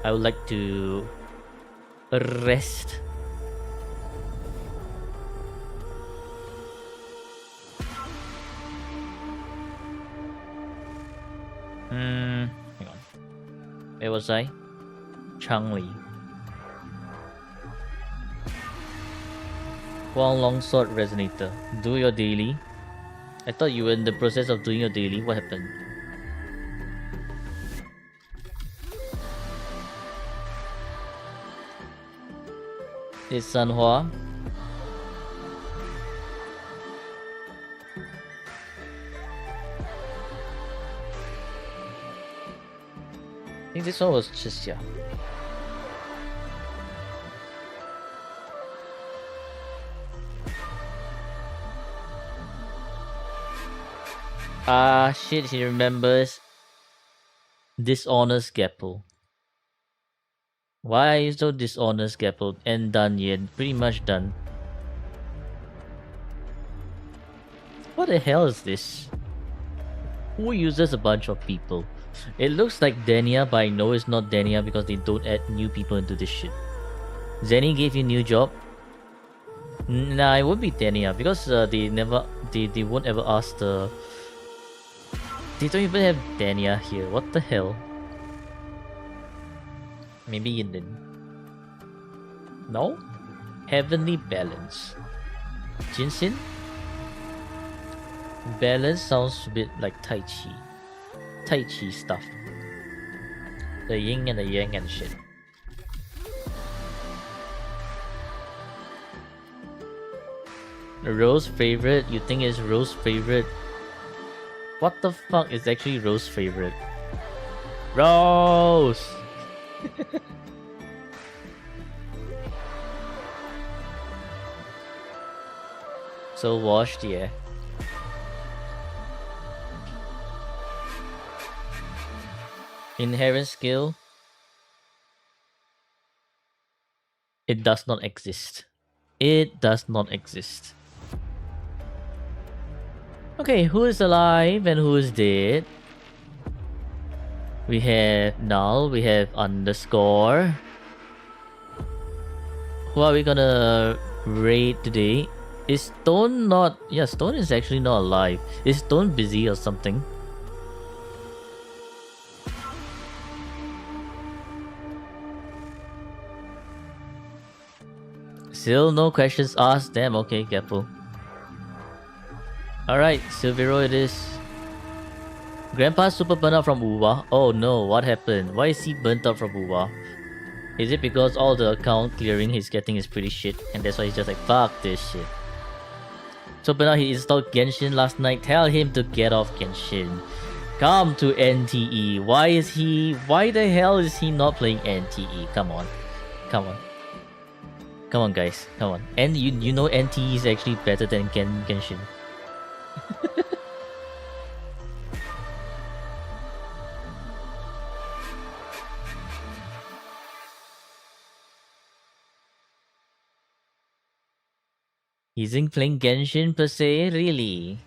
I would like to rest. Hang on. Where was I? Changli. Huang Longsword Resonator. Do your daily. I thought you were in the process of doing your daily. What happened? It's Sanhua. I think this one was just, yeah. Ah, shit, he remembers. Dishonest Gapple. Why are you so dishonest, Gapple? And done yet. Pretty much done. What the hell is this? Who uses a bunch of people? It looks like Dania, but I know it's not Dania because they don't add new people into this shit. Zenny gave you a new job? Nah, it won't be Dania because they won't ever ask the... They don't even have Dania here. What the hell? Maybe you didn't. No? Heavenly Balance. Jinsin? Balance sounds a bit like Tai Chi. Tai Chi stuff. The yin and the yang and shit. Rose favorite? You think it's Rose favorite? What the fuck is actually Rose favorite? Rose! So washed, yeah. Inherent skill. It does not exist. It does not exist. Okay, who is alive and who is dead? We have null, we have underscore. Who are we gonna raid today? Is Stone not... Yeah, Stone is actually not alive. Is Stone busy or something? Still no questions asked. Damn, okay, careful. Alright, Silvero it is. Grandpa super burnt out from Uwa. Oh no, what happened? Why is he burnt out from Uwa? Is it because all the account clearing he's getting is pretty shit and that's why he's just like, fuck this shit? So but now he installed Genshin last night. Tell him to get off Genshin. Come to NTE. Why the hell is he not playing NTE? Come on. Come on. Come on guys. Come on. And you know NTE is actually better than Genshin. He isn't playing Genshin per se, really.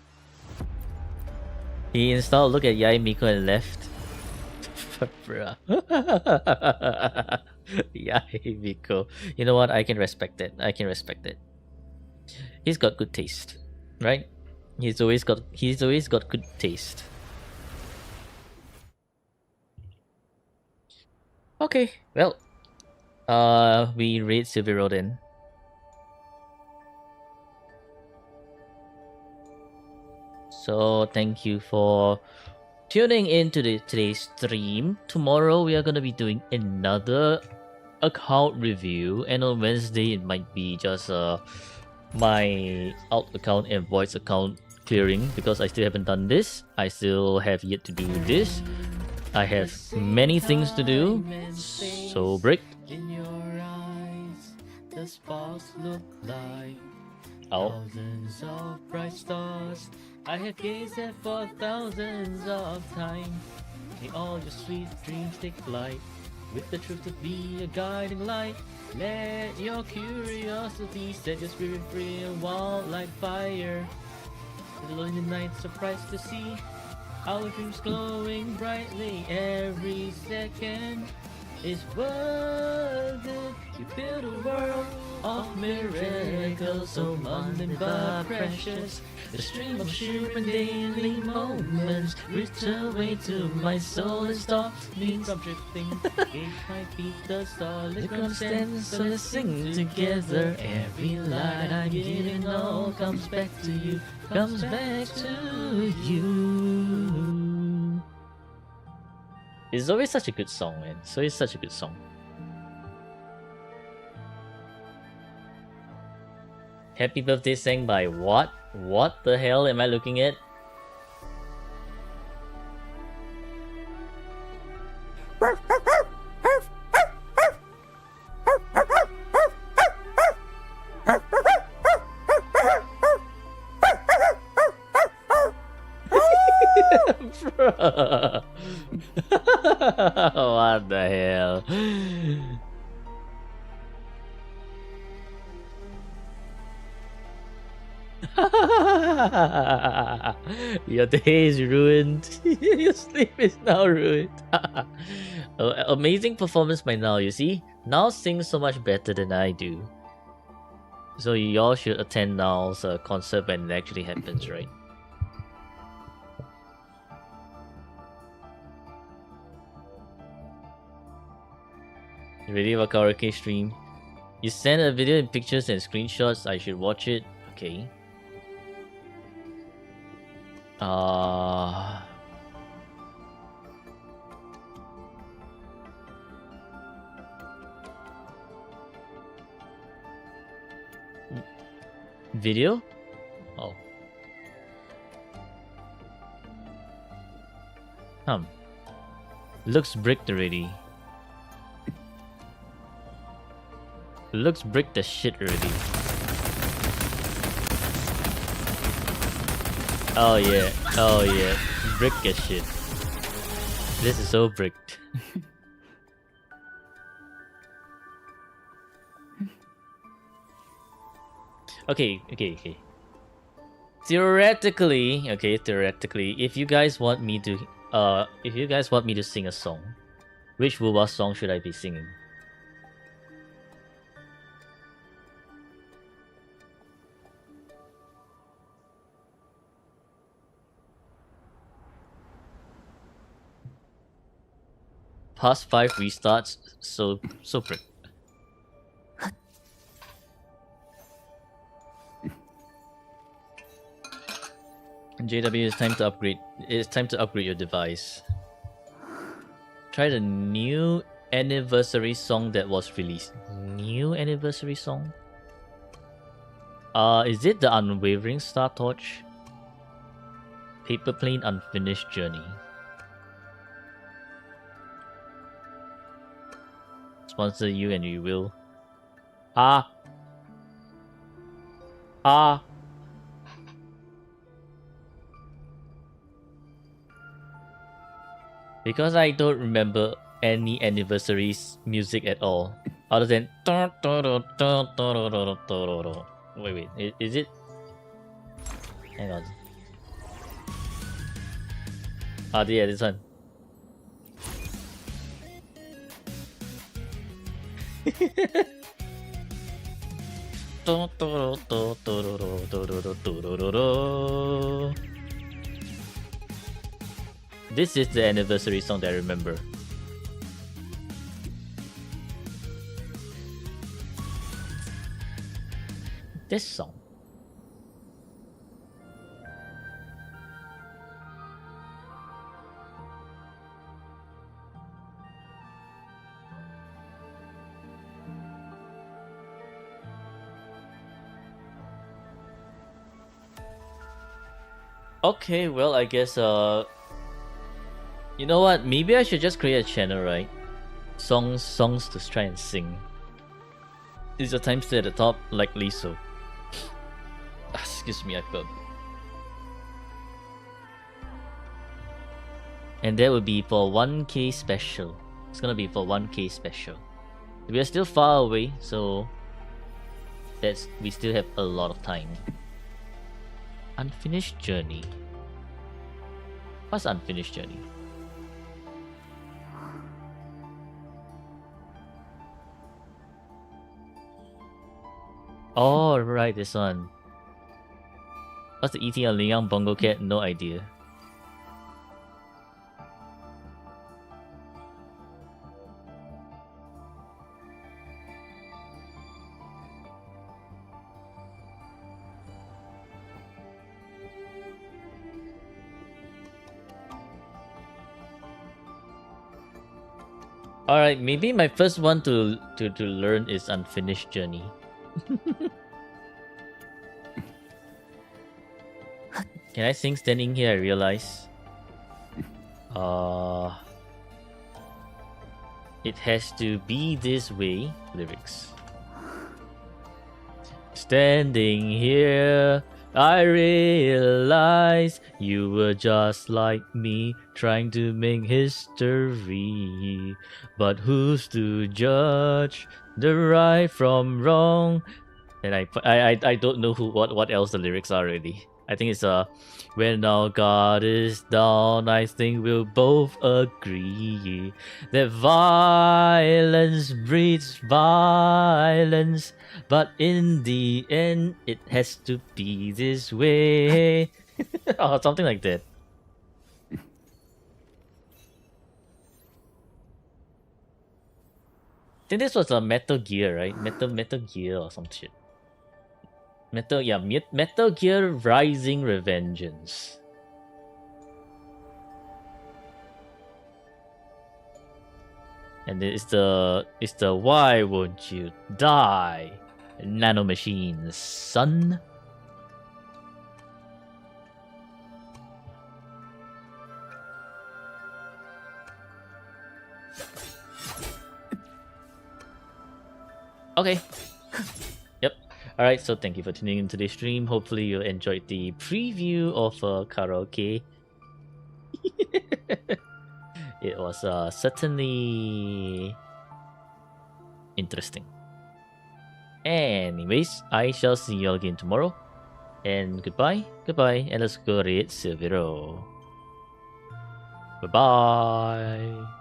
He installed Look at Yai Miko and left. Bruh. Yai Miko. You know what? I can respect it. I can respect it. He's got good taste, right? He's always got good taste. Okay, well, we raid Silvero then. So thank you for tuning in to today's stream. Tomorrow we are gonna be doing another account review, and on Wednesday it might be just my alt account and voice account clearing because I still haven't done this. I still have yet to do this. I have many things to do. So break. In your eyes, the sparks look like thousands of bright stars. I have gazed at for thousands of times. May all your sweet dreams take flight, with the truth to be a guiding light. Let your curiosity set your spirit free and wild like fire. The lonely nights surprised to see our dreams glowing brightly every second. Is worth it. You build a world of miracles, so mundane but precious. The stream of shimmering daily moments reach away to my soul and stop me from drifting. Gauge my feet, the solid ground stands, so let's sing together. Every light I'm giving all comes back to you, comes back to you. It's always such a good song, man. It's always such a good song. Happy birthday sang by what? What the hell am I looking at? Bruh. What the hell? Your day is ruined. Your sleep is now ruined. Amazing performance by Now, you see? Now sings so much better than I do. So y'all should attend Now's concert when it actually happens, right? Video of a karaoke stream. You send a video and pictures and screenshots. I should watch it. Okay. Video? Oh. Looks bricked already. Looks bricked the shit already. Oh yeah. Oh yeah. Brick as shit. This is so bricked. Okay. Theoretically, okay, theoretically, if you guys want me to sing a song, which Wuwa song should I be singing? Past 5 restarts, so prick. JW, it's time to upgrade. It's time to upgrade your device. Try the new anniversary song that was released. New anniversary song? Is it the Unwavering Star Torch? Paper Plane Unfinished Journey. Sponsor you and you will. Ah. Because I don't remember any anniversaries music at all, other than wait, is it? Hang on. Yeah, this one. This is the anniversary song that I remember. This song. Okay, well, I guess you know what? Maybe I should just create a channel, right? Songs to try and sing. Is the time stay at the top? Likely so. Excuse me, I burped. And that would be for 1K special. It's gonna be for 1K special. We are still far away, so we still have a lot of time. Unfinished Journey. What's Unfinished Journey? Oh, right, this one. What's the eating a Liang Bongo Cat? No idea. Alright, maybe my first one to learn is Unfinished Journey. Can I sing standing here? I realize. It has to be this way. Lyrics. Standing here, I realize you were just like me, trying to make history. But who's to judge the right from wrong? And I don't know what else the lyrics are really. I think it's when our God is down, I think we'll both agree that violence breeds violence, but in the end it has to be this way. Or something like that. I think this was a Metal Gear, right? Metal Gear or some shit. Metal Gear Rising Revengeance. And it's the why won't you die, nanomachines, son? Okay. Yep. Alright, so thank you for tuning in to today's stream. Hopefully you enjoyed the preview of karaoke. It was certainly interesting. Anyways, I shall see you all again tomorrow. And goodbye, goodbye, and let's go read Silvero. Bye bye.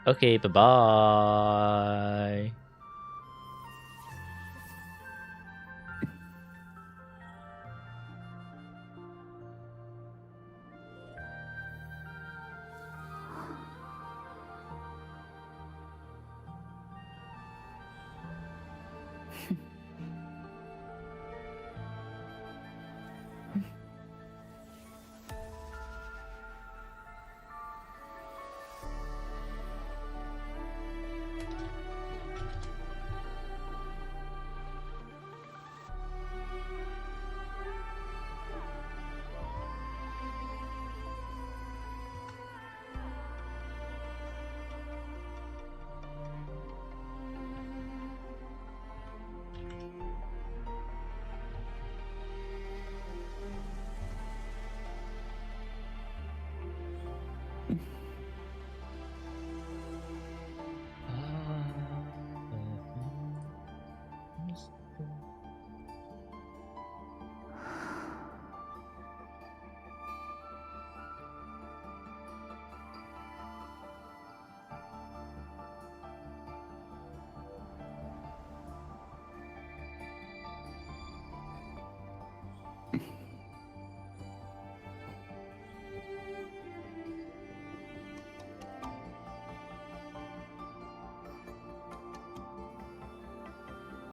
Okay, bye bye.